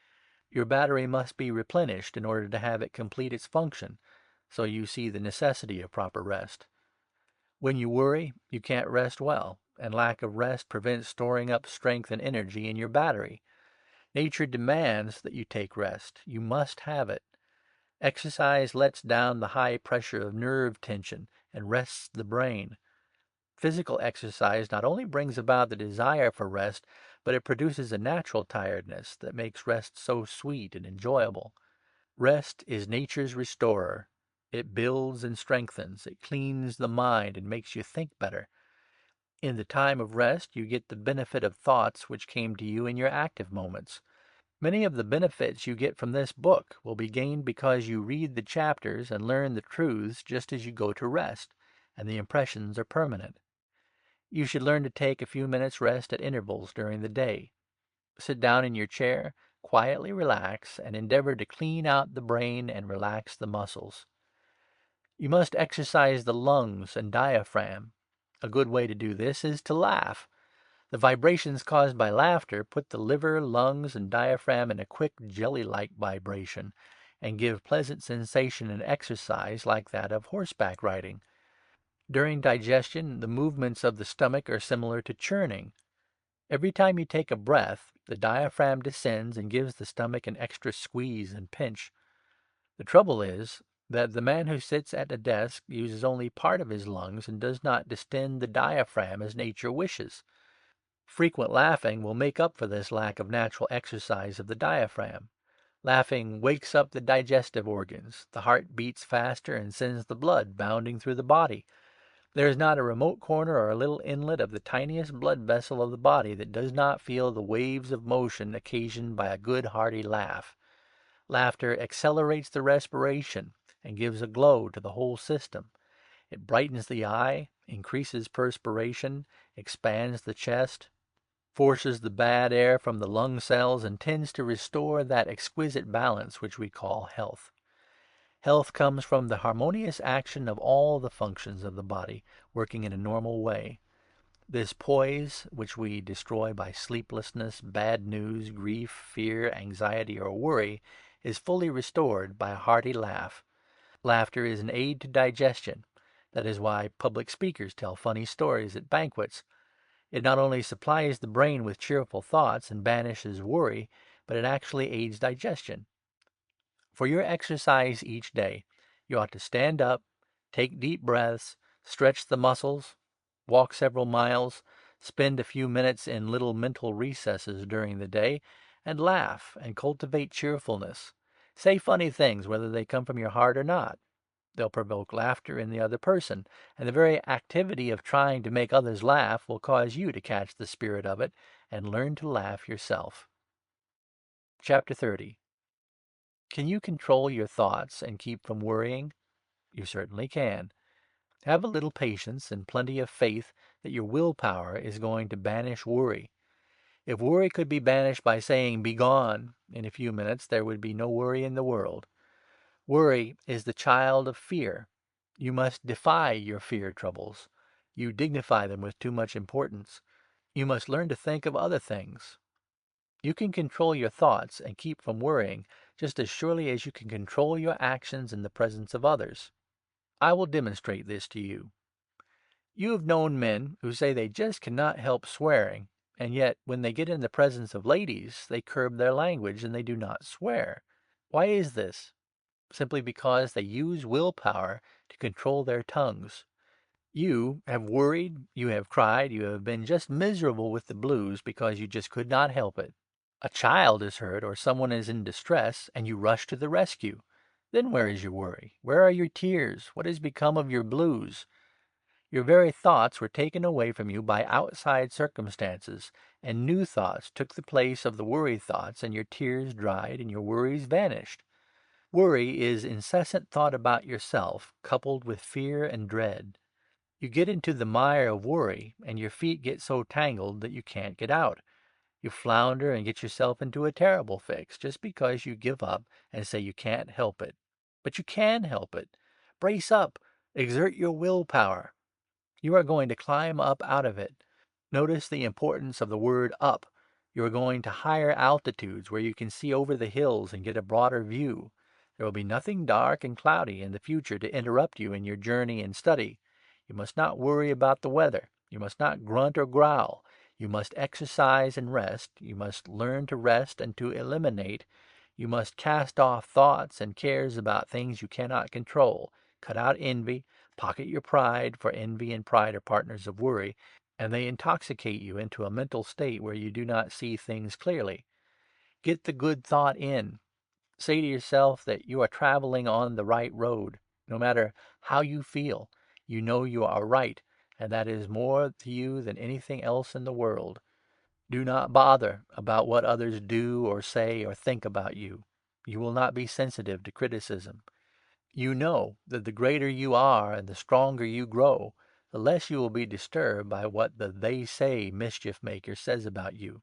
Your battery must be replenished in order to have it complete its function, so you see the necessity of proper rest. When you worry, you can't rest well, and lack of rest prevents storing up strength and energy in your battery. Nature demands that you take rest. You must have it. Exercise lets down the high pressure of nerve tension and rests the brain. Physical exercise not only brings about the desire for rest, but it produces a natural tiredness that makes rest so sweet and enjoyable. Rest is nature's restorer. It builds and strengthens. It cleans the mind and makes you think better. In the time of rest, you get the benefit of thoughts which came to you in your active moments. Many of the benefits you get from this book will be gained because you read the chapters and learn the truths just as you go to rest, and the impressions are permanent. You should learn to take a few minutes rest at intervals during the day. Sit down in your chair, quietly relax, and endeavor to clean out the brain and relax the muscles. You must exercise the lungs and diaphragm. A good way to do this is to laugh. The vibrations caused by laughter put the liver, lungs, and diaphragm in a quick jelly-like vibration, and give pleasant sensation and exercise like that of horseback riding. During digestion, the movements of the stomach are similar to churning. Every time you take a breath, the diaphragm descends and gives the stomach an extra squeeze and pinch. The trouble is, that the man who sits at a desk uses only part of his lungs and does not distend the diaphragm as nature wishes. Frequent laughing will make up for this lack of natural exercise of the diaphragm. Laughing wakes up the digestive organs. The heart beats faster and sends the blood bounding through the body. There is not a remote corner or a little inlet of the tiniest blood vessel of the body that does not feel the waves of motion occasioned by a good hearty laugh. Laughter accelerates the respiration and gives a glow to the whole system. It brightens the eye, increases perspiration, expands the chest, forces the bad air from the lung cells, and tends to restore that exquisite balance which we call health. Health comes from the harmonious action of all the functions of the body working in a normal way. This poise, which we destroy by sleeplessness, bad news, grief, fear, anxiety, or worry, is fully restored by a hearty laugh. Laughter is an aid to digestion. That is why public speakers tell funny stories at banquets. It not only supplies the brain with cheerful thoughts and banishes worry, but it actually aids digestion. For your exercise each day, you ought to stand up, take deep breaths, stretch the muscles, walk several miles, spend a few minutes in little mental recesses during the day, and laugh and cultivate cheerfulness. Say funny things, whether they come from your heart or not. They'll provoke laughter in the other person, and the very activity of trying to make others laugh will cause you to catch the spirit of it and learn to laugh yourself. Chapter 30. Can you control your thoughts and keep from worrying? You certainly can. Have a little patience and plenty of faith that your willpower is going to banish worry. If worry could be banished by saying "be gone" in a few minutes, there would be no worry in the world. Worry is the child of fear. You must defy your fear troubles. You dignify them with too much importance. You must learn to think of other things. You can control your thoughts and keep from worrying just as surely as you can control your actions in the presence of others. I will demonstrate this to you. You have known men who say they just cannot help swearing, and yet when they get in the presence of ladies, they curb their language and they do not swear. Why is this? Simply because they use willpower to control their tongues. You have worried, you have cried, you have been just miserable with the blues because you just could not help it. A child is hurt or someone is in distress, and you rush to the rescue. Then where is your worry? Where are your tears? What has become of your blues? Your very thoughts were taken away from you by outside circumstances, and new thoughts took the place of the worry thoughts, and your tears dried and your worries vanished. Worry is incessant thought about yourself, coupled with fear and dread. You get into the mire of worry, and your feet get so tangled that you can't get out. You flounder and get yourself into a terrible fix, just because you give up and say you can't help it. But you can help it. Brace up. Exert your willpower. You are going to climb up out of it. Notice the importance of the word "up." You are going to higher altitudes where you can see over the hills and get a broader view. There will be nothing dark and cloudy in the future to interrupt you in your journey and study. You must not worry about the weather. You must not grunt or growl. You must exercise and rest. You must learn to rest and to eliminate. You must cast off thoughts and cares about things you cannot control. Cut out envy. Pocket your pride, for envy and pride are partners of worry, and they intoxicate you into a mental state where you do not see things clearly. Get the good thought in. Say to yourself that you are traveling on the right road. No matter how you feel, you know you are right, and that is more to you than anything else in the world. Do not bother about what others do or say or think about you. You will not be sensitive to criticism. You know that the greater you are and the stronger you grow, the less you will be disturbed by what the "they say" mischief maker says about you.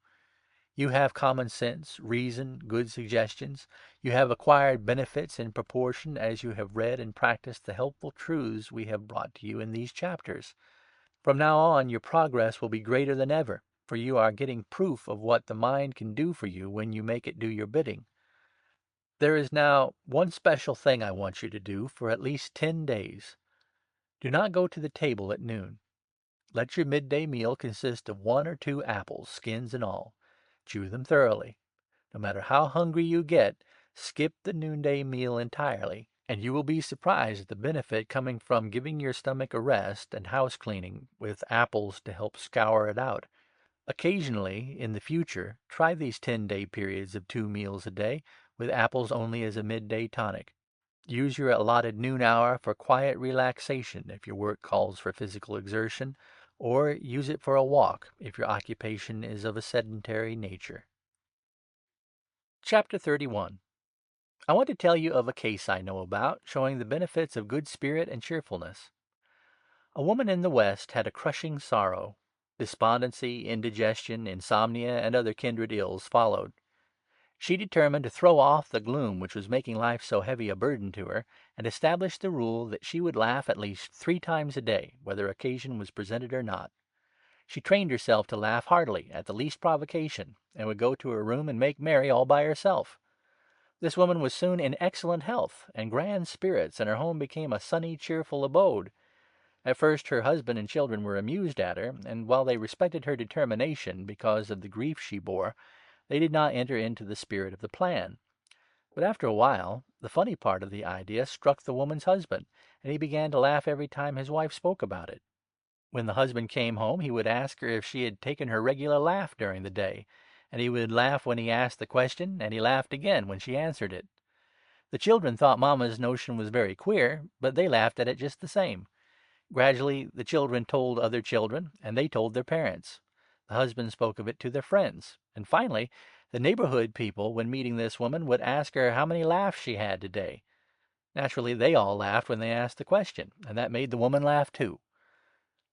You have common sense, reason, good suggestions. You have acquired benefits in proportion as you have read and practiced the helpful truths we have brought to you in these chapters. From now on your progress will be greater than ever, for you are getting proof of what the mind can do for you when you make it do your bidding. There is now one special thing I want you to do for at least 10 days. Do not go to the table at noon. Let your midday meal consist of 1 or 2 apples, skins and all. Chew them thoroughly. No matter how hungry you get, skip the noonday meal entirely, And you will be surprised at the benefit coming from giving your stomach a rest and house cleaning with apples to help scour it out. Occasionally, in the future, try these 10-day periods of 2 meals a day with apples only as a midday tonic. Use your allotted noon hour for quiet relaxation if your work calls for physical exertion, or use it for a walk if your occupation is of a sedentary nature. Chapter 31. I want to tell you of a case I know about showing the benefits of good spirit and cheerfulness. A woman in the West had a crushing sorrow. Despondency, indigestion, insomnia, and other kindred ills followed. She determined to throw off the gloom which was making life so heavy a burden to her, and established the rule that she would laugh at least 3 times a day, whether occasion was presented or not. She trained herself to laugh heartily at the least provocation, and would go to her room and make merry all by herself. This woman was soon in excellent health and grand spirits, and her home became a sunny, cheerful abode. At first her husband and children were amused at her, and while they respected her determination because of the grief she bore, they did not enter into the spirit of the plan. But after a while, the funny part of the idea struck the woman's husband, and he began to laugh every time his wife spoke about it. When the husband came home, he would ask her if she had taken her regular laugh during the day, and he would laugh when he asked the question, and he laughed again when she answered it. The children thought Mamma's notion was very queer, but they laughed at it just the same. Gradually the children told other children, and they told their parents. The husband spoke of it to their friends, and finally the neighborhood people, when meeting this woman, would ask her how many laughs she had today. Naturally they all laughed when they asked the question, and that made the woman laugh too.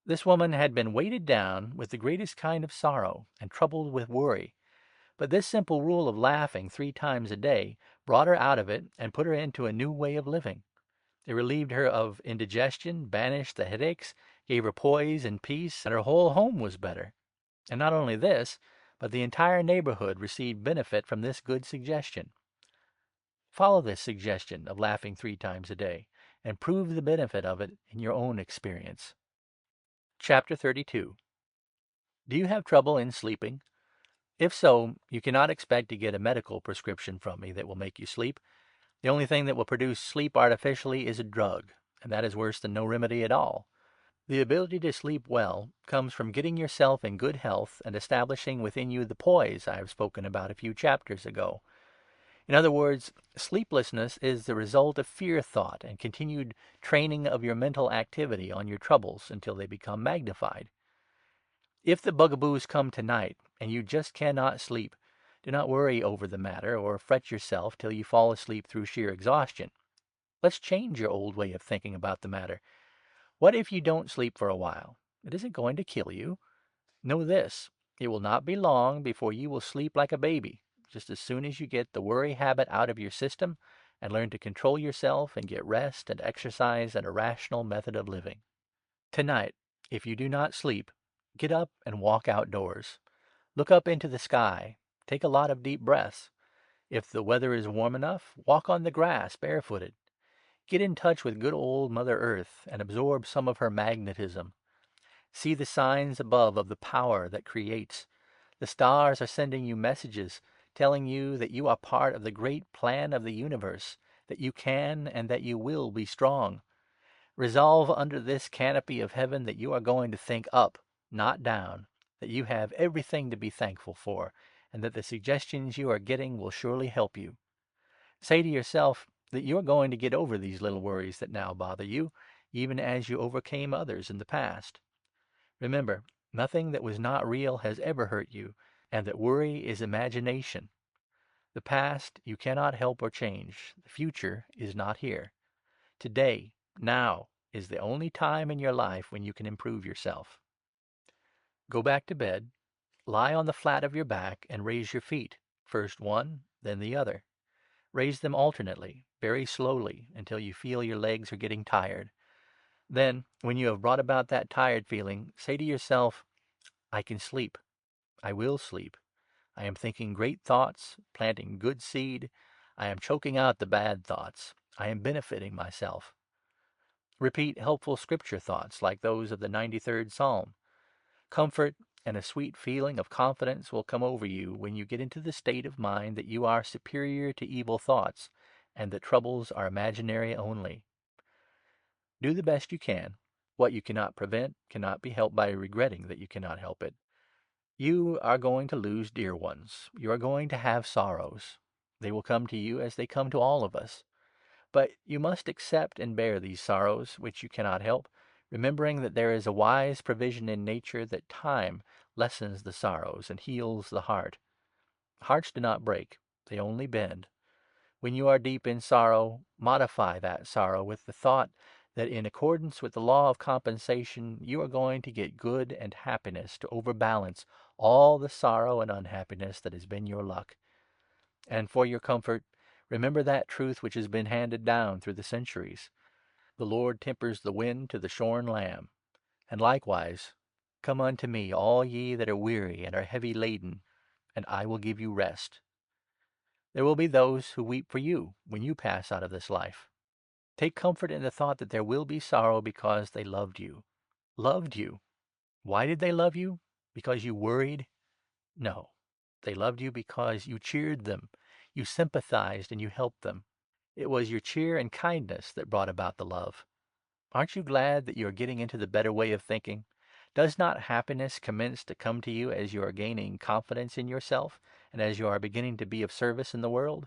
This woman had been weighted down with the greatest kind of sorrow, and troubled with worry. But this simple rule of laughing 3 times a day brought her out of it and put her into a new way of living. It relieved her of indigestion, banished the headaches, gave her poise and peace, and her whole home was better. And not only this, but the entire neighborhood received benefit from this good suggestion. Follow this suggestion of laughing 3 times a day, and prove the benefit of it in your own experience. Chapter 32. Do you have trouble in sleeping? If so, you cannot expect to get a medical prescription from me that will make you sleep. The only thing that will produce sleep artificially is a drug, and that is worse than no remedy at all. The ability to sleep well comes from getting yourself in good health and establishing within you the poise I have spoken about a few chapters ago. In other words, sleeplessness is the result of fear thought and continued training of your mental activity on your troubles until they become magnified. If the bugaboos come tonight and you just cannot sleep, do not worry over the matter or fret yourself till you fall asleep through sheer exhaustion. Let's change your old way of thinking about the matter. What if you don't sleep for a while? It isn't going to kill you. Know this: it will not be long before you will sleep like a baby, just as soon as you get the worry habit out of your system and learn to control yourself and get rest and exercise and a rational method of living. Tonight, if you do not sleep, get up and walk outdoors. Look up into the sky. Take a lot of deep breaths. If the weather is warm enough, walk on the grass barefooted. Get in touch with good old Mother Earth and absorb some of her magnetism. See the signs above of the power that creates. The stars are sending you messages, telling you that you are part of the great plan of the universe, that you can and that you will be strong. Resolve under this canopy of heaven that you are going to think up, not down, that you have everything to be thankful for, and that the suggestions you are getting will surely help you. Say to yourself that you are going to get over these little worries that now bother you, even as you overcame others in the past. Remember, nothing that was not real has ever hurt you, and that worry is imagination. The past you cannot help or change. The future is not here. Today, now, is the only time in your life when you can improve yourself. Go back to bed, lie on the flat of your back, and raise your feet, first one, then the other. Raise them alternately, very slowly, until you feel your legs are getting tired. Then, when you have brought about that tired feeling, say to yourself, I can sleep. I will sleep. I am thinking great thoughts, planting good seed. I am choking out the bad thoughts. I am benefiting myself. Repeat helpful scripture thoughts like those of the 93rd Psalm. Comfort and a sweet feeling of confidence will come over you when you get into the state of mind that you are superior to evil thoughts, and that troubles are imaginary only. Do the best you can. What you cannot prevent cannot be helped by regretting that you cannot help it. You are going to lose dear ones. You are going to have sorrows. They will come to you as they come to all of us. But you must accept and bear these sorrows, which you cannot help, remembering that there is a wise provision in nature that time lessens the sorrows and heals the heart. Hearts do not break, they only bend. When you are deep in sorrow, modify that sorrow with the thought that in accordance with the law of compensation you are going to get good and happiness to overbalance all the sorrow and unhappiness that has been your luck. And for your comfort, remember that truth which has been handed down through the centuries. The Lord tempers the wind to the shorn lamb. And likewise, come unto me, all ye that are weary and are heavy laden, and I will give you rest. There will be those who weep for you when you pass out of this life. Take comfort in the thought that there will be sorrow because they loved you. Loved you. Why did they love you? Because you worried? No. They loved you because you cheered them, you sympathized, and you helped them. It was your cheer and kindness that brought about the love. Aren't you glad that you are getting into the better way of thinking? Does not happiness commence to come to you as you are gaining confidence in yourself and as you are beginning to be of service in the world?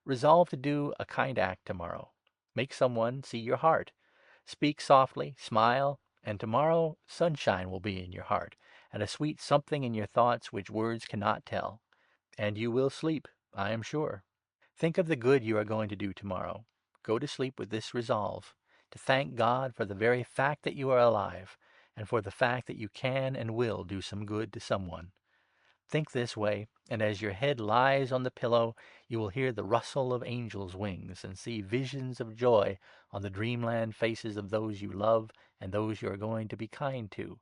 Resolve to do a kind act tomorrow. Make someone see your heart. Speak softly, smile, and tomorrow sunshine will be in your heart, and a sweet something in your thoughts which words cannot tell. And you will sleep, I am sure. Think of the good you are going to do tomorrow. Go to sleep with this resolve: to thank God for the very fact that you are alive, and for the fact that you can and will do some good to someone. Think this way, and as your head lies on the pillow, you will hear the rustle of angels' wings and see visions of joy on the dreamland faces of those you love and those you are going to be kind to.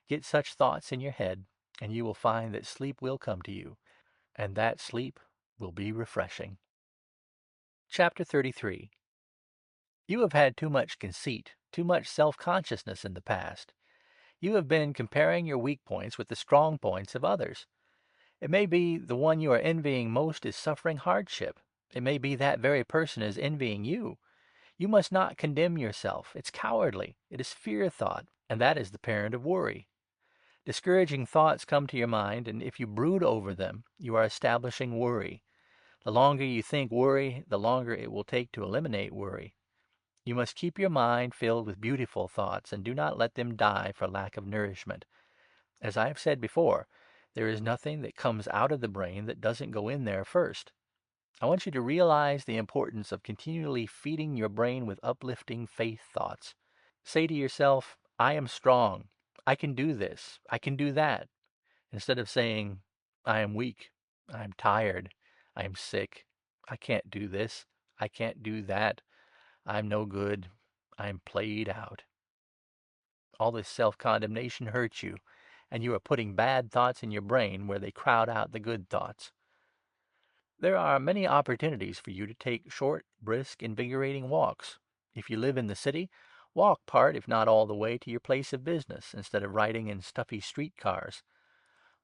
Get such thoughts in your head, and you will find that sleep will come to you, and that sleep will be refreshing. Chapter 33. You have had too much conceit, too much self-consciousness in the past. You have been comparing your weak points with the strong points of others. It may be the one you are envying most is suffering hardship. It may be that very person is envying you. You must not condemn yourself. It's cowardly. It is fear thought, and that is the parent of worry. Discouraging thoughts come to your mind, and if you brood over them, you are establishing worry. The longer you think worry, the longer it will take to eliminate worry. You must keep your mind filled with beautiful thoughts, and do not let them die for lack of nourishment. As I have said before, there is nothing that comes out of the brain that doesn't go in there first. I want you to realize the importance of continually feeding your brain with uplifting faith thoughts. Say to yourself, I am strong. I can do this. I can do that. Instead of saying, I am weak. I am tired. I am sick. I can't do this. I can't do that. I'm no good. I'm played out. All this self-condemnation hurts you, and you are putting bad thoughts in your brain where they crowd out the good thoughts. There are many opportunities for you to take short, brisk, invigorating walks. If you live in the city, walk part, if not all the way, to your place of business, instead of riding in stuffy street cars.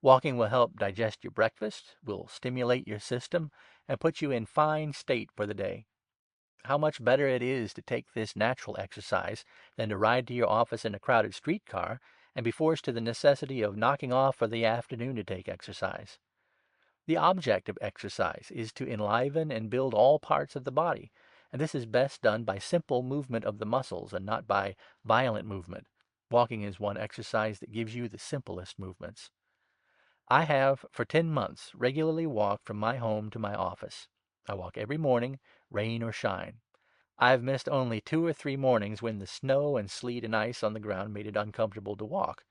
Walking will help digest your breakfast, will stimulate your system, and put you in fine state for the day. How much better it is to take this natural exercise than to ride to your office in a crowded street car and be forced to the necessity of knocking off for the afternoon to take exercise. The object of exercise is to enliven and build all parts of the body, and this is best done by simple movement of the muscles and not by violent movement. Walking is one exercise that gives you the simplest movements. I have for 10 months regularly walked from my home to my office. I walk every morning, rain or shine. I have missed only 2 or 3 mornings when the snow and sleet and ice on the ground made it uncomfortable to walk.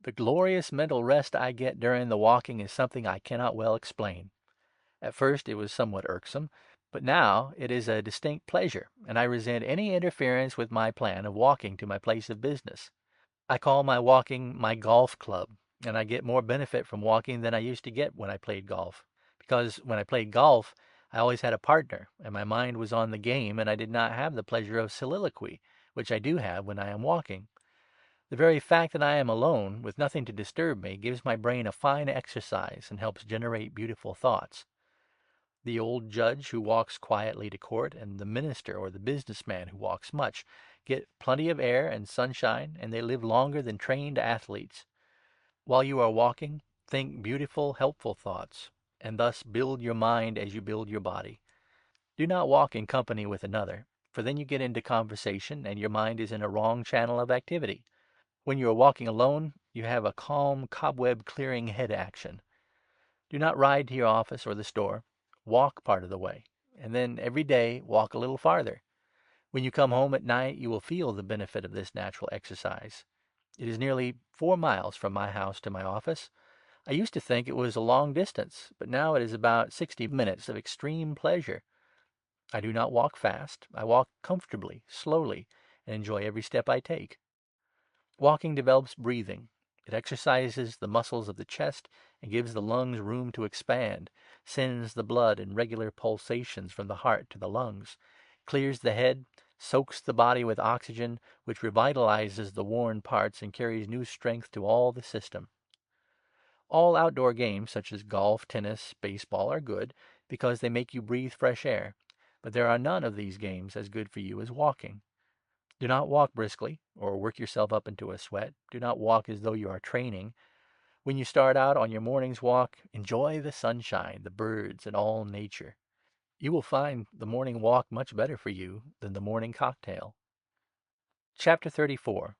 The glorious mental rest I get during the walking is something I cannot well explain. At first it was somewhat irksome, but now it is a distinct pleasure, and I resent any interference with my plan of walking to my place of business. I call my walking my golf club, and I get more benefit from walking than I used to get when I played golf. Because when I played golf, I always had a partner, and my mind was on the game, and I did not have the pleasure of soliloquy, which I do have when I am walking. The very fact that I am alone, with nothing to disturb me, gives my brain a fine exercise and helps generate beautiful thoughts. The old judge who walks quietly to court and the minister or the businessman who walks much get plenty of air and sunshine, and they live longer than trained athletes. While you are walking, think beautiful, helpful thoughts, and thus build your mind as you build your body. Do not walk in company with another, for then you get into conversation and your mind is in a wrong channel of activity. When you are walking alone, you have a calm, cobweb-clearing head action. Do not ride to your office or the store. Walk part of the way, and then every day walk a little farther. When you come home at night, you will feel the benefit of this natural exercise. It is nearly 4 miles from my house to my office. I used to think it was a long distance, but now it is about 60 minutes of extreme pleasure. I do not walk fast. I walk comfortably, slowly, and enjoy every step I take. Walking develops breathing. It exercises the muscles of the chest and gives the lungs room to expand, sends the blood in regular pulsations from the heart to the lungs, clears the head, soaks the body with oxygen, which revitalizes the worn parts and carries new strength to all the system. All outdoor games such as golf, tennis, baseball are good because they make you breathe fresh air, but there are none of these games as good for you as walking. Do not walk briskly or work yourself up into a sweat. Do not walk as though you are training. When you start out on your morning's walk, enjoy the sunshine, the birds, and all nature. You will find the morning walk much better for you than the morning cocktail. Chapter 34.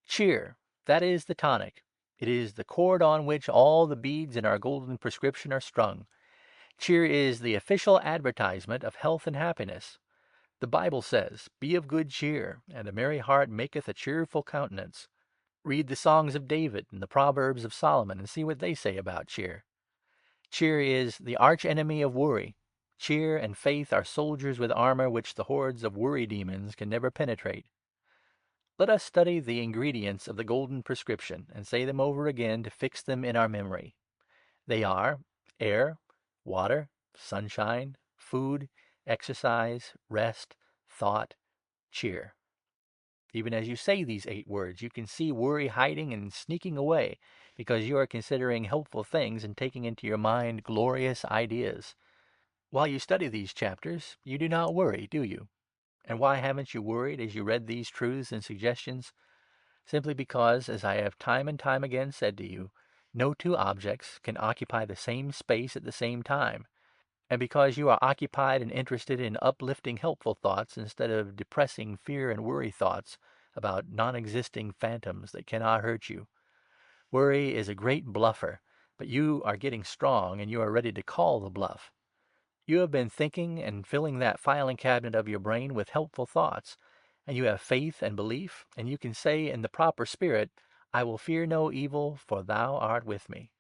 Cheer. That is the tonic. It is the cord on which all the beads in our golden prescription are strung. Cheer is the official advertisement of health and happiness. The Bible says, "Be of good cheer, and a merry heart maketh a cheerful countenance." Read the songs of David and the Proverbs of Solomon and see what they say about cheer. Cheer is the arch-enemy of worry. Cheer and faith are soldiers with armor which the hordes of worry demons can never penetrate. Let us study the ingredients of the golden prescription and say them over again to fix them in our memory. They are air, water, sunshine, food, exercise, rest, thought, cheer. Even as you say these 8 words, you can see worry hiding and sneaking away because you are considering helpful things and taking into your mind glorious ideas. While you study these chapters, you do not worry, do you? And why haven't you worried as you read these truths and suggestions? Simply because, as I have time and time again said to you, no two objects can occupy the same space at the same time. And because you are occupied and interested in uplifting helpful thoughts instead of depressing fear and worry thoughts about non-existing phantoms that cannot hurt you. Worry is a great bluffer, but you are getting strong and you are ready to call the bluff. You have been thinking and filling that filing cabinet of your brain with helpful thoughts, and you have faith and belief, and you can say in the proper spirit, "I will fear no evil, for thou art with me.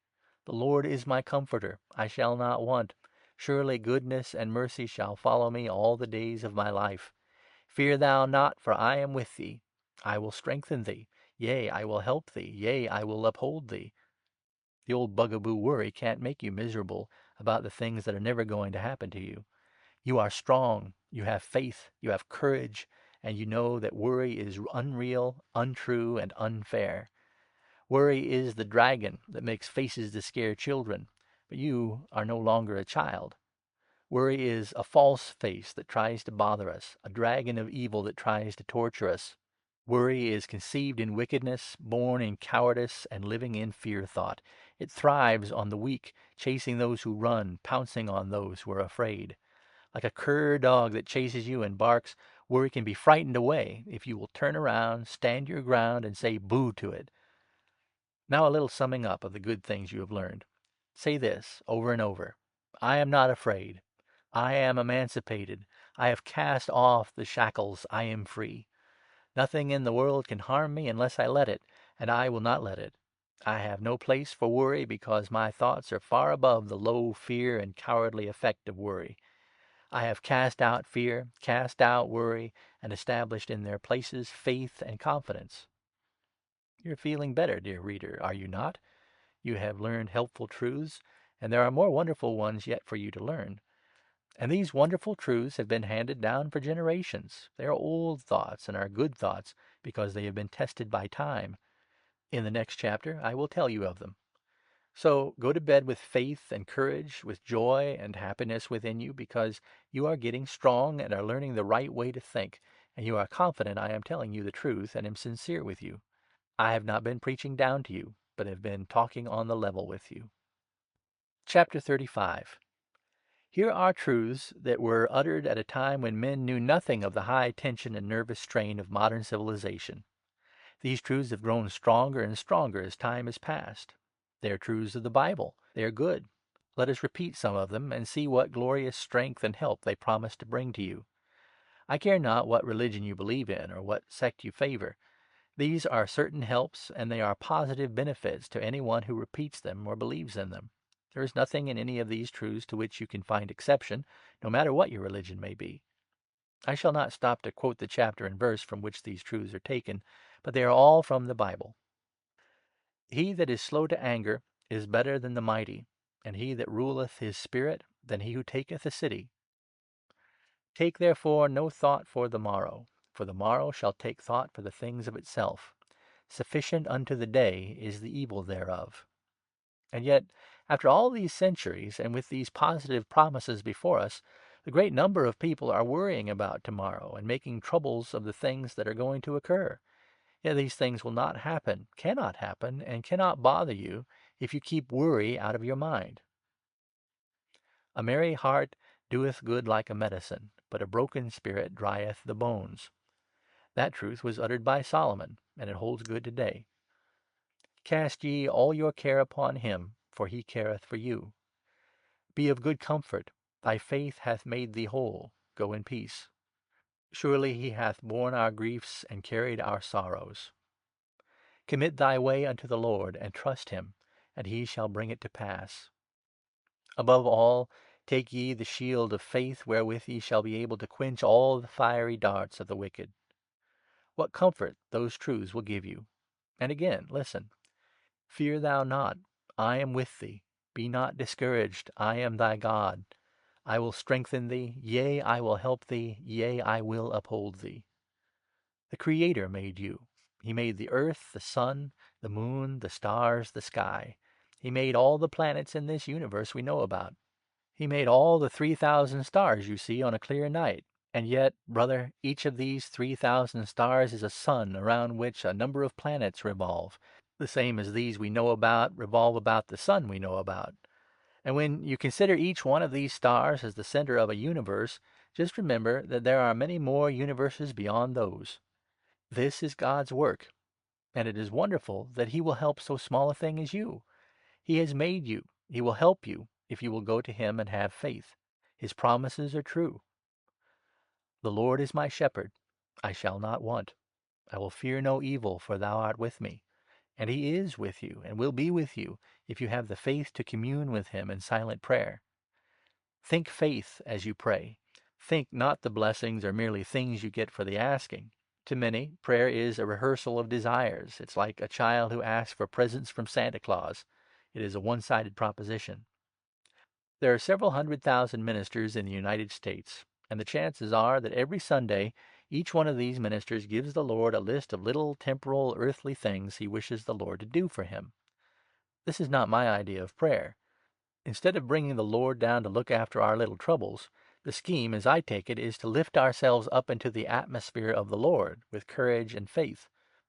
The Lord is my comforter, I shall not want. Surely goodness and mercy shall follow me all the days of my life. Fear thou not, for I am with thee. I will strengthen thee. Yea, I will help thee. Yea, I will uphold thee." The old bugaboo worry can't make you miserable about the things that are never going to happen to you. You are strong, you have faith, you have courage, and you know that worry is unreal, untrue, and unfair. Worry is the dragon that makes faces to scare children, but you are no longer a child. Worry is a false face that tries to bother us, a dragon of evil that tries to torture us. Worry is conceived in wickedness, born in cowardice, and living in fear thought. It thrives on the weak, chasing those who run, pouncing on those who are afraid. Like a cur dog that chases you and barks, worry can be frightened away if you will turn around, stand your ground, and say boo to it. Now a little summing up of the good things you have learned. Say this over and over: I am not afraid. I am emancipated. I have cast off the shackles. I am free. Nothing in the world can harm me unless I let it, and I will not let it. I have no place for worry because my thoughts are far above the low fear and cowardly effect of worry. I have cast out fear, cast out worry, and established in their places faith and confidence. You're feeling better, dear reader, are you not? You have learned helpful truths, and there are more wonderful ones yet for you to learn. And these wonderful truths have been handed down for generations. They are old thoughts and are good thoughts because they have been tested by time. In the next chapter, I will tell you of them. So go to bed with faith and courage, with joy and happiness within you, because you are getting strong and are learning the right way to think, and you are confident I am telling you the truth and am sincere with you. I have not been preaching down to you, but have been talking on the level with you. Chapter 35. Here are truths that were uttered at a time when men knew nothing of the high tension and nervous strain of modern civilization. These truths have grown stronger and stronger as time has passed. They are truths of the Bible. They are good. Let us repeat some of them and see what glorious strength and help they promise to bring to you. I care not what religion you believe in or what sect you favor. These are certain helps, and they are positive benefits to any one who repeats them or believes in them. There is nothing in any of these truths to which you can find exception, no matter what your religion may be. I shall not stop to quote the chapter and verse from which these truths are taken, but they are all from the Bible. He that is slow to anger is better than the mighty, and he that ruleth his spirit than he who taketh a city. Take therefore no thought for the morrow shall take thought for the things of itself. Sufficient unto the day is the evil thereof. And yet, after all these centuries, and with these positive promises before us, the great number of people are worrying about tomorrow and making troubles of the things that are going to occur. Yet these things will not happen, and cannot bother you if you keep worry out of your mind. A merry heart doeth good like a medicine, but a broken spirit drieth the bones. That truth was uttered by Solomon, and it holds good today. Cast ye all your care upon him, for he careth for you. Be of good comfort. Thy faith hath made thee whole. Go in peace. Surely he hath borne our griefs and carried our sorrows. Commit thy way unto the Lord, and trust him, and he shall bring it to pass. Above all, take ye the shield of faith, wherewith ye shall be able to quench all the fiery darts of the wicked. What comfort those truths will give you! And again, listen. Fear thou not, I am with thee. Be not discouraged, I am thy God. I will strengthen thee, yea, I will help thee, yea, I will uphold thee. The Creator made you. He made the earth, the sun, the moon, the stars, the sky. He made all the planets in this universe we know about. He made all the 3,000 stars you see on a clear night. And yet, brother, each of these 3,000 stars is a sun around which a number of planets revolve, the same as these we know about revolve about the sun we know about. And when you consider each one of these stars as the center of a universe, just remember that there are many more universes beyond those. This is God's work, and it is wonderful that he will help so small a thing as you. He has made you. He will help you if you will go to him and have faith. His promises are true. The Lord is my shepherd. I shall not want. I will fear no evil, for thou art with me. And he is with you, and will be with you, if you have the faith to commune with him in silent prayer. Think faith as you pray. Think not the blessings are merely things you get for the asking. To many, prayer is a rehearsal of desires. It's like a child who asks for presents from Santa Claus. It is a one-sided proposition. There are several 100,000 ministers in the United States, and the chances are that every Sunday each one of these ministers gives the Lord a list of little temporal, earthly things he wishes the Lord to do for him. This is not my idea of prayer. Instead of bringing the Lord down to look after our little troubles, the scheme, as I take it, is to lift ourselves up into the atmosphere of the Lord with courage and faith,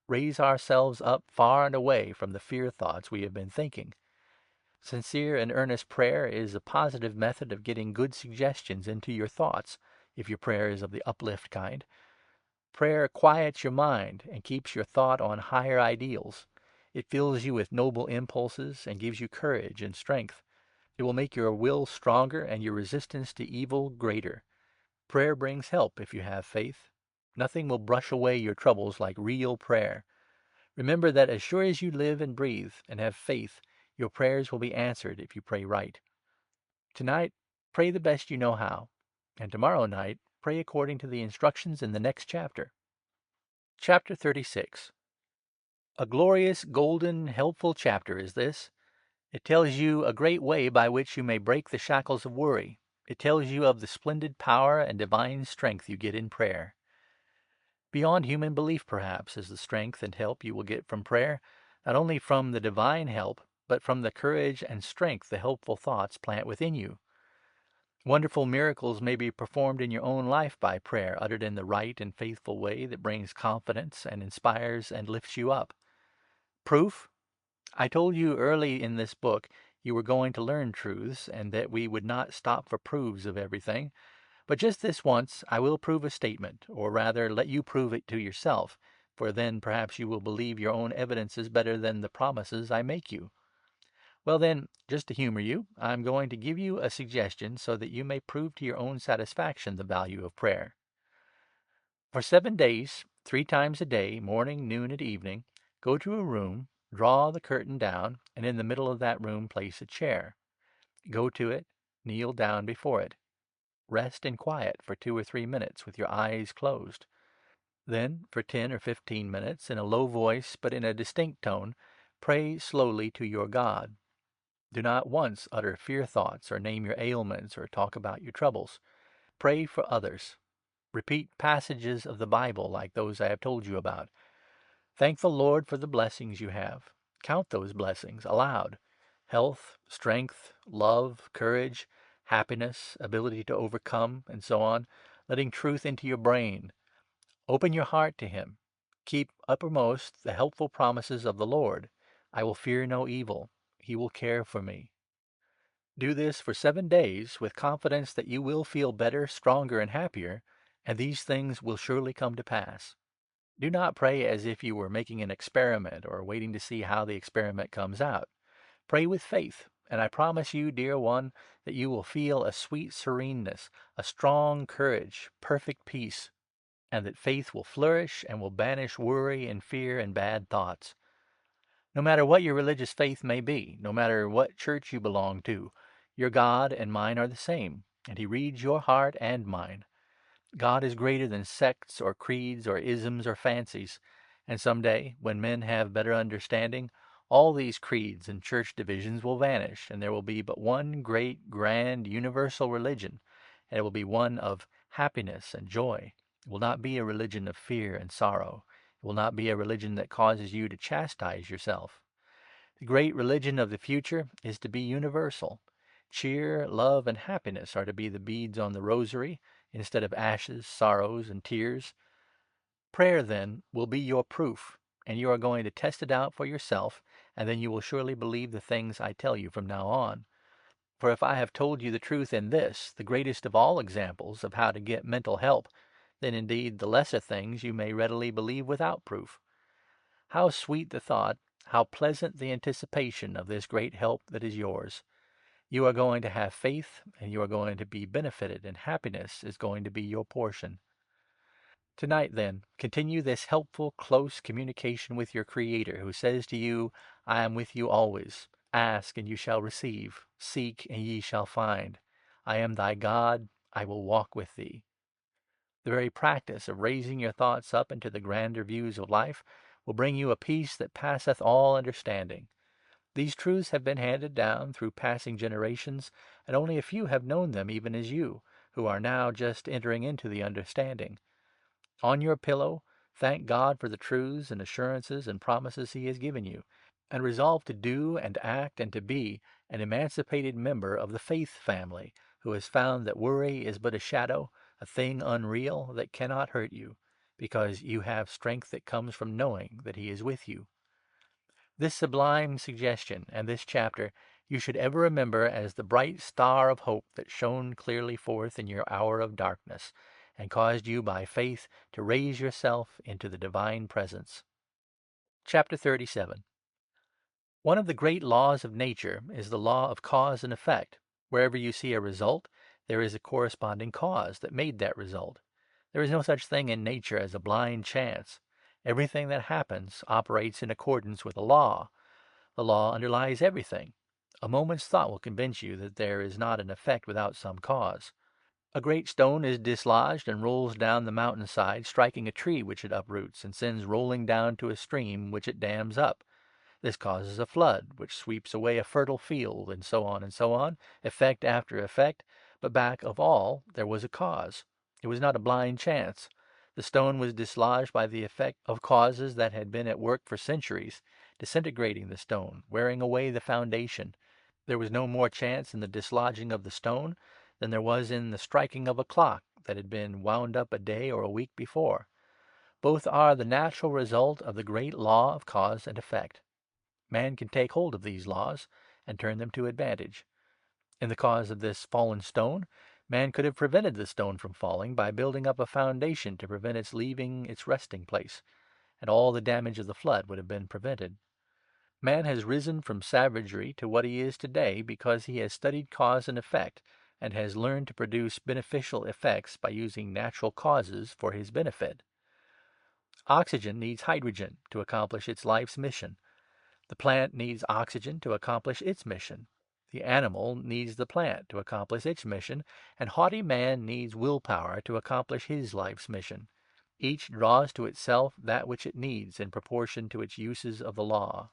raise ourselves up far and away from the fear thoughts we have been thinking. Sincere and earnest prayer is a positive method of getting good suggestions into your thoughts, if your prayer is of the uplift kind. Prayer quiets your mind and keeps your thought on higher ideals. It fills you with noble impulses and gives you courage and strength. It will make your will stronger and your resistance to evil greater. Prayer brings help if you have faith. Nothing will brush away your troubles like real prayer. Remember that as sure as you live and breathe and have faith, your prayers will be answered if you pray right. Tonight, pray the best you know how. And tomorrow night, pray according to the instructions in the next chapter. Chapter 36. A glorious, golden, helpful chapter is this. It tells you a great way by which you may break the shackles of worry. It tells you of the splendid power and divine strength you get in prayer. Beyond human belief, perhaps, is the strength and help you will get from prayer, not only from the divine help, but from the courage and strength the helpful thoughts plant within you. Wonderful miracles may be performed in your own life by prayer, uttered in the right and faithful way that brings confidence and inspires and lifts you up. Proof? I told you early in this book you were going to learn truths, and that we would not stop for proofs of everything. But just this once I will prove a statement, or rather let you prove it to yourself, for then perhaps you will believe your own evidences better than the promises I make you. Well then, just to humor you, I'm going to give you a suggestion so that you may prove to your own satisfaction the value of prayer. For 7 days, 3 times a day, morning, noon, and evening, go to a room, draw the curtain down, and in the middle of that room place a chair. Go to it, kneel down before it. Rest in quiet for 2 or 3 minutes with your eyes closed. Then, for 10 or 15 minutes, in a low voice but in a distinct tone, pray slowly to your God. Do not once utter fear thoughts or name your ailments or talk about your troubles. Pray for others. Repeat passages of the Bible like those I have told you about. Thank the Lord for the blessings you have. Count those blessings aloud: health, strength, love, courage, happiness, ability to overcome, and so on, letting truth into your brain. Open your heart to Him. Keep uppermost the helpful promises of the Lord. I will fear no evil. He will care for me. Do this for 7 days with confidence that you will feel better, stronger, and happier, and these things will surely come to pass. Do not pray as if you were making an experiment or waiting to see how the experiment comes out. Pray with faith, and I promise you, dear one, that you will feel a sweet sereneness, a strong courage, perfect peace, and that faith will flourish and will banish worry and fear and bad thoughts. No matter what your religious faith may be, no matter what church you belong to, your God and mine are the same, and He reads your heart and mine. God is greater than sects or creeds or isms or fancies, and some day, when men have better understanding, all these creeds and church divisions will vanish, and there will be but one great, grand, universal religion, and it will be one of happiness and joy. It will not be a religion of fear and sorrow. It will not be a religion that causes you to chastise yourself. The great religion of the future is to be universal. Cheer, love, and happiness are to be the beads on the rosary, instead of ashes, sorrows, and tears. Prayer, then, will be your proof, and you are going to test it out for yourself, and then you will surely believe the things I tell you from now on. For if I have told you the truth in this, the greatest of all examples of how to get mental help, then indeed the lesser things you may readily believe without proof. How sweet the thought, how pleasant the anticipation of this great help that is yours! You are going to have faith, and you are going to be benefited, and happiness is going to be your portion. Tonight, then, continue this helpful, close communication with your Creator, who says to you, I am with you always. Ask, and you shall receive. Seek, and ye shall find. I am thy God. I will walk with thee. The very practice of raising your thoughts up into the grander views of life will bring you a peace that passeth all understanding. These truths have been handed down through passing generations, and only a few have known them, even as you, who are now just entering into the understanding. On your pillow, thank God for the truths and assurances and promises He has given you, and resolve to do and act and to be an emancipated member of the faith family, who has found that worry is but a shadow, a thing unreal that cannot hurt you, because you have strength that comes from knowing that He is with you. This sublime suggestion and this chapter you should ever remember as the bright star of hope that shone clearly forth in your hour of darkness, and caused you by faith to raise yourself into the divine presence. Chapter 37. One of the great laws of nature is the law of cause and effect. Wherever you see a result, there is a corresponding cause that made that result. There is no such thing in nature as a blind chance. Everything that happens operates in accordance with a law. The law underlies everything. A moment's thought will convince you that there is not an effect without some cause. A great stone is dislodged and rolls down the mountain side, striking a tree which it uproots, and sends rolling down to a stream which it dams up. This causes a flood, which sweeps away a fertile field, and so on, effect after effect. But back of all there was a cause. It was not a blind chance. The stone was dislodged by the effect of causes that had been at work for centuries, disintegrating the stone, wearing away the foundation. There was no more chance in the dislodging of the stone than there was in the striking of a clock that had been wound up a day or a week before. Both are the natural result of the great law of cause and effect. Man can take hold of these laws and turn them to advantage. In the cause of this fallen stone, man could have prevented the stone from falling by building up a foundation to prevent its leaving its resting place, and all the damage of the flood would have been prevented. Man has risen from savagery to what he is today because he has studied cause and effect, and has learned to produce beneficial effects by using natural causes for his benefit. Oxygen needs hydrogen to accomplish its life's mission. The plant needs oxygen to accomplish its mission. The animal needs the plant to accomplish its mission, and haughty man needs willpower to accomplish his life's mission. Each draws to itself that which it needs in proportion to its uses of the law.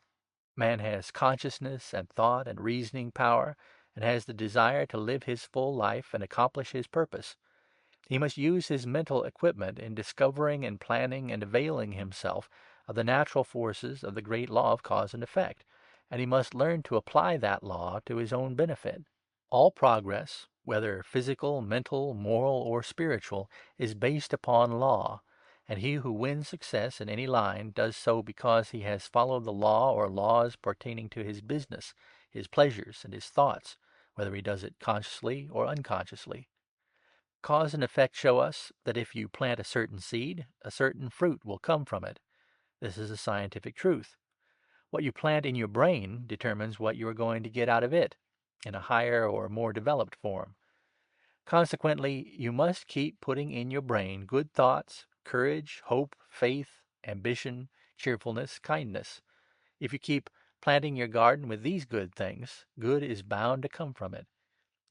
Man has consciousness and thought and reasoning power, and has the desire to live his full life and accomplish his purpose. He must use his mental equipment in discovering and planning and availing himself of the natural forces of the great law of cause and effect, and he must learn to apply that law to his own benefit. All progress, whether physical, mental, moral, or spiritual, is based upon law, and he who wins success in any line does so because he has followed the law or laws pertaining to his business, his pleasures, and his thoughts, whether he does it consciously or unconsciously. Cause and effect show us that if you plant a certain seed, a certain fruit will come from it. This is a scientific truth. What you plant in your brain determines what you are going to get out of it, in a higher or more developed form. Consequently, you must keep putting in your brain good thoughts, courage, hope, faith, ambition, cheerfulness, kindness. If you keep planting your garden with these good things, good is bound to come from it.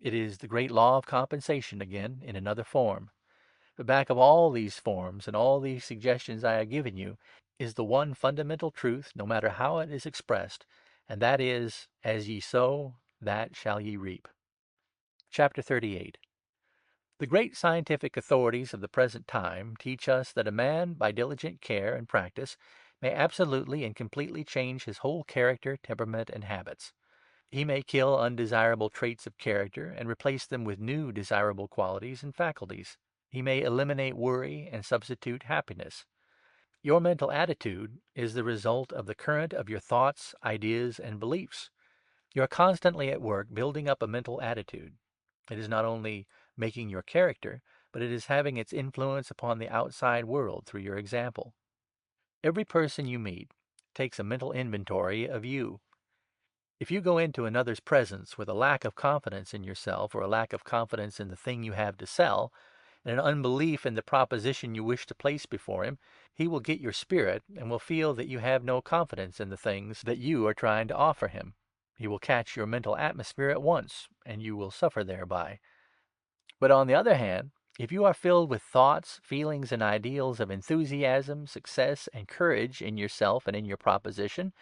It is the great law of compensation again, in another form. But back of all these forms and all these suggestions I have given you is the one fundamental truth, no matter how it is expressed, and that is, as ye sow, that shall ye reap. Chapter 38. The great scientific authorities of the present time teach us that a man, by diligent care and practice, may absolutely and completely change his whole character, temperament, and habits. He may kill undesirable traits of character and replace them with new desirable qualities and faculties. He may eliminate worry and substitute happiness. Your mental attitude is the result of the current of your thoughts, ideas, and beliefs. You are constantly at work building up a mental attitude. It is not only making your character, but it is having its influence upon the outside world through your example. Every person you meet takes a mental inventory of you. If you go into another's presence with a lack of confidence in yourself, or a lack of confidence in the thing you have to sell, and an unbelief in the proposition you wish to place before him, he will get your spirit and will feel that you have no confidence in the things that you are trying to offer him. He will catch your mental atmosphere at once, and you will suffer thereby. But on the other hand, if you are filled with thoughts, feelings, and ideals of enthusiasm, success, and courage in yourself and in your proposition,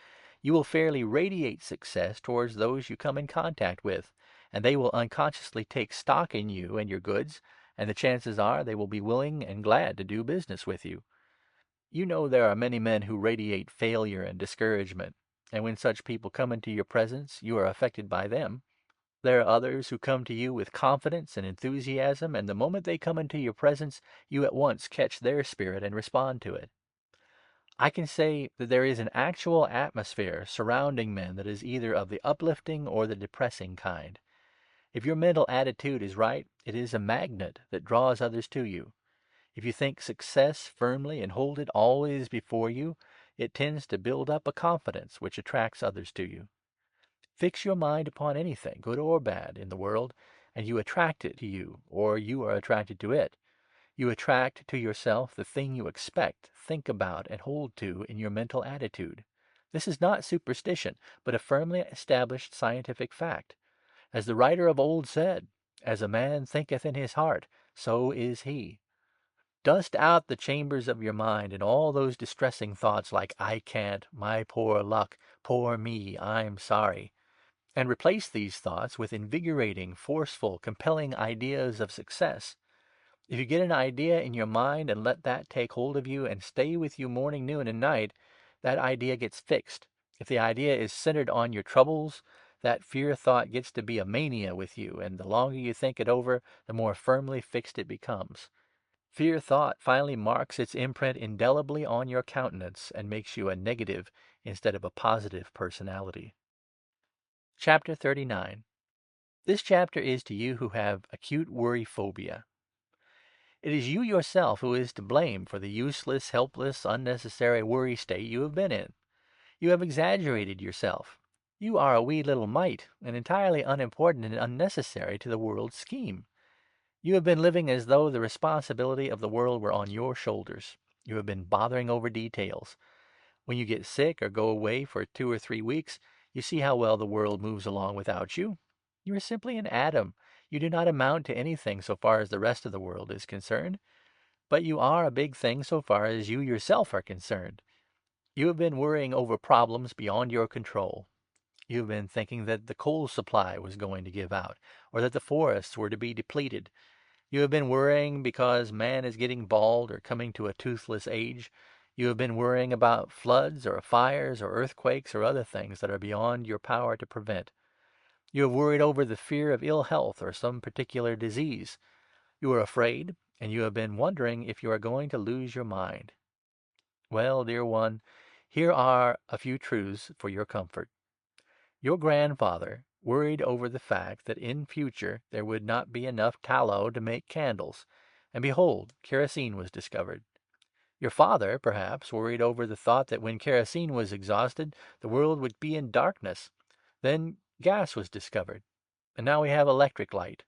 you will fairly radiate success towards those you come in contact with, and they will unconsciously take stock in you and your goods, and the chances are they will be willing and glad to do business with you. You know there are many men who radiate failure and discouragement, and when such people come into your presence, you are affected by them. There are others who come to you with confidence and enthusiasm, and the moment they come into your presence, you at once catch their spirit and respond to it. I can say that there is an actual atmosphere surrounding men that is either of the uplifting or the depressing kind. If your mental attitude is right, it is a magnet that draws others to you. If you think success firmly and hold it always before you, it tends to build up a confidence which attracts others to you. Fix your mind upon anything, good or bad, in the world, and you attract it to you, or you are attracted to it. You attract to yourself the thing you expect, think about, and hold to in your mental attitude. This is not superstition, but a firmly established scientific fact. As the writer of old said, "As a man thinketh in his heart, so is he." Dust out the chambers of your mind and all those distressing thoughts like "I can't," "my poor luck," "poor me," "I'm sorry," and replace these thoughts with invigorating, forceful, compelling ideas of success. If you get an idea in your mind and let that take hold of you and stay with you morning, noon, and night, that idea gets fixed, If the idea is centered on your troubles, that fear thought gets to be a mania with you, and the longer you think it over, the more firmly fixed it becomes. Fear thought finally marks its imprint indelibly on your countenance and makes you a negative instead of a positive personality. Chapter 39. This chapter is to you who have acute worry phobia. It is you yourself who is to blame for the useless, helpless, unnecessary worry state you have been in. You have exaggerated yourself. You are a wee little mite, and entirely unimportant and unnecessary to the world's scheme. You have been living as though the responsibility of the world were on your shoulders. You have been bothering over details. When you get sick or go away for 2 or 3 weeks, you see how well the world moves along without you. You are simply an atom. You do not amount to anything so far as the rest of the world is concerned. But you are a big thing so far as you yourself are concerned. You have been worrying over problems beyond your control. You have been thinking that the coal supply was going to give out, or that the forests were to be depleted. You have been worrying because man is getting bald or coming to a toothless age. You have been worrying about floods or fires or earthquakes or other things that are beyond your power to prevent. You have worried over the fear of ill health or some particular disease. You are afraid, and you have been wondering if you are going to lose your mind. Well, dear one, here are a few truths for your comfort. Your grandfather worried over the fact that in future there would not be enough tallow to make candles, and behold, kerosene was discovered. Your father, perhaps, worried over the thought that when kerosene was exhausted, the world would be in darkness. Then gas was discovered, and now we have electric light.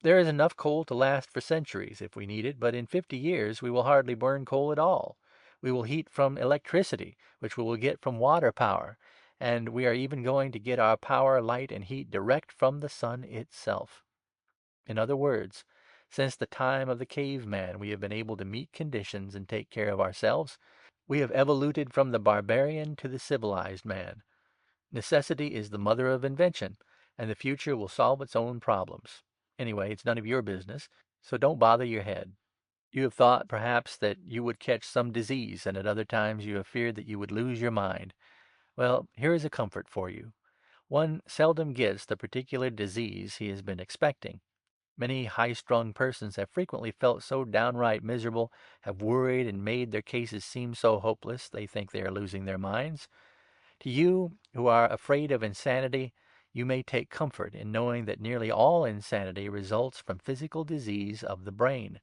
There is enough coal to last for centuries if we need it, but in 50 years we will hardly burn coal at all. We will heat from electricity, which we will get from water power, and we are even going to get our power, light, and heat direct from the sun itself. In other words, since the time of the caveman we have been able to meet conditions and take care of ourselves. We have evoluted from the barbarian to the civilized man. Necessity is the mother of invention, and the future will solve its own problems. Anyway, it's none of your business, so don't bother your head. You have thought, perhaps, that you would catch some disease, and at other times you have feared that you would lose your mind. Well, here is a comfort for you. One seldom gets the particular disease he has been expecting. Many high-strung persons have frequently felt so downright miserable, have worried and made their cases seem so hopeless they think they are losing their minds. To you, who are afraid of insanity, you may take comfort in knowing that nearly all insanity results from physical disease of the brain.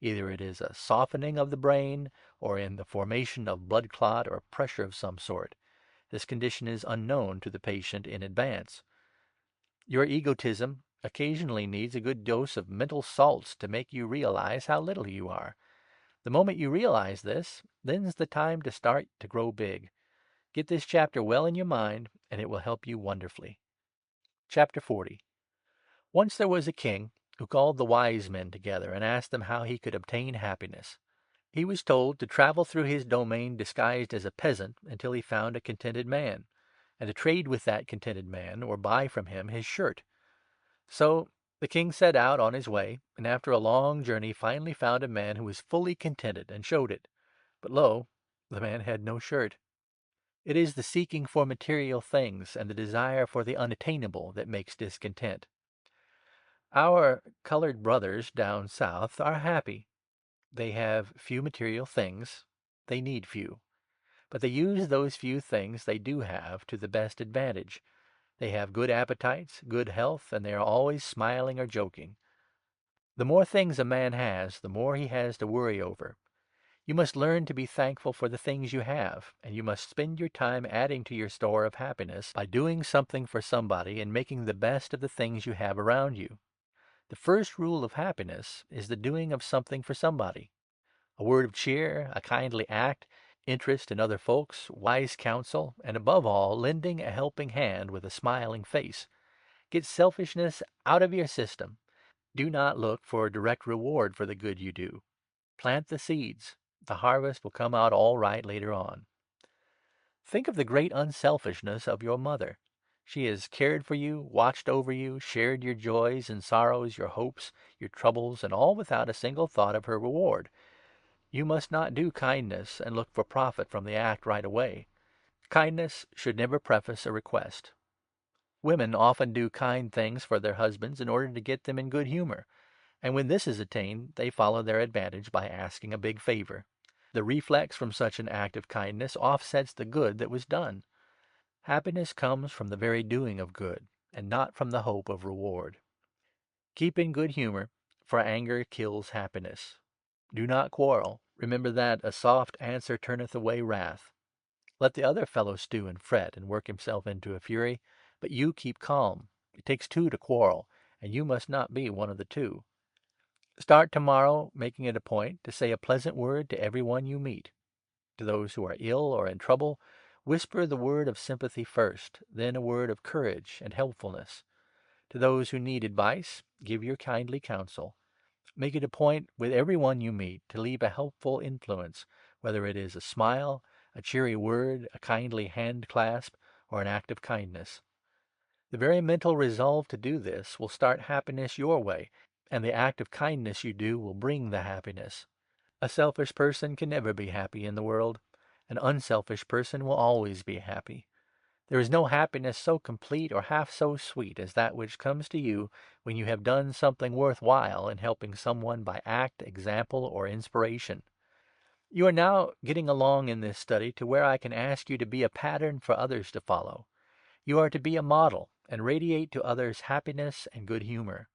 Either it is a softening of the brain, or in the formation of blood clot or pressure of some sort. This condition is unknown to the patient in advance. Your egotism occasionally needs a good dose of mental salts to make you realize how little you are. The moment you realize this, then's the time to start to grow big. Get this chapter well in your mind, and it will help you wonderfully. Chapter 40. Once there was a king who called the wise men together and asked them how he could obtain happiness. He was told to travel through his domain disguised as a peasant until he found a contented man, and to trade with that contented man or buy from him his shirt. So the king set out on his way, and after a long journey finally found a man who was fully contented, and showed it. But lo, the man had no shirt. It is the seeking for material things and the desire for the unattainable that makes discontent. Our colored brothers down south are happy. They have few material things. They need few. But they use those few things they do have to the best advantage. They have good appetites, good health, and they are always smiling or joking. The more things a man has, the more he has to worry over. You must learn to be thankful for the things you have, and you must spend your time adding to your store of happiness by doing something for somebody and making the best of the things you have around you. The first rule of happiness is the doing of something for somebody. A word of cheer, a kindly act, interest in other folks, wise counsel, and above all, lending a helping hand with a smiling face. Get selfishness out of your system. Do not look for a direct reward for the good you do. Plant the seeds. The harvest will come out all right later on. Think of the great unselfishness of your mother. She has cared for you, watched over you, shared your joys and sorrows, your hopes, your troubles, and all without a single thought of her reward. You must not do kindness and look for profit from the act right away. Kindness should never preface a request. Women often do kind things for their husbands in order to get them in good humor, and when this is attained, they follow their advantage by asking a big favor. The reflex from such an act of kindness offsets the good that was done. Happiness comes from the very doing of good, and not from the hope of reward. Keep in good humor, for anger kills happiness. Do not quarrel. Remember that a soft answer turneth away wrath. Let the other fellow stew and fret and work himself into a fury, but you keep calm. It takes two to quarrel, and you must not be one of the two. Start tomorrow making it a point to say a pleasant word to every one you meet. To those who are ill or in trouble, whisper the word of sympathy first, then a word of courage and helpfulness. To those who need advice, give your kindly counsel. Make it a point with every one you meet to leave a helpful influence, whether it is a smile, a cheery word, a kindly hand clasp, or an act of kindness. The very mental resolve to do this will start happiness your way, and the act of kindness you do will bring the happiness. A selfish person can never be happy in the world. An unselfish person will always be happy. There is no happiness so complete or half so sweet as that which comes to you when you have done something worth while in helping someone by act, example, or inspiration. You are now getting along in this study to where I can ask you to be a pattern for others to follow. You are to be a model and radiate to others happiness and good humor.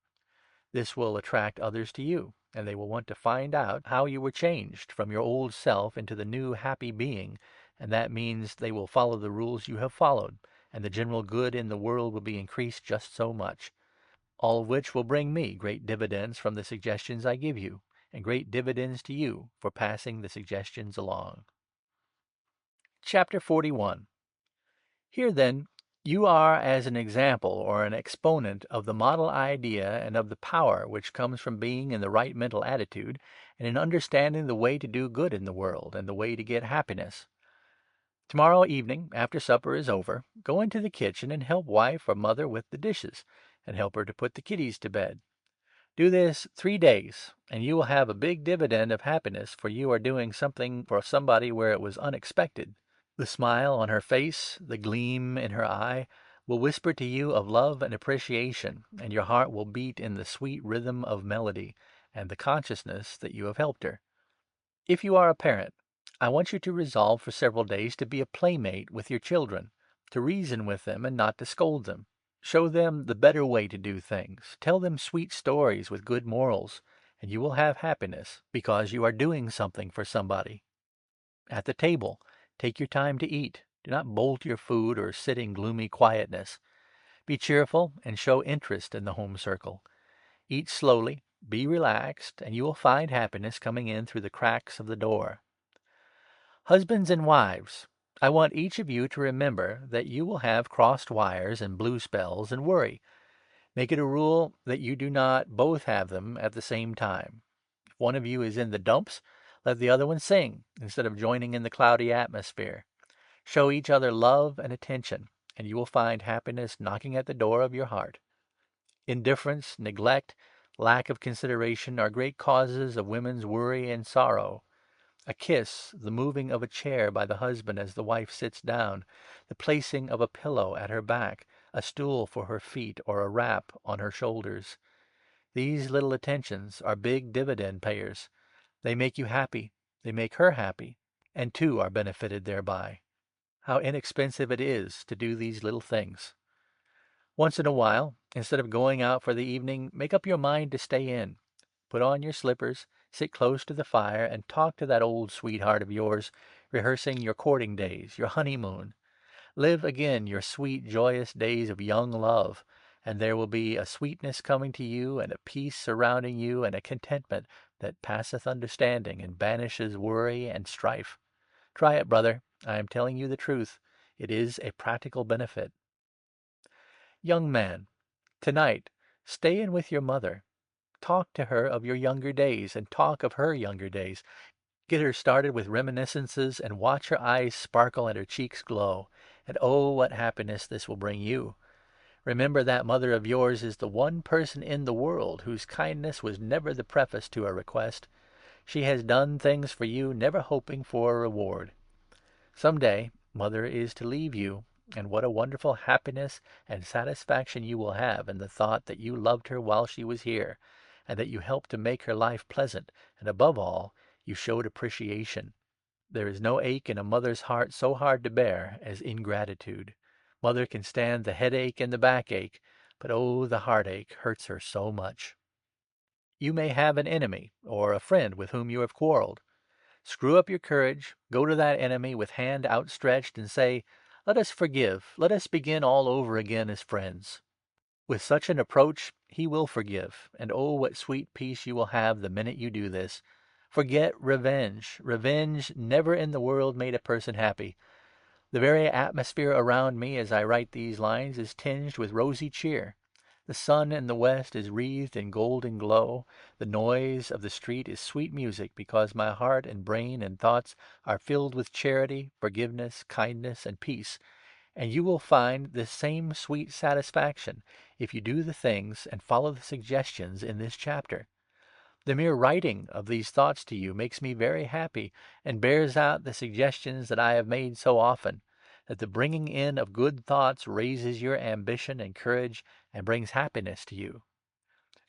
This will attract others to you, and they will want to find out how you were changed from your old self into the new happy being, and that means they will follow the rules you have followed, and the general good in the world will be increased just so much. All of which will bring me great dividends from the suggestions I give you, and great dividends to you for passing the suggestions along. Chapter 41. Here, then, you are as an example or an exponent of the model idea and of the power which comes from being in the right mental attitude and in understanding the way to do good in the world and the way to get happiness. Tomorrow evening, after supper is over, go into the kitchen and help wife or mother with the dishes, and help her to put the kiddies to bed. Do this 3 days, and you will have a big dividend of happiness, for you are doing something for somebody where it was unexpected. The smile on her face, the gleam in her eye, will whisper to you of love and appreciation, and your heart will beat in the sweet rhythm of melody and the consciousness that you have helped her. If you are a parent, I want you to resolve for several days to be a playmate with your children, to reason with them and not to scold them. Show them the better way to do things. Tell them sweet stories with good morals, and you will have happiness, because you are doing something for somebody. At the table, take your time to eat. Do not bolt your food or sit in gloomy quietness. Be cheerful and show interest in the home circle. Eat slowly, be relaxed, and you will find happiness coming in through the cracks of the door. Husbands and wives, I want each of you to remember that you will have crossed wires and blue spells and worry. Make it a rule that you do not both have them at the same time. If one of you is in the dumps, let the other one sing, instead of joining in the cloudy atmosphere. Show each other love and attention, and you will find happiness knocking at the door of your heart. Indifference, neglect, lack of consideration are great causes of women's worry and sorrow. A kiss, the moving of a chair by the husband as the wife sits down, the placing of a pillow at her back, a stool for her feet, or a wrap on her shoulders. These little attentions are big dividend payers. They make you happy, they make her happy, and two are benefited thereby. How inexpensive it is to do these little things. Once in a while, instead of going out for the evening, make up your mind to stay in. Put on your slippers, sit close to the fire, and talk to that old sweetheart of yours, rehearsing your courting days, your honeymoon. Live again your sweet, joyous days of young love, and there will be a sweetness coming to you, and a peace surrounding you, and a contentment that passeth understanding and banishes worry and strife. Try it, brother. I am telling you the truth. It is a practical benefit. Young man, tonight, stay in with your mother. Talk to her of your younger days, and talk of her younger days. Get her started with reminiscences, and watch her eyes sparkle and her cheeks glow. And oh, what happiness this will bring you! Remember that mother of yours is the one person in the world whose kindness was never the preface to a request. She has done things for you, never hoping for a reward. Some day Mother is to leave you, and what a wonderful happiness and satisfaction you will have in the thought that you loved her while she was here, and that you helped to make her life pleasant, and, above all, you showed appreciation. There is no ache in a mother's heart so hard to bear as ingratitude. Mother can stand the headache and the backache, but oh, the heartache hurts her so much. You may have an enemy, or a friend with whom you have quarreled. Screw up your courage, go to that enemy with hand outstretched, and say, "Let us forgive, let us begin all over again as friends." With such an approach he will forgive, and oh, what sweet peace you will have the minute you do this. Forget revenge. Revenge never in the world made a person happy. The very atmosphere around me as I write these lines is tinged with rosy cheer. The sun in the west is wreathed in golden glow. The noise of the street is sweet music, because my heart and brain and thoughts are filled with charity, forgiveness, kindness, and peace. And you will find this same sweet satisfaction if you do the things and follow the suggestions in this chapter. The mere writing of these thoughts to you makes me very happy, and bears out the suggestions that I have made so often, that the bringing in of good thoughts raises your ambition and courage and brings happiness to you.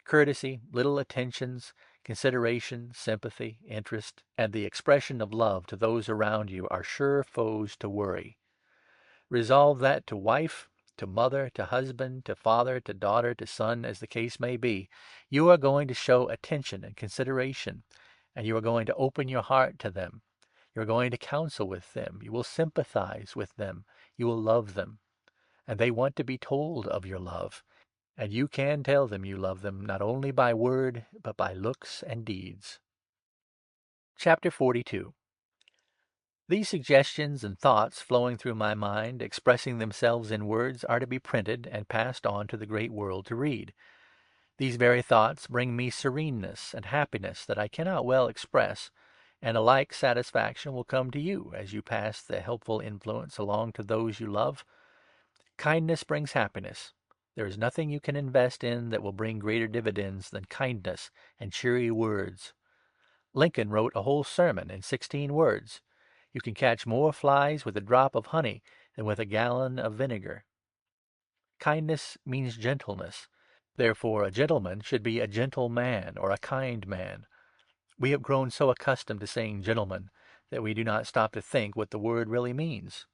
Courtesy, little attentions, consideration, sympathy, interest, and the expression of love to those around you are sure foes to worry. Resolve that to wife, to mother, to husband, to father, to daughter, to son, as the case may be, you are going to show attention and consideration, and you are going to open your heart to them. You are going to counsel with them. You will sympathize with them. You will love them. And they want to be told of your love. And you can tell them you love them, not only by word, but by looks and deeds. Chapter 42. These suggestions and thoughts flowing through my mind, expressing themselves in words, are to be printed and passed on to the great world to read. These very thoughts bring me sereneness and happiness that I cannot well express, and a like satisfaction will come to you as you pass the helpful influence along to those you love. Kindness brings happiness. There is nothing you can invest in that will bring greater dividends than kindness and cheery words. Lincoln wrote a whole sermon in 16 words. You can catch more flies with a drop of honey than with a gallon of vinegar. Kindness means gentleness. Therefore a gentleman should be a gentle man, or a kind man. We have grown so accustomed to saying gentleman that we do not stop to think what the word really means.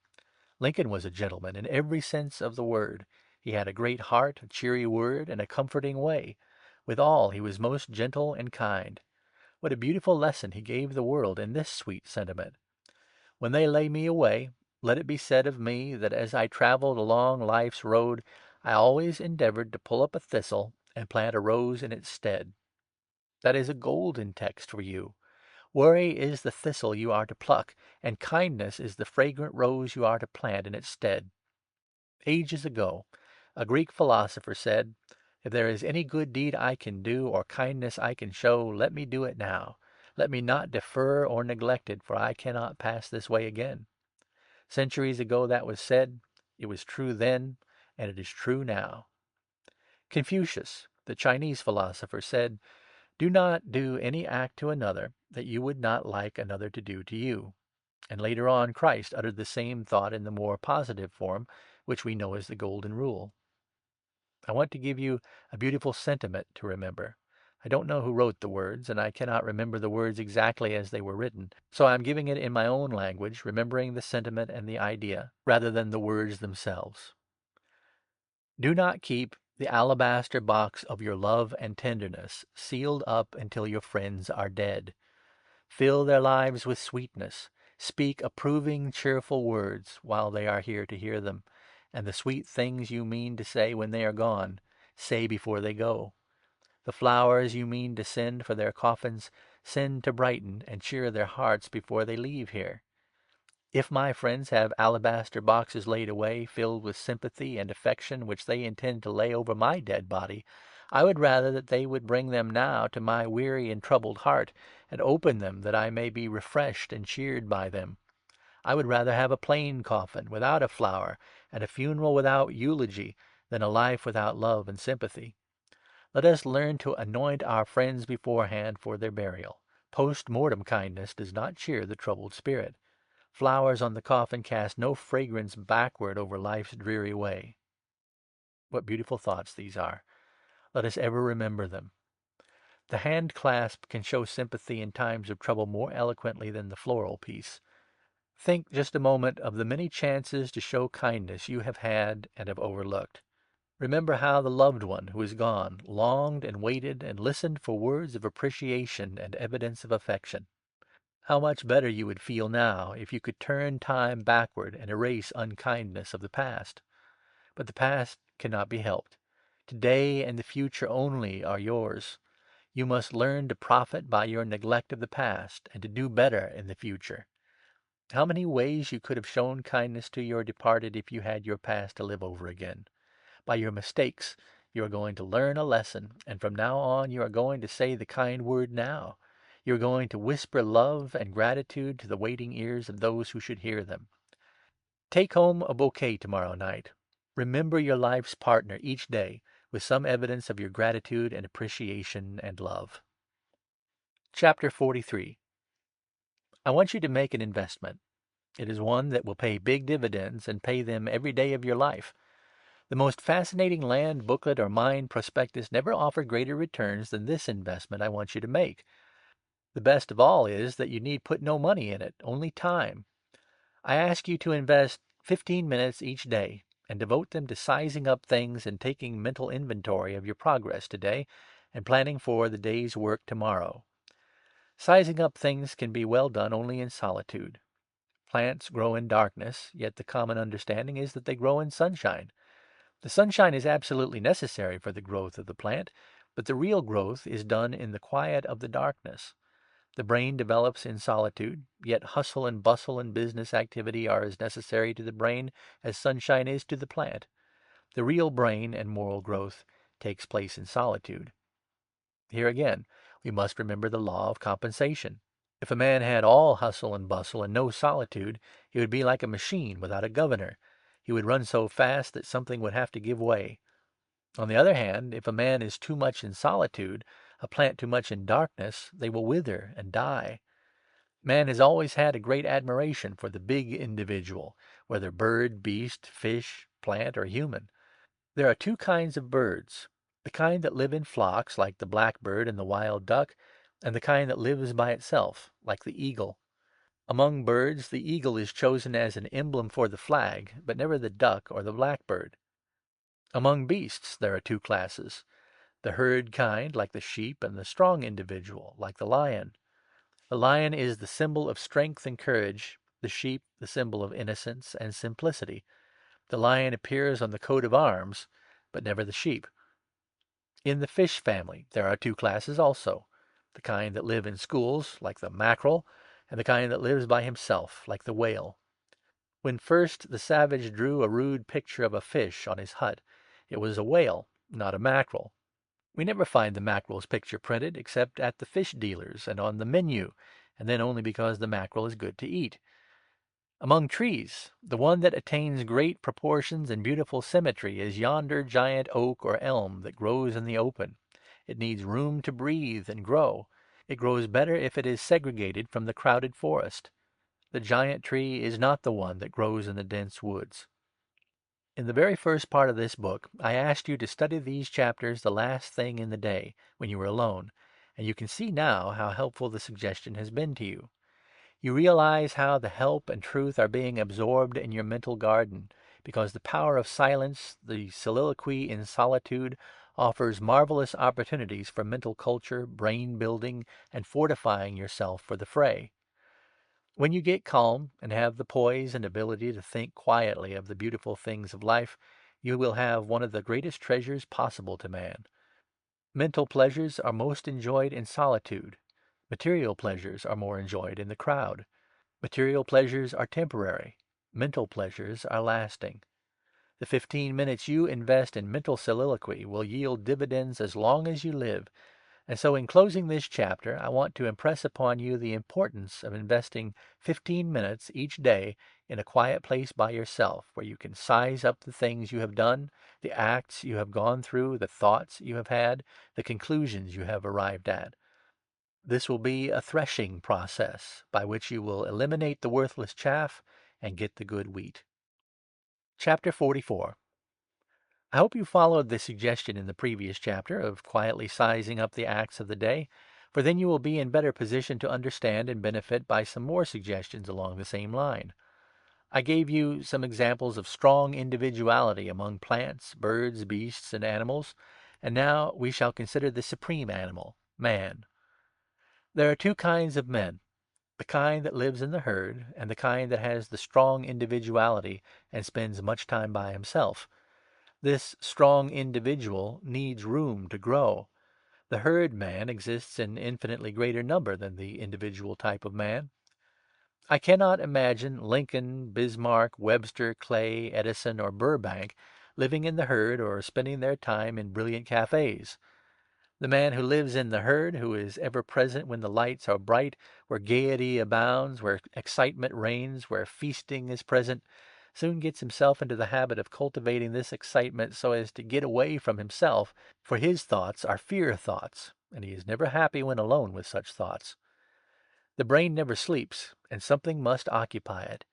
Lincoln was a gentleman in every sense of the word. He had a great heart, a cheery word, and a comforting way. Withal he was most gentle and kind. What a beautiful lesson he gave the world in this sweet sentiment! When they lay me away, let it be said of me that as I travelled along life's road, I always endeavoured to pull up a thistle and plant a rose in its stead. That is a golden text for you. Worry is the thistle you are to pluck, and kindness is the fragrant rose you are to plant in its stead. Ages ago, a Greek philosopher said, "If there is any good deed I can do, or kindness I can show, let me do it now. Let me not defer or neglect it, for I cannot pass this way again." Centuries ago that was said. It was true then, and it is true now. Confucius, the Chinese philosopher, said, "Do not do any act to another that you would not like another to do to you." And later on Christ uttered the same thought in the more positive form, which we know as the Golden Rule. I want to give you a beautiful sentiment to remember. I don't know who wrote the words, and I cannot remember the words exactly as they were written, so I am giving it in my own language, remembering the sentiment and the idea, rather than the words themselves. Do not keep the alabaster box of your love and tenderness sealed up until your friends are dead. Fill their lives with sweetness. Speak approving, cheerful words while they are here to hear them, and the sweet things you mean to say when they are gone, say before they go. The flowers you mean to send for their coffins, send to brighten and cheer their hearts before they leave here. If my friends have alabaster boxes laid away, filled with sympathy and affection which they intend to lay over my dead body, I would rather that they would bring them now to my weary and troubled heart, and open them that I may be refreshed and cheered by them. I would rather have a plain coffin, without a flower, and a funeral without eulogy, than a life without love and sympathy. Let us learn to anoint our friends beforehand for their burial. Post mortem kindness does not cheer the troubled spirit. Flowers on the coffin cast no fragrance backward over life's dreary way. What beautiful thoughts these are. Let us ever remember them. The hand clasp can show sympathy in times of trouble more eloquently than the floral piece. Think just a moment of the many chances to show kindness you have had and have overlooked. Remember how the loved one who is gone longed and waited and listened for words of appreciation and evidence of affection. How much better you would feel now if you could turn time backward and erase unkindness of the past. But the past cannot be helped. Today and the future only are yours. You must learn to profit by your neglect of the past and to do better in the future. How many ways you could have shown kindness to your departed if you had your past to live over again! By your mistakes you are going to learn a lesson, and from now on you are going to say the kind word now. You are going to whisper love and gratitude to the waiting ears of those who should hear them. Take home a bouquet tomorrow night. Remember your life's partner each day with some evidence of your gratitude and appreciation and love. Chapter 43. I want you to make an investment. It is one that will pay big dividends and pay them every day of your life. The most fascinating land booklet or mine prospectus never offered greater returns than this investment I want you to make. The best of all is that you need put no money in it, only time. I ask you to invest 15 minutes each day and devote them to sizing up things and taking mental inventory of your progress today and planning for the day's work tomorrow. Sizing up things can be well done only in solitude. Plants grow in darkness, yet the common understanding is that they grow in sunshine. The sunshine is absolutely necessary for the growth of the plant, but the real growth is done in the quiet of the darkness. The brain develops in solitude, yet hustle and bustle and business activity are as necessary to the brain as sunshine is to the plant. The real brain and moral growth takes place in solitude. Here again, we must remember the law of compensation. If a man had all hustle and bustle and no solitude, he would be like a machine without a governor. He would run so fast that something would have to give way. On the other hand, if a man is too much in solitude, a plant too much in darkness, they will wither and die. Man has always had a great admiration for the big individual, whether bird, beast, fish, plant, or human. There are two kinds of birds: the kind that live in flocks, like the blackbird and the wild duck, and the kind that lives by itself, like the eagle. Among birds, the eagle is chosen as an emblem for the flag, but never the duck or the blackbird. Among beasts there are two classes: the herd kind, like the sheep, and the strong individual, like the lion. The lion is the symbol of strength and courage, the sheep the symbol of innocence and simplicity. The lion appears on the coat of arms, but never the sheep. In the fish family there are two classes also: the kind that live in schools, like the mackerel, and the kind that lives by himself, like the whale. When first the savage drew a rude picture of a fish on his hut, it was a whale, not a mackerel. We never find the mackerel's picture printed except at the fish dealer's and on the menu, and then only because the mackerel is good to eat. Among trees, the one that attains great proportions and beautiful symmetry is yonder giant oak or elm that grows in the open. It needs room to breathe and grow. It grows better if it is segregated from the crowded forest. The giant tree is not the one that grows in the dense woods. In the very first part of this book, I asked you to study these chapters the last thing in the day, when you were alone, and you can see now how helpful the suggestion has been to you. You realize how the help and truth are being absorbed in your mental garden, because the power of silence, the soliloquy in solitude, offers marvelous opportunities for mental culture, brain building, and fortifying yourself for the fray. When you get calm and have the poise and ability to think quietly of the beautiful things of life, you will have one of the greatest treasures possible to man. Mental pleasures are most enjoyed in solitude. Material pleasures are more enjoyed in the crowd. Material pleasures are temporary. Mental pleasures are lasting. The 15 minutes you invest in mental soliloquy will yield dividends as long as you live. And so in closing this chapter, I want to impress upon you the importance of investing 15 minutes each day in a quiet place by yourself, where you can size up the things you have done, the acts you have gone through, the thoughts you have had, the conclusions you have arrived at. This will be a threshing process by which you will eliminate the worthless chaff and get the good wheat. Chapter 44. I hope you followed the suggestion in the previous chapter of quietly sizing up the acts of the day, for then you will be in better position to understand and benefit by some more suggestions along the same line. I gave you some examples of strong individuality among plants, birds, beasts, and animals, and now we shall consider the supreme animal, man. There are two kinds of men: the kind that lives in the herd, and the kind that has the strong individuality and spends much time by himself. This strong individual needs room to grow. The herd man exists in infinitely greater number than the individual type of man. I cannot imagine Lincoln, Bismarck, Webster, Clay, Edison, or Burbank living in the herd or spending their time in brilliant cafes. The man who lives in the herd, who is ever present when the lights are bright, where gaiety abounds, where excitement reigns, where feasting is present, soon gets himself into the habit of cultivating this excitement so as to get away from himself, for his thoughts are fear thoughts, and he is never happy when alone with such thoughts. The brain never sleeps, and something must occupy it.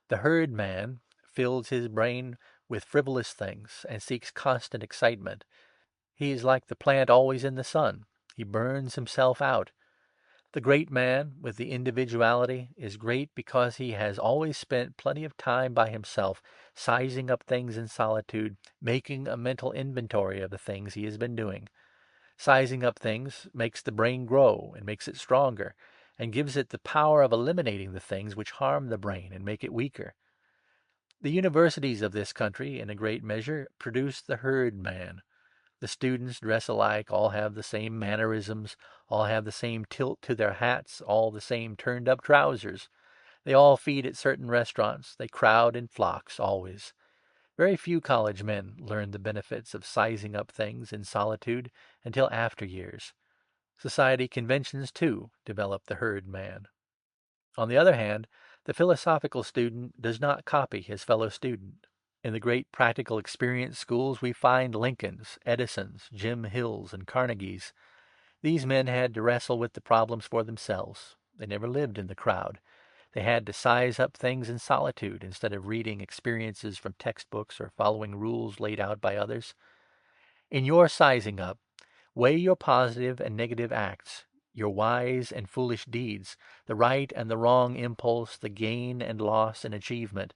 The herd man fills his brain with frivolous things and seeks constant excitement. He is like the plant always in the sun. He burns himself out. The great man, with the individuality, is great because he has always spent plenty of time by himself, sizing up things in solitude, making a mental inventory of the things he has been doing. Sizing up things makes the brain grow and makes it stronger, and gives it the power of eliminating the things which harm the brain and make it weaker. The universities of this country, in a great measure, produce the herd man. The students dress alike, all have the same mannerisms, all have the same tilt to their hats, all the same turned-up trousers. They all feed at certain restaurants. They crowd in flocks, always. Very few college men learn the benefits of sizing up things in solitude until after years. Society conventions, too, develop the herd man. On the other hand, the philosophical student does not copy his fellow student. In the great practical experience schools we find Lincolns, Edisons, Jim Hills, and Carnegies. These men had to wrestle with the problems for themselves. They never lived in the crowd. They had to size up things in solitude instead of reading experiences from textbooks or following rules laid out by others. In your sizing up, weigh your positive and negative acts, your wise and foolish deeds, the right and the wrong impulse, the gain and loss in achievement.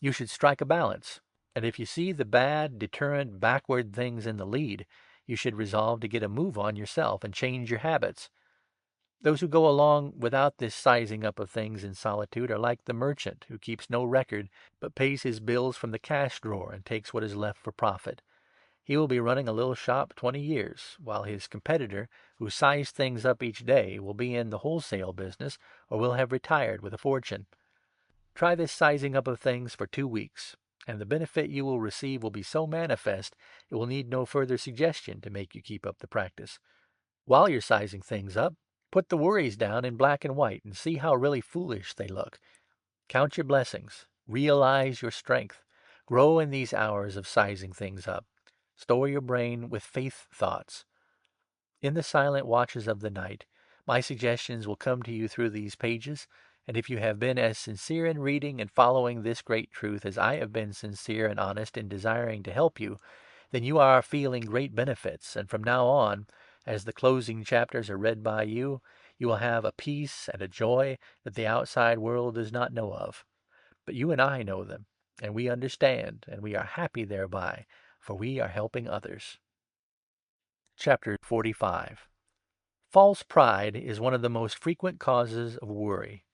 You should strike a balance, and if you see the bad, deterrent, backward things in the lead, you should resolve to get a move on yourself and change your habits. Those who go along without this sizing up of things in solitude are like the merchant who keeps no record, but pays his bills from the cash drawer and takes what is left for profit. He will be running a little shop 20 years, while his competitor, who sizes things up each day, will be in the wholesale business or will have retired with a fortune. Try this sizing up of things for 2 weeks, and the benefit you will receive will be so manifest it will need no further suggestion to make you keep up the practice. While you're sizing things up, put the worries down in black and white and see how really foolish they look. Count your blessings. Realize your strength. Grow in these hours of sizing things up. Store your brain with faith thoughts. In the silent watches of the night, my suggestions will come to you through these pages, and if you have been as sincere in reading and following this great truth as I have been sincere and honest in desiring to help you, then you are feeling great benefits, and from now on, as the closing chapters are read by you, you will have a peace and a joy that the outside world does not know of. But you and I know them, and we understand, and we are happy thereby, for we are helping others. Chapter 45. False pride is one of the most frequent causes of worry.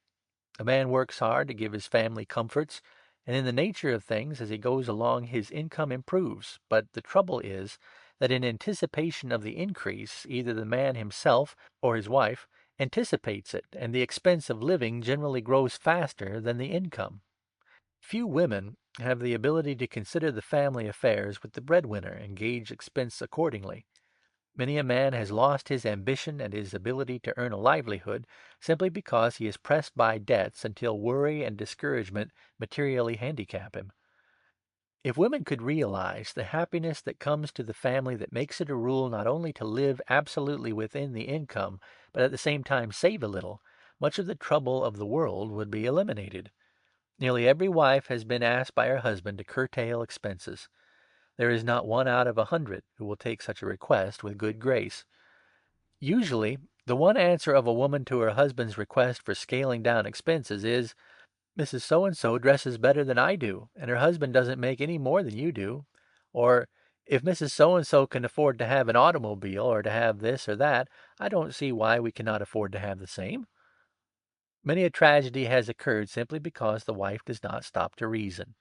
A man works hard to give his family comforts, and in the nature of things, as he goes along, his income improves. But the trouble is that in anticipation of the increase, either the man himself or his wife anticipates it, and the expense of living generally grows faster than the income. Few women have the ability to consider the family affairs with the breadwinner and gauge expense accordingly. Many a man has lost his ambition and his ability to earn a livelihood simply because he is pressed by debts until worry and discouragement materially handicap him. If women could realize the happiness that comes to the family that makes it a rule not only to live absolutely within the income, but at the same time save a little, much of the trouble of the world would be eliminated. Nearly every wife has been asked by her husband to curtail expenses. There is not one out of 100 who will take such a request with good grace. Usually, the one answer of a woman to her husband's request for scaling down expenses is, "Mrs. So and so dresses better than I do, and her husband doesn't make any more than you do." Or, "If Mrs. So and so can afford to have an automobile or to have this or that, I don't see why we cannot afford to have the same." Many a tragedy has occurred simply because the wife does not stop to reason.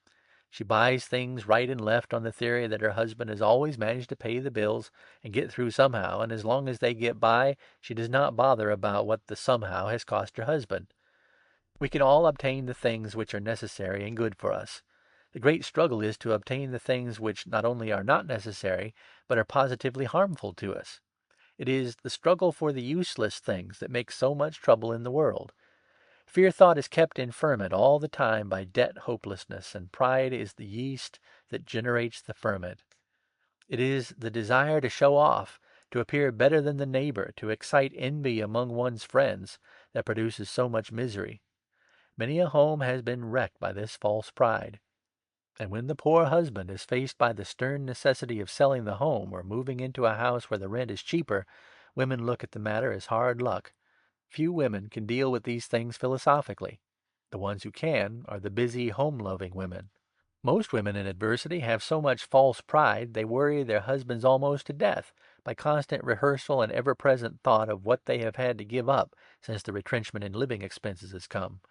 She buys things right and left on the theory that her husband has always managed to pay the bills and get through somehow, and as long as they get by, she does not bother about what the somehow has cost her husband. We can all obtain the things which are necessary and good for us. The great struggle is to obtain the things which not only are not necessary, but are positively harmful to us. It is the struggle for the useless things that makes so much trouble in the world. Fear thought is kept in ferment all the time by debt hopelessness, and pride is the yeast that generates the ferment. It is the desire to show off, to appear better than the neighbor, to excite envy among one's friends, that produces so much misery. Many a home has been wrecked by this false pride. And when the poor husband is faced by the stern necessity of selling the home or moving into a house where the rent is cheaper, women look at the matter as hard luck. Few women can deal with these things philosophically. The ones who can are the busy, home-loving women. Most women in adversity have so much false pride they worry their husbands almost to death by constant rehearsal and ever-present thought of what they have had to give up since the retrenchment in living expenses has come.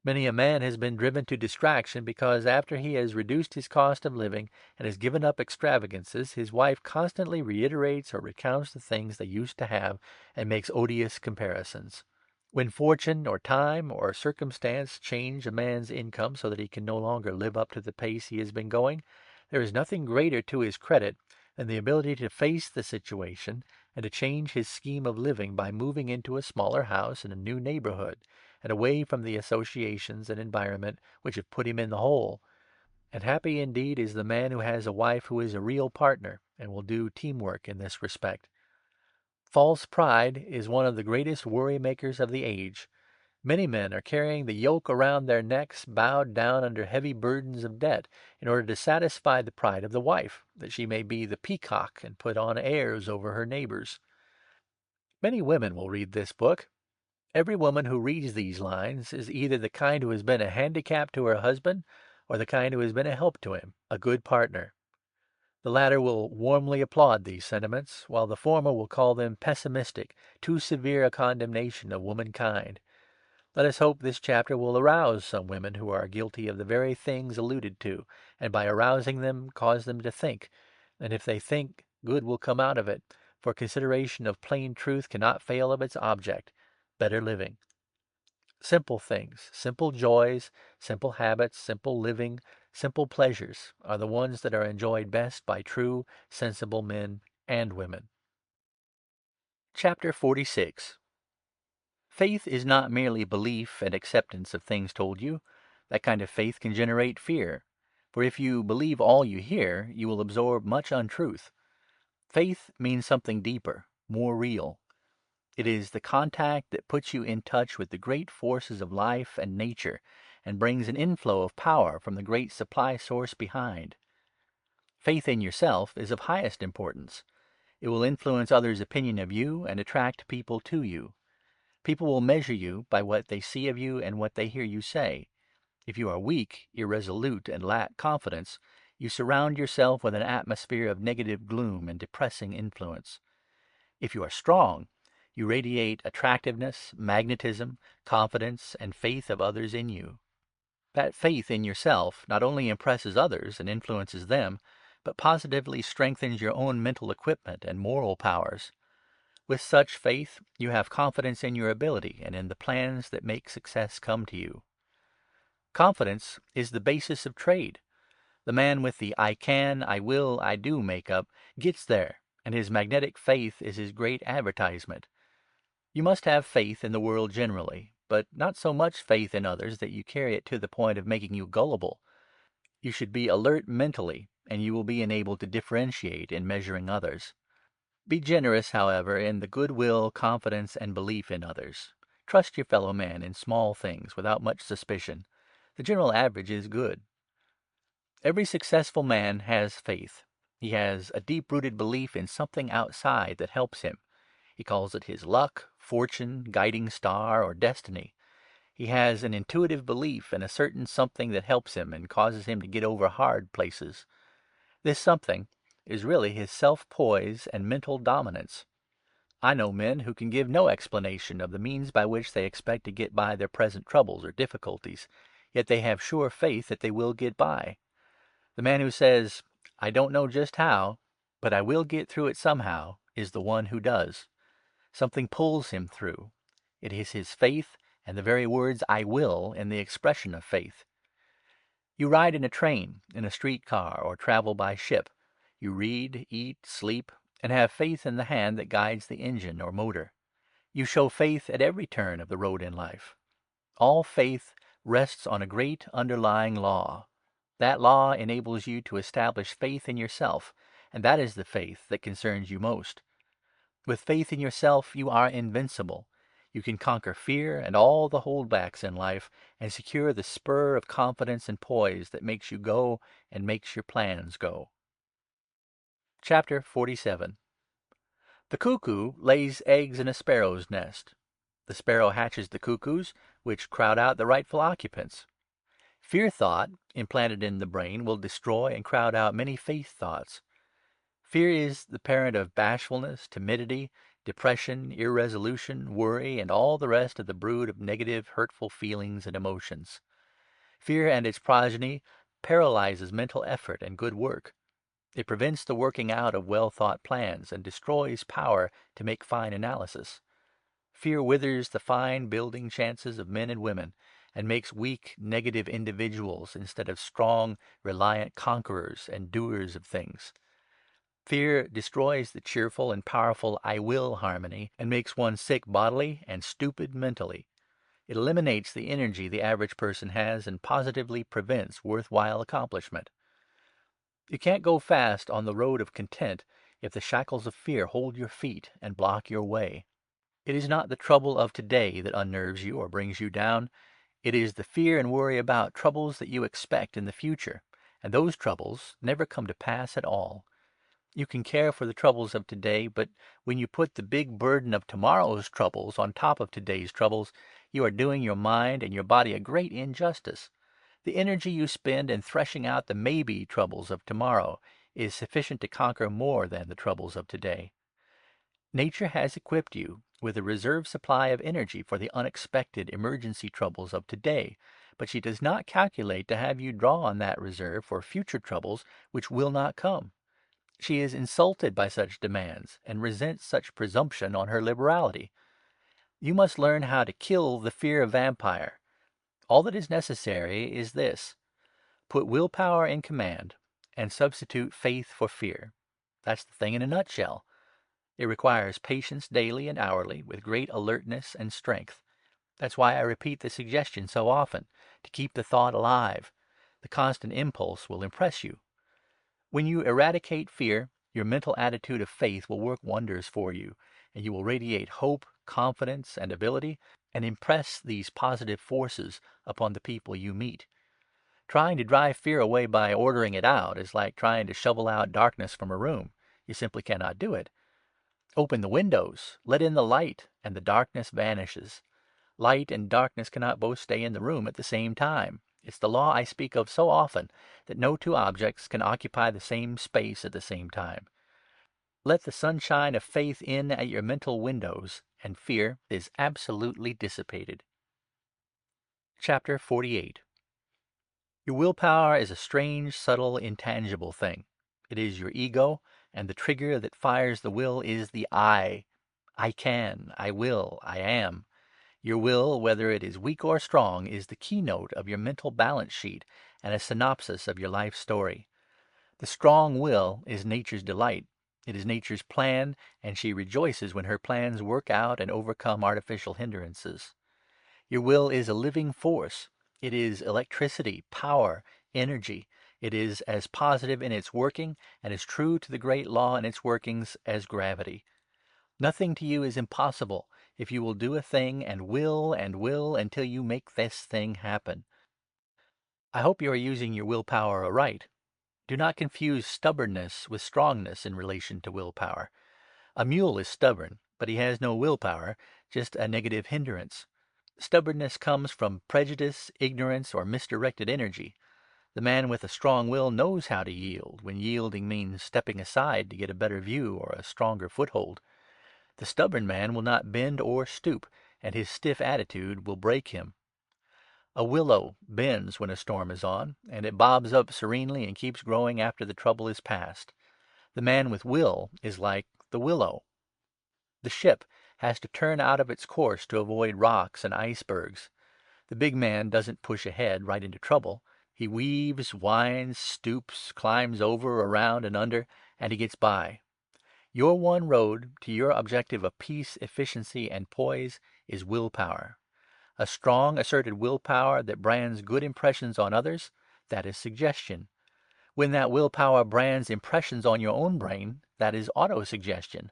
Many a man has been driven to distraction because after he has reduced his cost of living and has given up extravagances, his wife constantly reiterates or recounts the things they used to have and makes odious comparisons. When fortune or time or circumstance change a man's income so that he can no longer live up to the pace he has been going, there is nothing greater to his credit than the ability to face the situation and to change his scheme of living by moving into a smaller house in a new neighborhood, and away from the associations and environment which have put him in the hole. And happy indeed is the man who has a wife who is a real partner and will do teamwork in this respect. False pride is one of the greatest worry makers of the age. Many men are carrying the yoke around their necks, bowed down under heavy burdens of debt, in order to satisfy the pride of the wife, that she may be the peacock and put on airs over her neighbors. Many women will read this book. Every woman who reads these lines is either the kind who has been a handicap to her husband, or the kind who has been a help to him, a good partner. The latter will warmly applaud these sentiments, while the former will call them pessimistic, too severe a condemnation of womankind. Let us hope this chapter will arouse some women who are guilty of the very things alluded to, and by arousing them cause them to think. And if they think, good will come out of it, for consideration of plain truth cannot fail of its object, better living. Simple things, simple joys, simple habits, simple living, simple pleasures are the ones that are enjoyed best by true, sensible men and women. Chapter 46. Faith is not merely belief and acceptance of things told you. That kind of faith can generate fear. For if you believe all you hear, you will absorb much untruth. Faith means something deeper, more real. It is the contact that puts you in touch with the great forces of life and nature, and brings an inflow of power from the great supply source behind. Faith in yourself is of highest importance. It will influence others' opinion of you and attract people to you. People will measure you by what they see of you and what they hear you say. If you are weak, irresolute, and lack confidence, you surround yourself with an atmosphere of negative gloom and depressing influence. If you are strong, you radiate attractiveness, magnetism, confidence, and faith of others in you. That faith in yourself not only impresses others and influences them, but positively strengthens your own mental equipment and moral powers. With such faith, you have confidence in your ability and in the plans that make success come to you. Confidence is the basis of trade. The man with the I can, I will, I do makeup gets there, and his magnetic faith is his great advertisement. You must have faith in the world generally, but not so much faith in others that you carry it to the point of making you gullible. You should be alert mentally, and you will be enabled to differentiate in measuring others. Be generous, however, in the goodwill, confidence, and belief in others. Trust your fellow man in small things without much suspicion. The general average is good. Every successful man has faith. He has a deep-rooted belief in something outside that helps him. He calls it his luck, fortune, guiding star, or destiny. He has an intuitive belief in a certain something that helps him and causes him to get over hard places. This something is really his self-poise and mental dominance. I know men who can give no explanation of the means by which they expect to get by their present troubles or difficulties, yet they have sure faith that they will get by. The man who says, "I don't know just how, but I will get through it somehow," is the one who does. Something pulls him through. It is his faith, and the very words "I will" in the expression of faith. You ride in a train, in a street car, or travel by ship. You read, eat, sleep, and have faith in the hand that guides the engine or motor. You show faith at every turn of the road in life. All faith rests on a great underlying law. That law enables you to establish faith in yourself, and that is the faith that concerns you most. With faith in yourself, you are invincible. You can conquer fear and all the holdbacks in life, and secure the spur of confidence and poise that makes you go and makes your plans go. Chapter 47. The cuckoo lays eggs in a sparrow's nest. The sparrow hatches the cuckoos, which crowd out the rightful occupants. Fear thought, implanted in the brain, will destroy and crowd out many faith thoughts. Fear is the parent of bashfulness, timidity, depression, irresolution, worry, and all the rest of the brood of negative, hurtful feelings and emotions. Fear and its progeny paralyzes mental effort and good work. It prevents the working out of well-thought plans and destroys power to make fine analysis. Fear withers the fine building chances of men and women, and makes weak, negative individuals instead of strong, reliant conquerors and doers of things. Fear destroys the cheerful and powerful "I will" harmony, and makes one sick bodily and stupid mentally. It eliminates the energy the average person has, and positively prevents worthwhile accomplishment. You can't go fast on the road of content if the shackles of fear hold your feet and block your way. It is not the trouble of today that unnerves you or brings you down. It is the fear and worry about troubles that you expect in the future, and those troubles never come to pass at all. You can care for the troubles of today, but when you put the big burden of tomorrow's troubles on top of today's troubles, you are doing your mind and your body a great injustice. The energy you spend in threshing out the maybe troubles of tomorrow is sufficient to conquer more than the troubles of today. Nature has equipped you with a reserve supply of energy for the unexpected emergency troubles of today, but she does not calculate to have you draw on that reserve for future troubles which will not come. She is insulted by such demands, and resents such presumption on her liberality. You must learn how to kill the fear vampire. All that is necessary is this: put willpower in command, and substitute faith for fear. That's the thing in a nutshell. It requires patience daily and hourly, with great alertness and strength. That's why I repeat the suggestion so often, to keep the thought alive. The constant impulse will impress you. When you eradicate fear, your mental attitude of faith will work wonders for you, and you will radiate hope, confidence, and ability, and impress these positive forces upon the people you meet. Trying to drive fear away by ordering it out is like trying to shovel out darkness from a room. You simply cannot do it. Open the windows, let in the light, and the darkness vanishes. Light and darkness cannot both stay in the room at the same time. It's the law I speak of so often, that no two objects can occupy the same space at the same time. Let the sunshine of faith in at your mental windows, and fear is absolutely dissipated. Chapter 48. Your willpower is a strange, subtle, intangible thing. It is your ego, and the trigger that fires the will is the I. I can, I will, I am. Your will, whether it is weak or strong, is the keynote of your mental balance sheet and a synopsis of your life story. The strong will is nature's delight. It is nature's plan, and she rejoices when her plans work out and overcome artificial hindrances. Your will is a living force. It is electricity, power, energy. It is as positive in its working and as true to the great law in its workings as gravity. Nothing to you is impossible if you will do a thing and will until you make this thing happen. I hope you are using your willpower aright. Do not confuse stubbornness with strongness in relation to willpower. A mule is stubborn, but he has no willpower, just a negative hindrance. Stubbornness comes from prejudice, ignorance, or misdirected energy. The man with a strong will knows how to yield, when yielding means stepping aside to get a better view or a stronger foothold. The stubborn man will not bend or stoop, and his stiff attitude will break him. A willow bends when a storm is on, and it bobs up serenely and keeps growing after the trouble is past. The man with will is like the willow. The ship has to turn out of its course to avoid rocks and icebergs. The big man doesn't push ahead right into trouble. He weaves, winds, stoops, climbs over, around, and under, and he gets by. Your one road to your objective of peace, efficiency, and poise is willpower. A strong, asserted willpower that brands good impressions on others, that is suggestion. When that willpower brands impressions on your own brain, that is autosuggestion.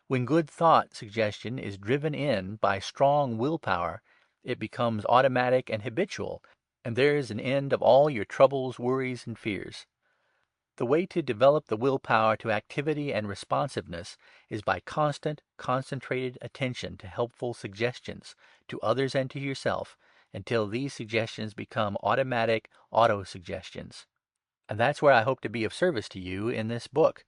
When good thought suggestion is driven in by strong willpower, it becomes automatic and habitual, and there is an end of all your troubles, worries, and fears. The way to develop the willpower to activity and responsiveness is by constant, concentrated attention to helpful suggestions, to others and to yourself, until these suggestions become automatic autosuggestions. And that's where I hope to be of service to you in this book.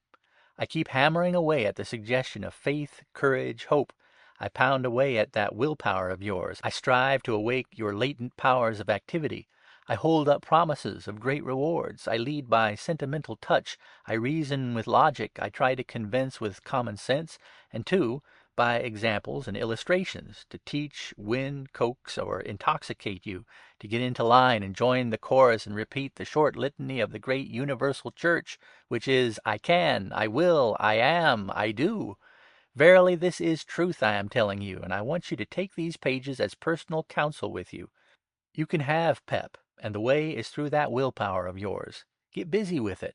I keep hammering away at the suggestion of faith, courage, hope. I pound away at that willpower of yours. I strive to awake your latent powers of activity. I hold up promises of great rewards. I lead by sentimental touch. I reason with logic. I try to convince with common sense. And two, by examples and illustrations, to teach, win, coax, or intoxicate you, to get into line and join the chorus and repeat the short litany of the great universal church, which is, I can, I will, I am, I do. Verily this is truth I am telling you, and I want you to take these pages as personal counsel with you. You can have pep, and the way is through that willpower of yours. Get busy with it.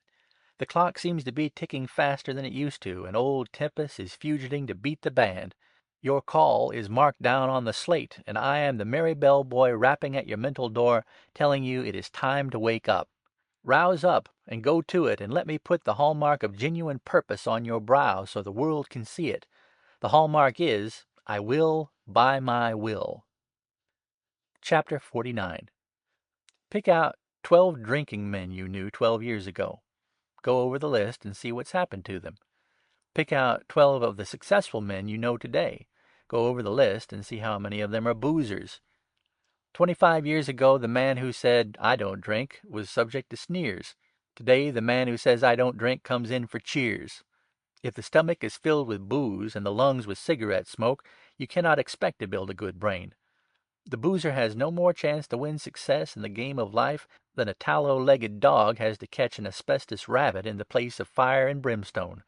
The clock seems to be ticking faster than it used to, and old Tempest is fugiting to beat the band. Your call is marked down on the slate, and I am the merry bell boy rapping at your mental door, telling you it is time to wake up. Rouse up and go to it, and let me put the hallmark of genuine purpose on your brow so the world can see it. The hallmark is, I will by my will. Chapter 49. Pick out 12 drinking men you knew 12 years ago. Go over the list and see what's happened to them. Pick out 12 of the successful men you know today. Go over the list and see how many of them are boozers. 25 years ago, the man who said, I don't drink, was subject to sneers. Today, the man who says, I don't drink, comes in for cheers. If the stomach is filled with booze and the lungs with cigarette smoke, you cannot expect to build a good brain. The boozer has no more chance to win success in the game of life than a tallow-legged dog has to catch an asbestos rabbit in the place of fire and brimstone.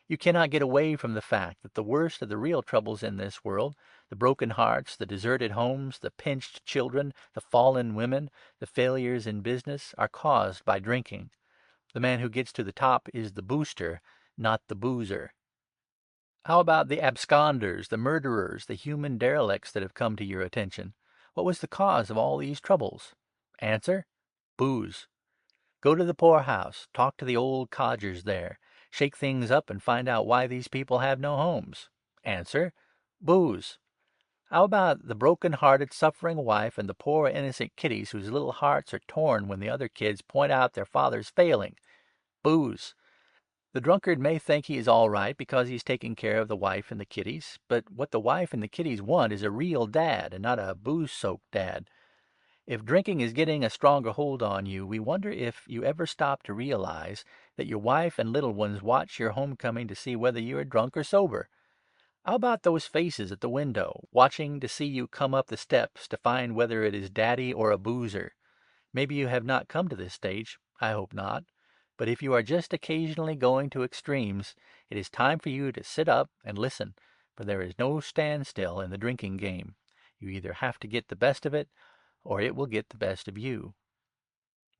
You cannot get away from the fact that the worst of the real troubles in this world, the broken hearts, the deserted homes, the pinched children, the fallen women, the failures in business, are caused by drinking. The man who gets to the top is the booster, not the boozer. How about the absconders, the murderers, the human derelicts that have come to your attention? What was the cause of all these troubles? Answer: booze. Go to the poorhouse, talk to the old codgers there, shake things up and find out why these people have no homes. Answer: booze. How about the broken-hearted, suffering wife and the poor innocent kiddies whose little hearts are torn when the other kids point out their father's failing? Booze. The drunkard may think he is all right because he's taking care of the wife and the kiddies, but what the wife and the kiddies want is a real dad and not a booze-soaked dad. If drinking is getting a stronger hold on you, we wonder if you ever stop to realize that your wife and little ones watch your homecoming to see whether you are drunk or sober. How about those faces at the window, watching to see you come up the steps to find whether it is daddy or a boozer? Maybe you have not come to this stage. I hope not. But if you are just occasionally going to extremes, it is time for you to sit up and listen, for there is no standstill in the drinking game. You either have to get the best of it, or it will get the best of you.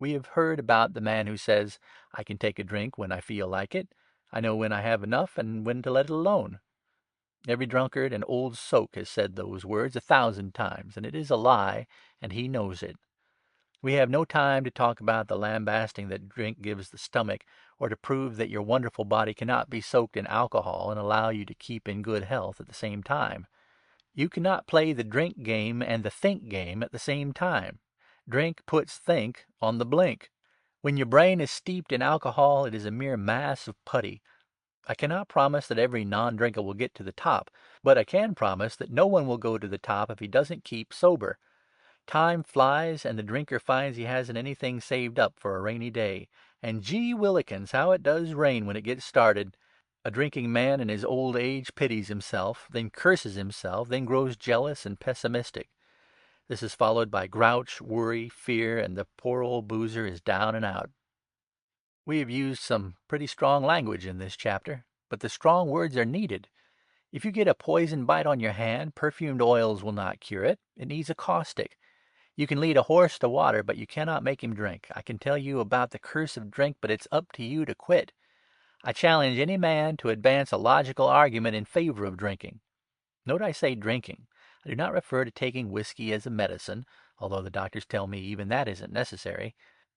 We have heard about the man who says, "I can take a drink when I feel like it. I know when I have enough and when to let it alone." Every drunkard and old soak has said those words 1,000 times, and it is a lie, and he knows it. We have no time to talk about the lambasting that drink gives the stomach, or to prove that your wonderful body cannot be soaked in alcohol and allow you to keep in good health at the same time. You cannot play the drink game and the think game at the same time. Drink puts think on the blink. When your brain is steeped in alcohol, it is a mere mass of putty. I cannot promise that every non-drinker will get to the top, but I can promise that no one will go to the top if he doesn't keep sober. Time flies, and the drinker finds he hasn't anything saved up for a rainy day. And gee willikins, how it does rain when it gets started! A drinking man in his old age pities himself, then curses himself, then grows jealous and pessimistic. This is followed by grouch, worry, fear, and the poor old boozer is down and out. We have used some pretty strong language in this chapter, but the strong words are needed. If you get a poison bite on your hand, perfumed oils will not cure it. It needs a caustic. You can lead a horse to water, but you cannot make him drink. I can tell you about the curse of drink, but it's up to you to quit. I challenge any man to advance a logical argument in favor of drinking. Note I say drinking. I do not refer to taking whiskey as a medicine, although the doctors tell me even that isn't necessary.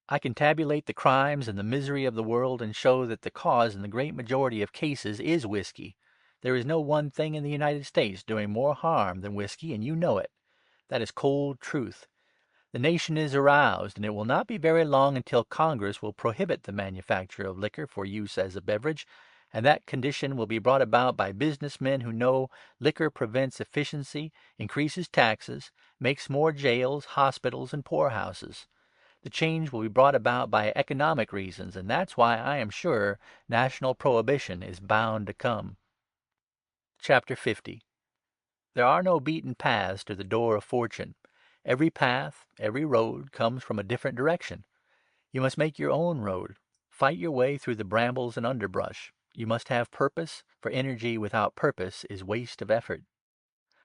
I can tabulate the crimes and the misery of the world and show that the cause in the great majority of cases is whiskey. There is no one thing in the United States doing more harm than whiskey, and you know it. That is cold truth. The nation is aroused, and it will not be very long until Congress will prohibit the manufacture of liquor for use as a beverage, and that condition will be brought about by businessmen who know liquor prevents efficiency, increases taxes, makes more jails, hospitals, and poorhouses. The change will be brought about by economic reasons, and that's why I am sure national prohibition is bound to come. Chapter 50. There are no beaten paths to the door of fortune. Every path, every road, comes from a different direction. You must make your own road. Fight your way through the brambles and underbrush. You must have purpose, for energy without purpose is waste of effort.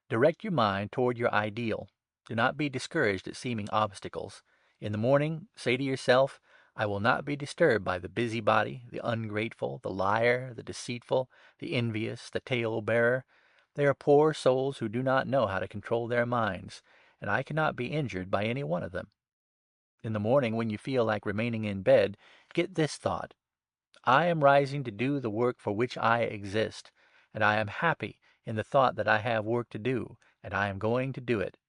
Direct your mind toward your ideal. Do not be discouraged at seeming obstacles. In the morning, say to yourself, "I will not be disturbed by the busybody, the ungrateful, the liar, the deceitful, the envious, the tale-bearer. They are poor souls who do not know how to control their minds, and I cannot be injured by any one of them." In the morning, when you feel like remaining in bed, get this thought: I am rising to do the work for which I exist, and I am happy in the thought that I have work to do, and I am going to do it.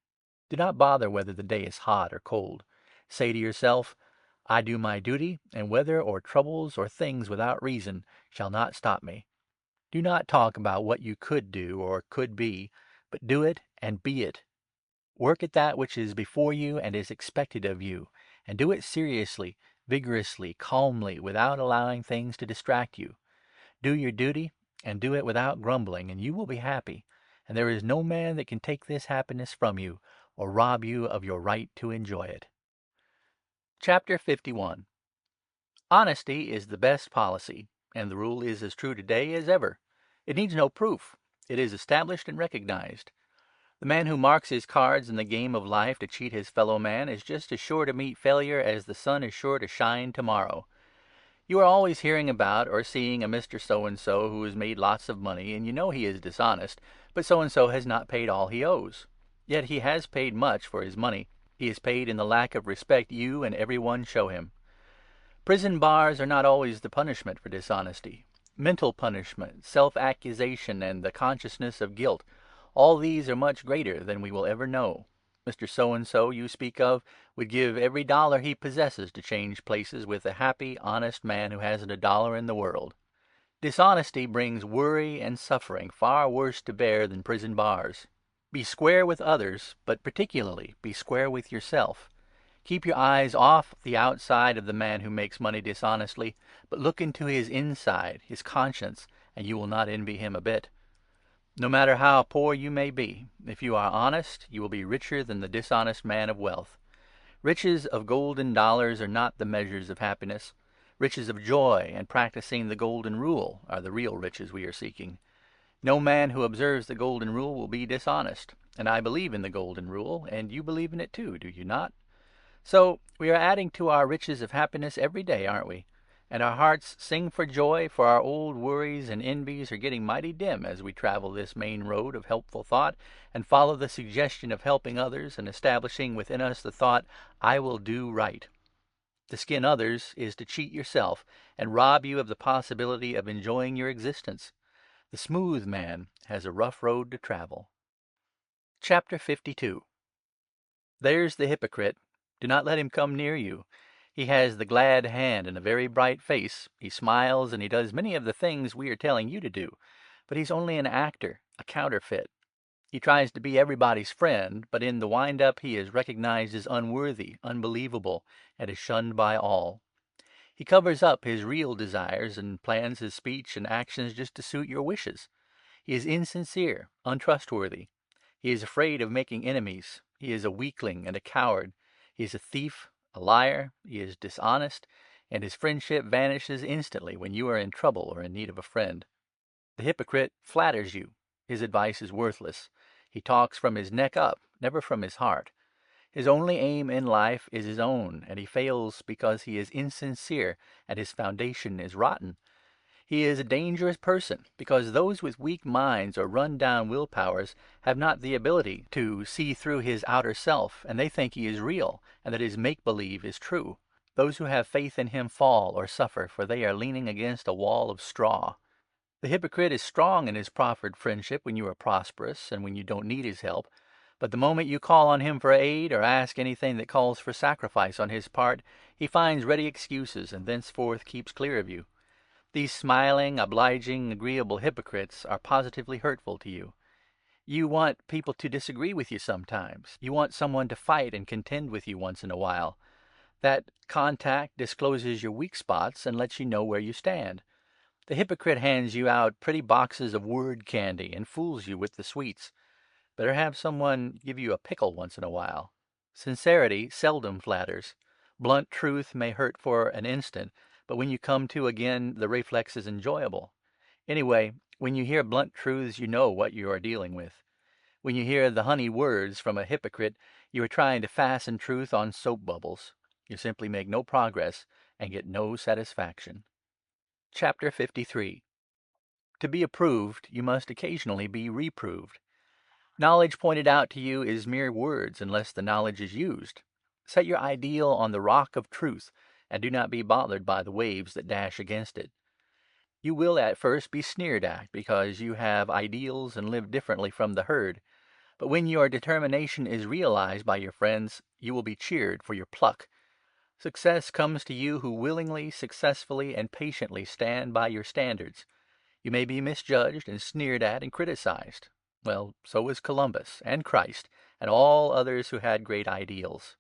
Do not bother whether the day is hot or cold. Say to yourself, "I do my duty, and weather or troubles or things without reason shall not stop me." Do not talk about what you could do or could be, but do it and be it. Work at that which is before you and is expected of you, and do it seriously, vigorously, calmly, without allowing things to distract you. Do your duty, and do it without grumbling, and you will be happy, and there is no man that can take this happiness from you, or rob you of your right to enjoy it. Chapter 51. Honesty is the best policy, and the rule is as true today as ever. It needs no proof. It is established and recognized. The man who marks his cards in the game of life to cheat his fellow man is just as sure to meet failure as the sun is sure to shine tomorrow. You are always hearing about or seeing a Mr. So-and-so who has made lots of money, and you know he is dishonest, but so-and-so has not paid all he owes. Yet he has paid much for his money. He is paid in the lack of respect you and everyone show him. Prison bars are not always the punishment for dishonesty. Mental punishment, self-accusation, and the consciousness of guilt, all these are much greater than we will ever know. Mr. So-and-so you speak of would give every dollar he possesses to change places with a happy, honest man who hasn't a dollar in the world. Dishonesty brings worry and suffering far worse to bear than prison bars. Be square with others, but particularly be square with yourself. Keep your eyes off the outside of the man who makes money dishonestly, but look into his inside, his conscience, and you will not envy him a bit. No matter how poor you may be, if you are honest, you will be richer than the dishonest man of wealth. Riches of golden dollars are not the measures of happiness. Riches of joy and practicing the golden rule are the real riches we are seeking. No man who observes the golden rule will be dishonest. And I believe in the golden rule, and you believe in it too, do you not? So, we are adding to our riches of happiness every day, aren't we? And our hearts sing for joy, for our old worries and envies are getting mighty dim as we travel this main road of helpful thought and follow the suggestion of helping others and establishing within us the thought, I will do right. To skin others is to cheat yourself and rob you of the possibility of enjoying your existence. The smooth man has a rough road to travel. Chapter 52. There's the hypocrite. Do not let him come near you. He has the glad hand and a very bright face. He smiles and he does many of the things we are telling you to do. But he's only an actor, a counterfeit. He tries to be everybody's friend, but in the wind-up he is recognized as unworthy, unbelievable, and is shunned by all. He covers up his real desires and plans his speech and actions just to suit your wishes. He is insincere, untrustworthy. He is afraid of making enemies. He is a weakling and a coward. He is a thief, a liar. He is dishonest, and his friendship vanishes instantly when you are in trouble or in need of a friend. The hypocrite flatters you. His advice is worthless. He talks from his neck up, never from his heart. His only aim in life is his own, and he fails because he is insincere and his foundation is rotten. He is a dangerous person, because those with weak minds or run-down will powers have not the ability to see through his outer self, and they think he is real, and that his make-believe is true. Those who have faith in him fall or suffer, for they are leaning against a wall of straw. The hypocrite is strong in his proffered friendship when you are prosperous and when you don't need his help. But the moment you call on him for aid, or ask anything that calls for sacrifice on his part, he finds ready excuses and thenceforth keeps clear of you. These smiling, obliging, agreeable hypocrites are positively hurtful to you. You want people to disagree with you sometimes. You want someone to fight and contend with you once in a while. That contact discloses your weak spots and lets you know where you stand. The hypocrite hands you out pretty boxes of word candy and fools you with the sweets. Better have someone give you a pickle once in a while. Sincerity seldom flatters. Blunt truth may hurt for an instant, but when you come to again, the reflex is enjoyable. Anyway, when you hear blunt truths, you know what you are dealing with. When you hear the honey words from a hypocrite, you are trying to fasten truth on soap bubbles. You simply make no progress and get no satisfaction. Chapter 53. To be approved, you must occasionally be reproved. Knowledge pointed out to you is mere words unless the knowledge is used. Set your ideal on the rock of truth, and do not be bothered by the waves that dash against it. You will at first be sneered at because you have ideals and live differently from the herd. But when your determination is realized by your friends, you will be cheered for your pluck. Success comes to you who willingly, successfully, and patiently stand by your standards. You may be misjudged and sneered at and criticized. Well, so was Columbus and Christ and all others who had great ideals.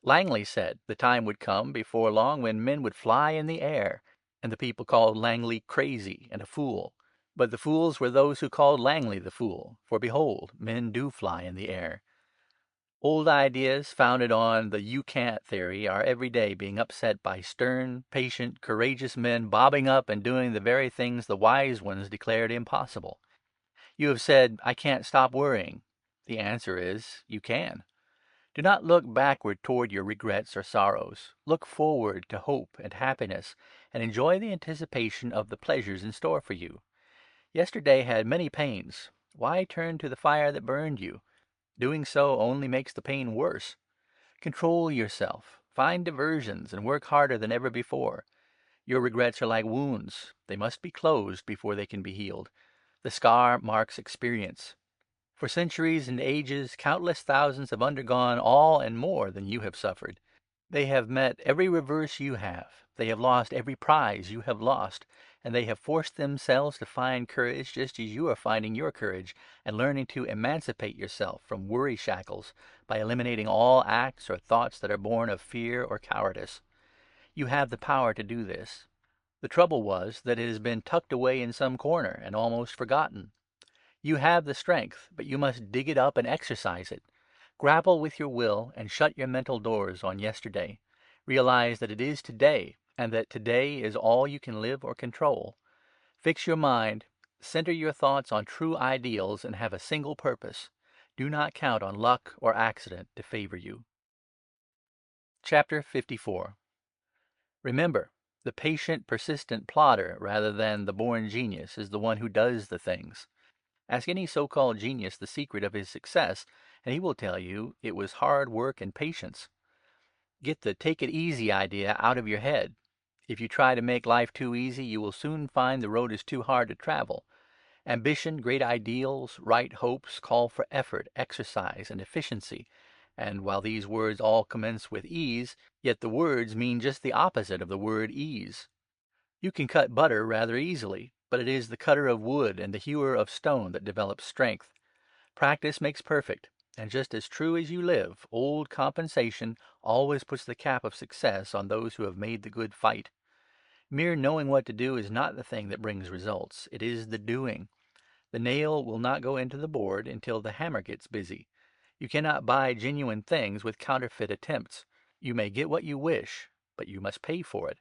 Langley said the time would come before long when men would fly in the air, and the people called Langley crazy and a fool. But the fools were those who called Langley the fool, for behold, men do fly in the air. Old ideas founded on the "you can't" theory are every day being upset by stern, patient, courageous men bobbing up and doing the very things the wise ones declared impossible. You have said, "I can't stop worrying." The answer is, you can. Do not look backward toward your regrets or sorrows. Look forward to hope and happiness, and enjoy the anticipation of the pleasures in store for you. Yesterday had many pains. Why turn to the fire that burned you? Doing so only makes the pain worse. Control yourself. Find diversions and work harder than ever before. Your regrets are like wounds. They must be closed before they can be healed. The scar marks experience. For centuries and ages, countless thousands have undergone all and more than you have suffered. They have met every reverse you have. They have lost every prize you have lost. And they have forced themselves to find courage just as you are finding your courage, and learning to emancipate yourself from worry shackles by eliminating all acts or thoughts that are born of fear or cowardice. You have the power to do this. The trouble was that it has been tucked away in some corner and almost forgotten. You have the strength, but you must dig it up and exercise it. Grapple with your will and shut your mental doors on yesterday. Realize that it is today, and that today is all you can live or control. Fix your mind, center your thoughts on true ideals, and have a single purpose. Do not count on luck or accident to favor you. Chapter 54. Remember, the patient, persistent plodder, rather than the born genius, is the one who does the things. Ask any so-called genius the secret of his success, and he will tell you it was hard work and patience. Get the take it easy idea out of your head. If you try to make life too easy, you will soon find the road is too hard to travel. Ambition, great ideals, right hopes call for effort, exercise, and efficiency. And while these words all commence with ease, yet the words mean just the opposite of the word ease. You can cut butter rather easily, but it is the cutter of wood and the hewer of stone that develops strength. Practice makes perfect, and just as true as you live, old compensation always puts the cap of success on those who have made the good fight. Mere knowing what to do is not the thing that brings results. It is the doing. The nail will not go into the board until the hammer gets busy. You cannot buy genuine things with counterfeit attempts. You may get what you wish, but you must pay for it.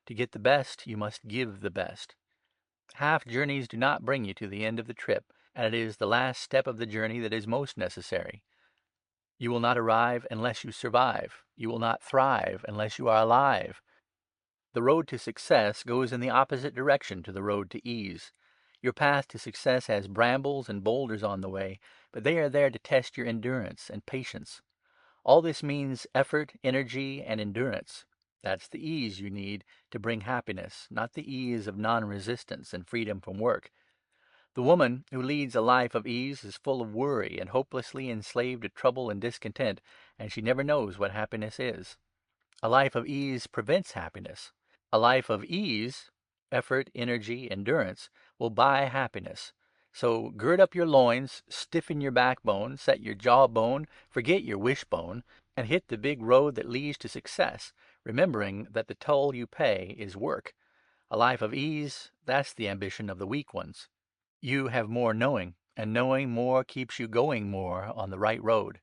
To get the best, you must give the best. Half journeys do not bring you to the end of the trip, and it is the last step of the journey that is most necessary. You will not arrive unless you survive. You will not thrive unless you are alive. The road to success goes in the opposite direction to the road to ease. Your path to success has brambles and boulders on the way, but they are there to test your endurance and patience. All this means effort, energy, and endurance. That's the ease you need to bring happiness, not the ease of non-resistance and freedom from work. The woman who leads a life of ease is full of worry and hopelessly enslaved to trouble and discontent, and she never knows what happiness is. A life of ease prevents happiness. A life of ease, effort, energy, endurance, will buy happiness. So gird up your loins, stiffen your backbone, set your jawbone, forget your wishbone, and hit the big road that leads to success, remembering that the toll you pay is work. A life of ease, that's the ambition of the weak ones. You have more knowing, and knowing more keeps you going more on the right road.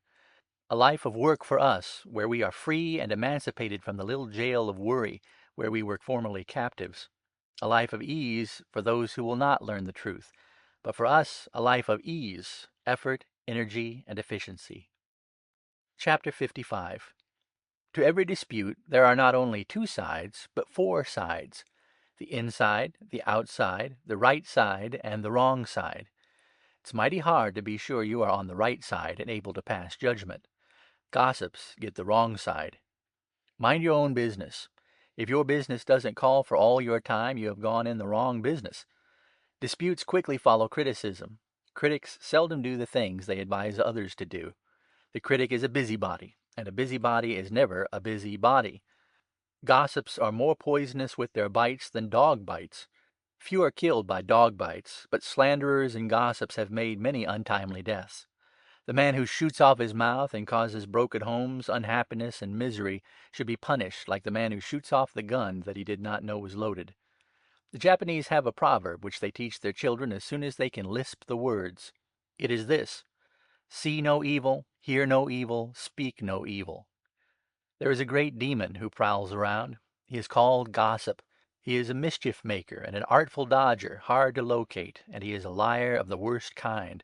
A life of work for us, where we are free and emancipated from the little jail of worry where we were formerly captives. A life of ease for those who will not learn the truth. But for us, a life of ease, effort, energy, and efficiency. Chapter 55. To every dispute there are not only two sides, but four sides: the inside, the outside, the right side, and the wrong side. It's mighty hard to be sure you are on the right side and able to pass judgment. Gossips get the wrong side. Mind your own business. If your business doesn't call for all your time, you have gone in the wrong business. Disputes quickly follow criticism. Critics seldom do the things they advise others to do. The critic is a busybody, and a busybody is never a busy body. Gossips are more poisonous with their bites than dog bites. Few are killed by dog bites, but slanderers and gossips have made many untimely deaths. The man who shoots off his mouth and causes broken homes, unhappiness, and misery should be punished like the man who shoots off the gun that he did not know was loaded. The Japanese have a proverb which they teach their children as soon as they can lisp the words. It is this: see no evil, hear no evil, speak no evil. There is a great demon who prowls around. He is called gossip. He is a mischief maker and an artful dodger, hard to locate, and he is a liar of the worst kind.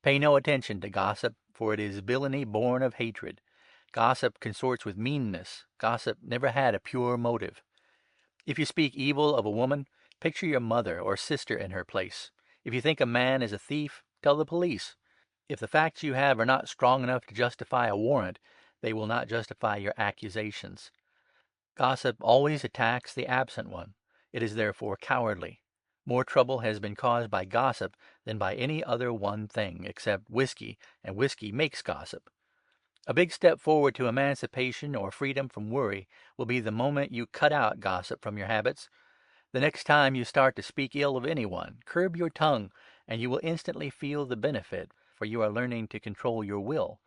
Pay no attention to gossip, for it is villainy born of hatred. Gossip consorts with meanness. Gossip never had a pure motive. If you speak evil of a woman, picture your mother or sister in her place. If you think a man is a thief, tell the police. If the facts you have are not strong enough to justify a warrant, they will not justify your accusations. Gossip always attacks the absent one. It is therefore cowardly. More trouble has been caused by gossip than by any other one thing, except whiskey, and whiskey makes gossip. A big step forward to emancipation or freedom from worry will be the moment you cut out gossip from your habits. The next time you start to speak ill of anyone, curb your tongue, and you will instantly feel the benefit, for you are learning to control your will.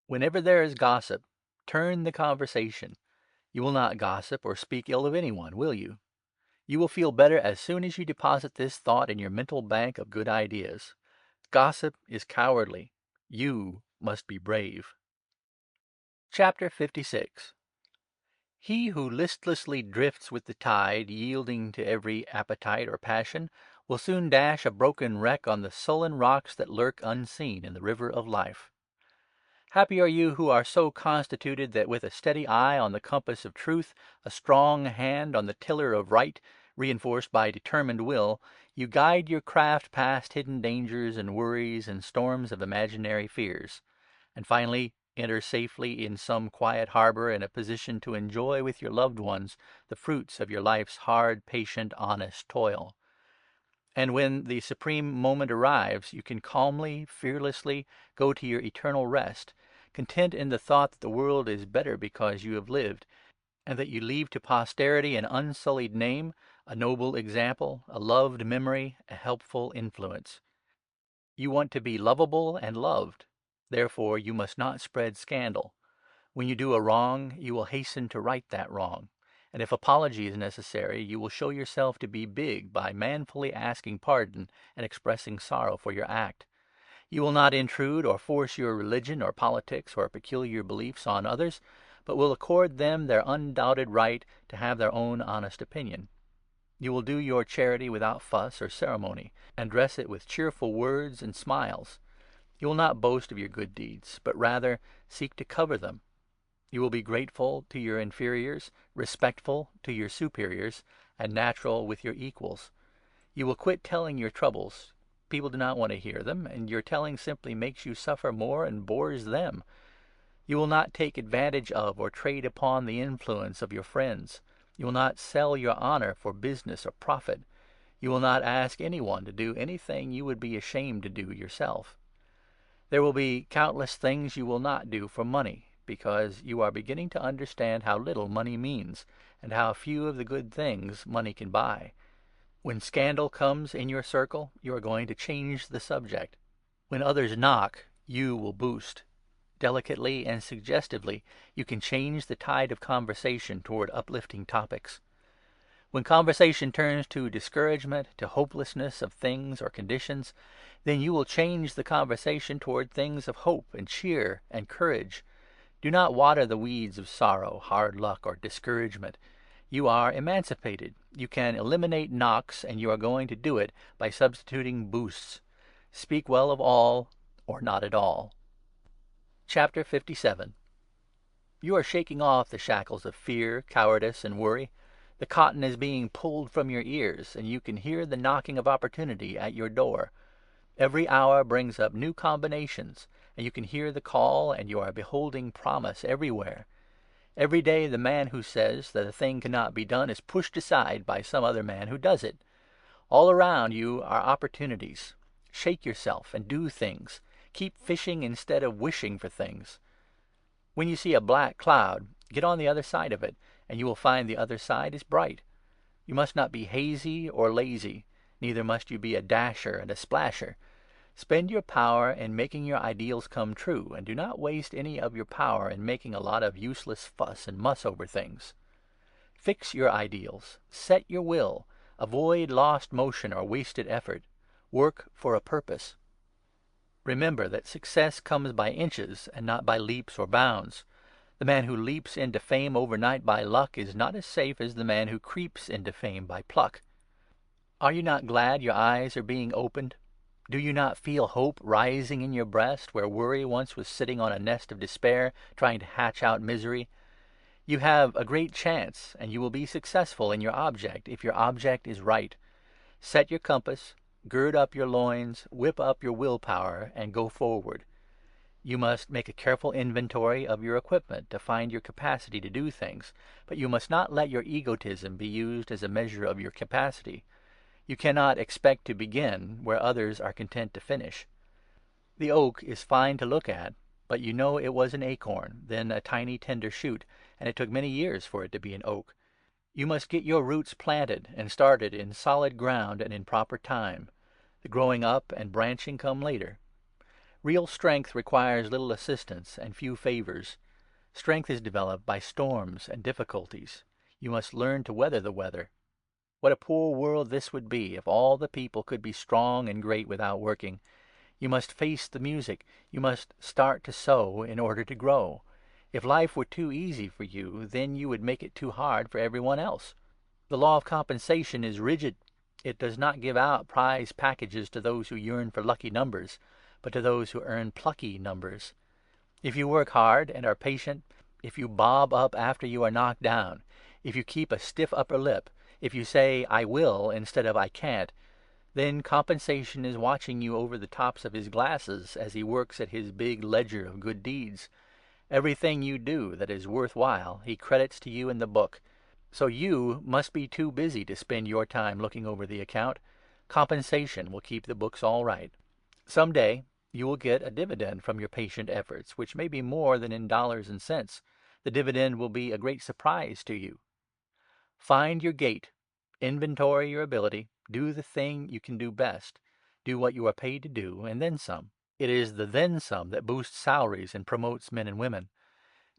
Whenever there is gossip, turn the conversation. You will not gossip or speak ill of anyone, will you? You will feel better as soon as you deposit this thought in your mental bank of good ideas. Gossip is cowardly. You must be brave. Chapter 56. He who listlessly drifts with the tide, yielding to every appetite or passion, will soon dash a broken wreck on the sullen rocks that lurk unseen in the river of life. Happy are you who are so constituted that with a steady eye on the compass of truth, a strong hand on the tiller of right, reinforced by determined will, you guide your craft past hidden dangers and worries and storms of imaginary fears, and finally enter safely in some quiet harbor in a position to enjoy with your loved ones the fruits of your life's hard, patient, honest toil. And when the supreme moment arrives, you can calmly, fearlessly go to your eternal rest, content in the thought that the world is better because you have lived, and that you leave to posterity an unsullied name, a noble example, a loved memory, a helpful influence. You want to be lovable and loved. Therefore you must not spread scandal. When you do a wrong, you will hasten to right that wrong. And if apology is necessary, you will show yourself to be big by manfully asking pardon and expressing sorrow for your act. You will not intrude or force your religion or politics or peculiar beliefs on others, but will accord them their undoubted right to have their own honest opinion. You will do your charity without fuss or ceremony, and dress it with cheerful words and smiles. You will not boast of your good deeds, but rather seek to cover them. You will be grateful to your inferiors, respectful to your superiors, and natural with your equals. You will quit telling your troubles. People do not want to hear them, and your telling simply makes you suffer more and bores them. You will not take advantage of or trade upon the influence of your friends. You will not sell your honor for business or profit. You will not ask anyone to do anything you would be ashamed to do yourself. There will be countless things you will not do for money, because you are beginning to understand how little money means, and how few of the good things money can buy. When scandal comes in your circle, you are going to change the subject. When others knock, you will boost. Delicately and suggestively, you can change the tide of conversation toward uplifting topics. When conversation turns to discouragement, to hopelessness of things or conditions, then you will change the conversation toward things of hope and cheer and courage. Do not water the weeds of sorrow, hard luck, or discouragement. You are emancipated. You can eliminate knocks, and you are going to do it by substituting boosts. Speak well of all, or not at all. Chapter 57. You are shaking off the shackles of fear, cowardice, and worry. The cotton is being pulled from your ears, and you can hear the knocking of opportunity at your door. Every hour brings up new combinations, and you can hear the call, and you are beholding promise everywhere. Every day the man who says that a thing cannot be done is pushed aside by some other man who does it. All around you are opportunities. Shake yourself and do things. Keep fishing instead of wishing for things. When you see a black cloud, get on the other side of it, and you will find the other side is bright. You must not be hazy or lazy, neither must you be a dasher and a splasher. Spend your power in making your ideals come true, and do not waste any of your power in making a lot of useless fuss and muss over things. Fix your ideals. Set your will. Avoid lost motion or wasted effort. Work for a purpose. Remember that success comes by inches and not by leaps or bounds. The man who leaps into fame overnight by luck is not as safe as the man who creeps into fame by pluck. Are you not glad your eyes are being opened? Do you not feel hope rising in your breast, where worry once was sitting on a nest of despair, trying to hatch out misery? You have a great chance, and you will be successful in your object, if your object is right. Set your compass, gird up your loins, whip up your willpower, and go forward. You must make a careful inventory of your equipment to find your capacity to do things, but you must not let your egotism be used as a measure of your capacity. You cannot expect to begin where others are content to finish. The oak is fine to look at, but you know it was an acorn, then a tiny tender shoot, and it took many years for it to be an oak. You must get your roots planted and started in solid ground and in proper time. The growing up and branching come later. Real strength requires little assistance and few favors. Strength is developed by storms and difficulties. You must learn to weather the weather. What a poor world this would be if all the people could be strong and great without working. You must face the music. You must start to sow in order to grow. If life were too easy for you, then you would make it too hard for everyone else. The law of compensation is rigid. It does not give out prize packages to those who yearn for lucky numbers, but to those who earn plucky numbers. If you work hard and are patient, if you bob up after you are knocked down, if you keep a stiff upper lip, if you say, "I will," instead of "I can't," then compensation is watching you over the tops of his glasses as he works at his big ledger of good deeds. Everything you do that is worth while he credits to you in the book. So you must be too busy to spend your time looking over the account. Compensation will keep the books all right. Some day you will get a dividend from your patient efforts, which may be more than in dollars and cents. The dividend will be a great surprise to you. Find your gait. Inventory your ability. Do the thing you can do best. Do what you are paid to do, and then some. It is the then some that boosts salaries and promotes men and women.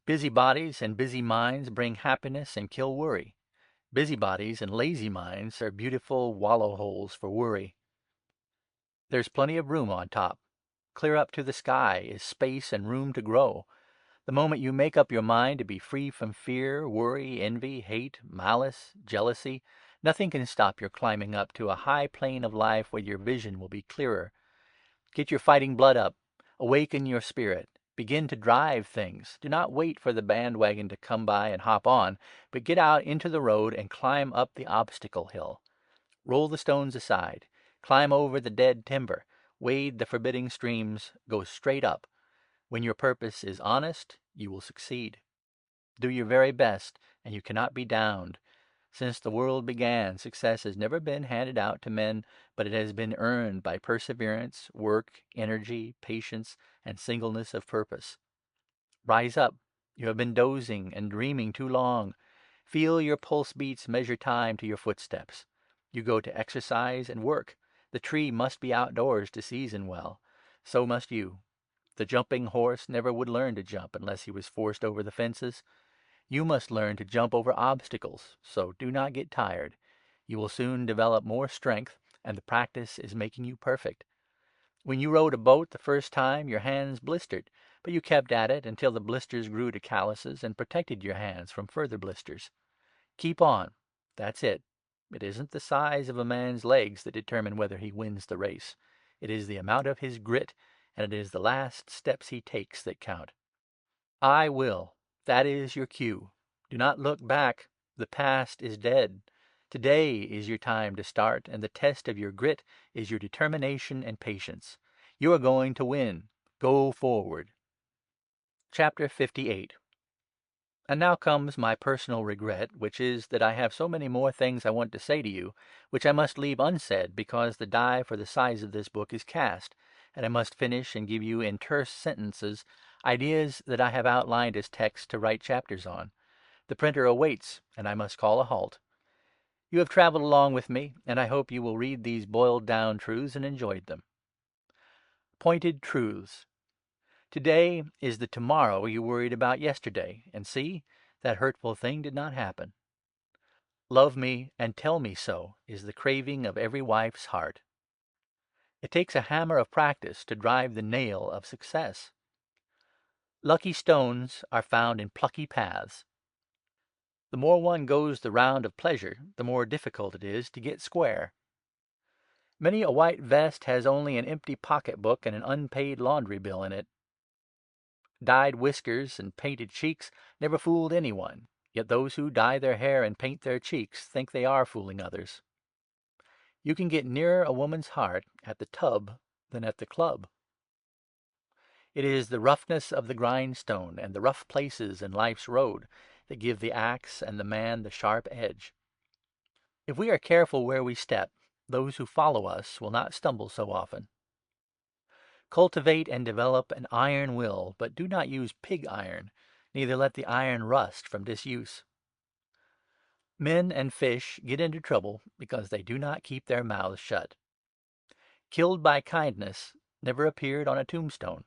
Busy bodies and busy minds bring happiness and kill worry. Busy bodies and lazy minds are beautiful wallow holes for worry. There's plenty of room on top. Clear up to the sky is space and room to grow. The moment you make up your mind to be free from fear, worry, envy, hate, malice, jealousy, nothing can stop your climbing up to a high plane of life where your vision will be clearer. Get your fighting blood up. Awaken your spirit. Begin to drive things. Do not wait for the bandwagon to come by and hop on, but get out into the road and climb up the obstacle hill. Roll the stones aside. Climb over the dead timber. Wade the forbidding streams. Go straight up. When your purpose is honest, you will succeed. Do your very best, and you cannot be downed. Since the world began, success has never been handed out to men, but it has been earned by perseverance, work, energy, patience, and singleness of purpose. Rise up. You have been dozing and dreaming too long. Feel your pulse beats measure time to your footsteps. You go to exercise and work. The tree must be outdoors to season well. So must you. The jumping horse never would learn to jump unless he was forced over the fences. You must learn to jump over obstacles, so do not get tired. You will soon develop more strength, and the practice is making you perfect. When you rowed a boat the first time, your hands blistered, but you kept at it until the blisters grew to calluses and protected your hands from further blisters. Keep on. That's it. It isn't the size of a man's legs that determine whether he wins the race. It is the amount of his grit, and it is the last steps he takes that count. I will. That is your cue. Do not look back. The past is dead. Today is your time to start, and the test of your grit is your determination and patience. You are going to win. Go forward. Chapter 58. And now comes my personal regret, which is that I have so many more things I want to say to you, which I must leave unsaid because the die for the size of this book is cast, and I must finish and give you in terse sentences ideas that I have outlined as text to write chapters on. The printer awaits, and I must call a halt. You have traveled along with me, and I hope you will read these boiled down truths and enjoy them. Pointed truths. Today is the tomorrow you worried about yesterday, and see, that hurtful thing did not happen. Love me and tell me so is the craving of every wife's heart. It takes a hammer of practice to drive the nail of success. Lucky stones are found in plucky paths. The more one goes the round of pleasure, the more difficult it is to get square. Many a white vest has only an empty pocketbook and an unpaid laundry bill in it. Dyed whiskers and painted cheeks never fooled anyone, yet those who dye their hair and paint their cheeks think they are fooling others. You can get nearer a woman's heart at the tub than at the club. It is the roughness of the grindstone and the rough places in life's road that give the axe and the man the sharp edge. If we are careful where we step, those who follow us will not stumble so often. Cultivate and develop an iron will, but do not use pig iron, neither let the iron rust from disuse. Men and fish get into trouble because they do not keep their mouths shut. Killed by kindness never appeared on a tombstone.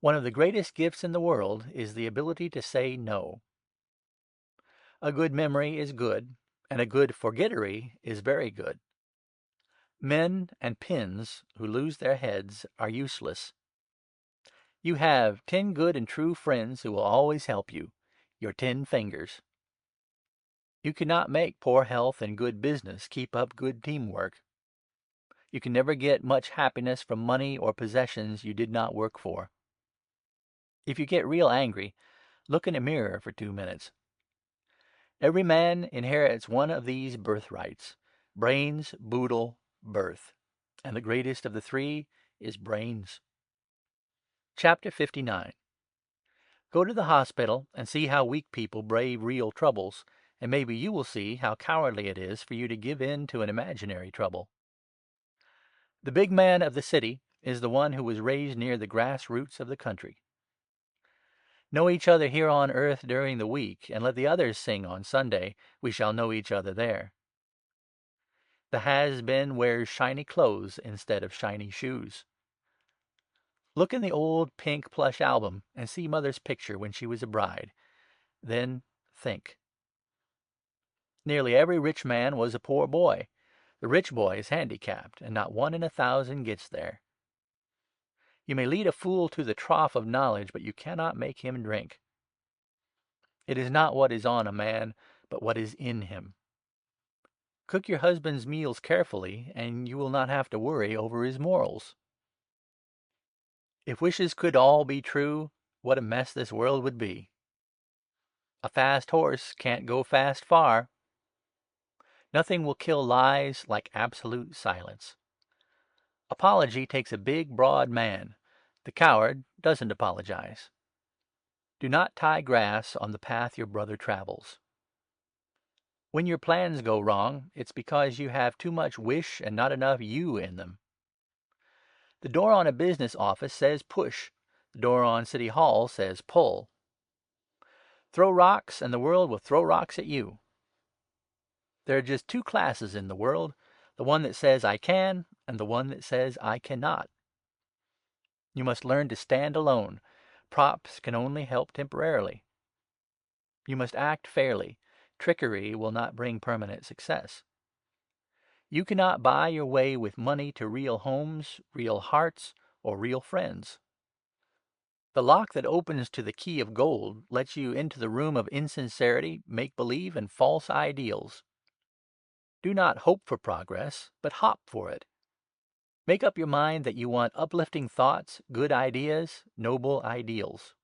One of the greatest gifts in the world is the ability to say no. A good memory is good, and a good forgettery is very good. Men and pins who lose their heads are useless. You have 10 good and true friends who will always help you, your 10 fingers. You cannot make poor health and good business keep up good teamwork. You can never get much happiness from money or possessions you did not work for. If you get real angry, look in a mirror for 2 minutes. Every man inherits one of these birthrights: brains, boodle, birth. And the greatest of the three is brains. Chapter 59. Go to the hospital and see how weak people brave real troubles, and maybe you will see how cowardly it is for you to give in to an imaginary trouble. The big man of the city is the one who was raised near the grass roots of the country. Know each other here on earth during the week, and let the others sing on Sunday, "We shall know each other there." The has-been wears shiny clothes instead of shiny shoes. Look in the old pink plush album and see Mother's picture when she was a bride. Then think. Nearly every rich man was a poor boy. The rich boy is handicapped, and not 1 in 1,000 gets there. You may lead a fool to the trough of knowledge, but you cannot make him drink. It is not what is on a man, but what is in him. Cook your husband's meals carefully, and you will not have to worry over his morals. If wishes could all be true, what a mess this world would be. A fast horse can't go fast far. Nothing will kill lies like absolute silence. Apology takes a big, broad man. The coward doesn't apologize. Do not tie grass on the path your brother travels. When your plans go wrong, it's because you have too much wish and not enough you in them. The door on a business office says push. The door on City Hall says pull. Throw rocks and the world will throw rocks at you. There are just two classes in the world: the one that says I can, and the one that says I cannot. You must learn to stand alone. Props can only help temporarily. You must act fairly. Trickery will not bring permanent success. You cannot buy your way with money to real homes, real hearts, or real friends. The lock that opens to the key of gold lets you into the room of insincerity, make-believe, and false ideals. Do not hope for progress, but hop for it. Make up your mind that you want uplifting thoughts, good ideas, noble ideals.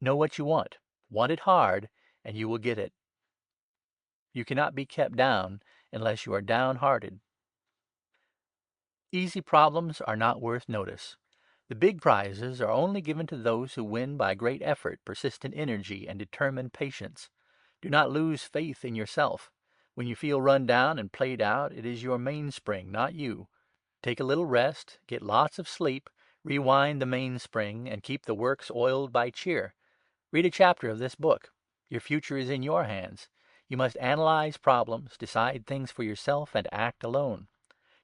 Know what you want it hard, and you will get it. You cannot be kept down unless you are downhearted. Easy problems are not worth notice. The big prizes are only given to those who win by great effort, persistent energy, and determined patience. Do not lose faith in yourself. When you feel run down and played out, it is your mainspring, not you. Take a little rest, get lots of sleep, rewind the mainspring, and keep the works oiled by cheer. Read a chapter of this book. Your future is in your hands. You must analyze problems, decide things for yourself, and act alone.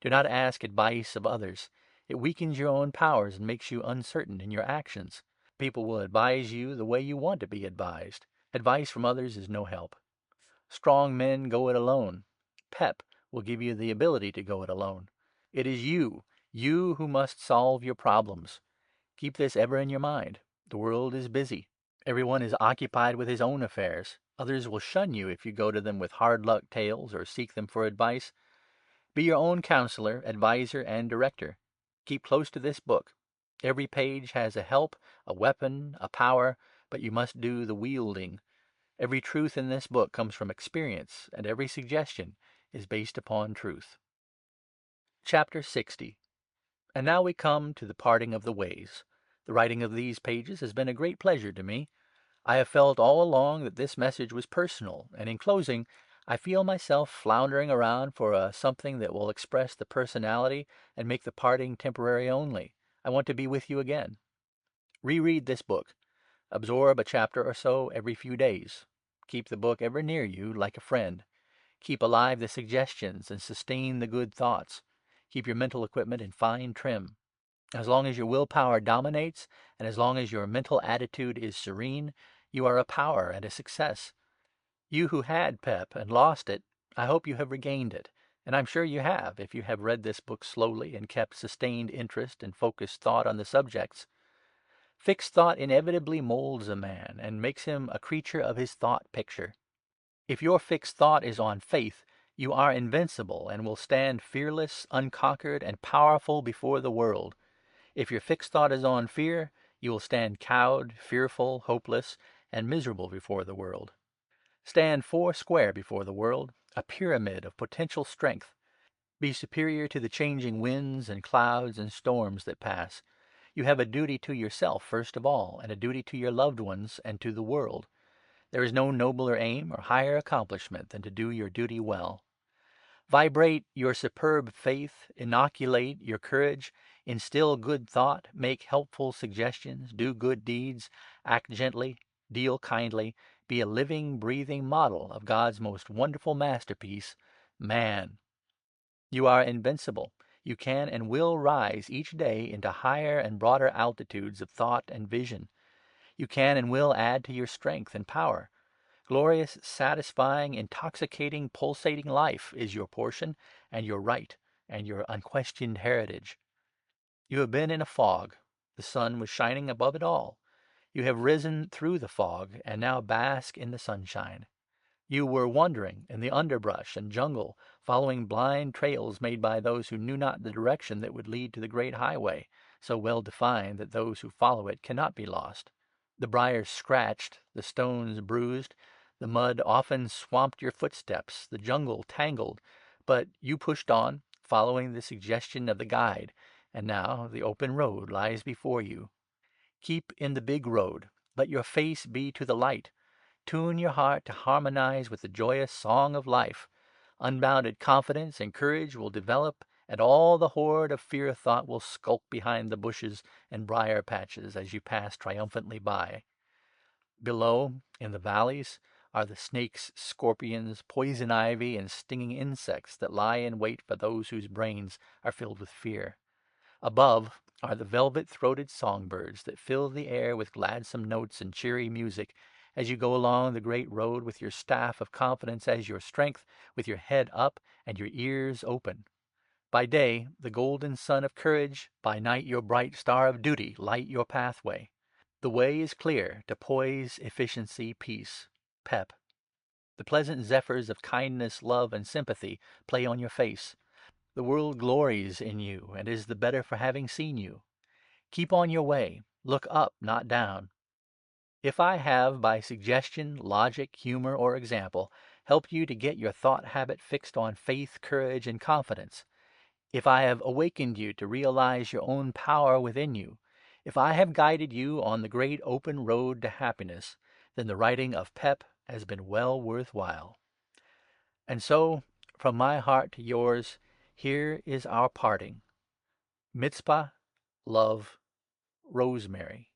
Do not ask advice of others. It weakens your own powers and makes you uncertain in your actions. People will advise you the way you want to be advised. Advice from others is no help. Strong men go it alone. Pep will give you the ability to go it alone. It is you who must solve your problems. Keep this ever in your mind. The world is busy. Everyone is occupied with his own affairs. Others will shun you if you go to them with hard luck tales or seek them for advice. Be your own counselor, adviser, and director. Keep close to this book. Every page has a help, a weapon, a power, but you must do the wielding. Every truth in this book comes from experience, and every suggestion is based upon truth. Chapter 60. And now we come to the parting of the ways. The writing of these pages has been a great pleasure to me. I have felt all along that this message was personal, and in closing, I feel myself floundering around for a something that will express the personality and make the parting temporary only. I want to be with you again. Reread this book. Absorb a chapter or so every few days. Keep the book ever near you like a friend. Keep alive the suggestions and sustain the good thoughts. Keep your mental equipment in fine trim. As long as your willpower dominates, and as long as your mental attitude is serene, you are a power and a success. You who had pep and lost it, I hope you have regained it. And I'm sure you have, if you have read this book slowly and kept sustained interest and focused thought on the subjects. Fixed thought inevitably molds a man and makes him a creature of his thought picture. If your fixed thought is on faith, you are invincible and will stand fearless, unconquered, and powerful before the world. If your fixed thought is on fear, You will stand cowed, fearful, hopeless, and miserable before the world. Stand four square before the world, a pyramid of potential strength. Be superior to the changing winds and clouds and storms that pass. You have a duty to yourself, first of all, and a duty to your loved ones and to the world. There is no nobler aim or higher accomplishment than to do your duty well. Vibrate your superb faith, inoculate your courage, instill good thought, make helpful suggestions, do good deeds, act gently, deal kindly, be a living, breathing model of God's most wonderful masterpiece, man. You are invincible. You can and will rise each day into higher and broader altitudes of thought and vision. You can and will add to your strength and power. Glorious, satisfying, intoxicating, pulsating life is your portion and your right and your unquestioned heritage. You have been in a fog. The sun was shining above it all. You have risen through the fog and now bask in the sunshine. You were wandering in the underbrush and jungle, following blind trails made by those who knew not the direction that would lead to the great highway, so well defined that those who follow it cannot be lost. The briars scratched, the stones bruised, the mud often swamped your footsteps, the jungle tangled, but you pushed on, following the suggestion of the guide, and now the open road lies before you. Keep in the big road. Let your face be to the light. Tune your heart to harmonize with the joyous song of life. Unbounded confidence and courage will develop, and all the horde of fear thought will skulk behind the bushes and briar patches as you pass triumphantly by. Below, in the valleys, are the snakes, scorpions, poison ivy, and stinging insects that lie in wait for those whose brains are filled with fear. Above are the velvet-throated songbirds that fill the air with gladsome notes and cheery music as you go along the great road with your staff of confidence as your strength, with your head up and your ears open. By day, the golden sun of courage, by night your bright star of duty light your pathway. The way is clear to poise, efficiency, peace, pep. The pleasant zephyrs of kindness, love, and sympathy play on your face. The world glories in you and is the better for having seen you. Keep on your way. Look up, not down. If I have, by suggestion, logic, humor, or example, helped you to get your thought habit fixed on faith, courage, and confidence, if I have awakened you to realize your own power within you, if I have guided you on the great open road to happiness, then the writing of Pep has been well worth while. And so, from my heart to yours, here is our parting. Mitzpah, love, Rosemary.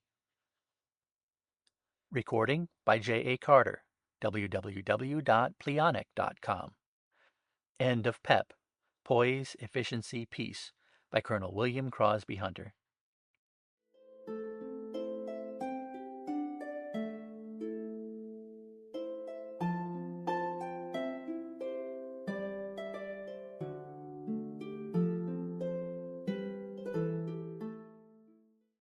Recording by J.A. Carter, www.pleonic.com. End of Pep, Poise, Efficiency, Peace, by Colonel William Crosby Hunter.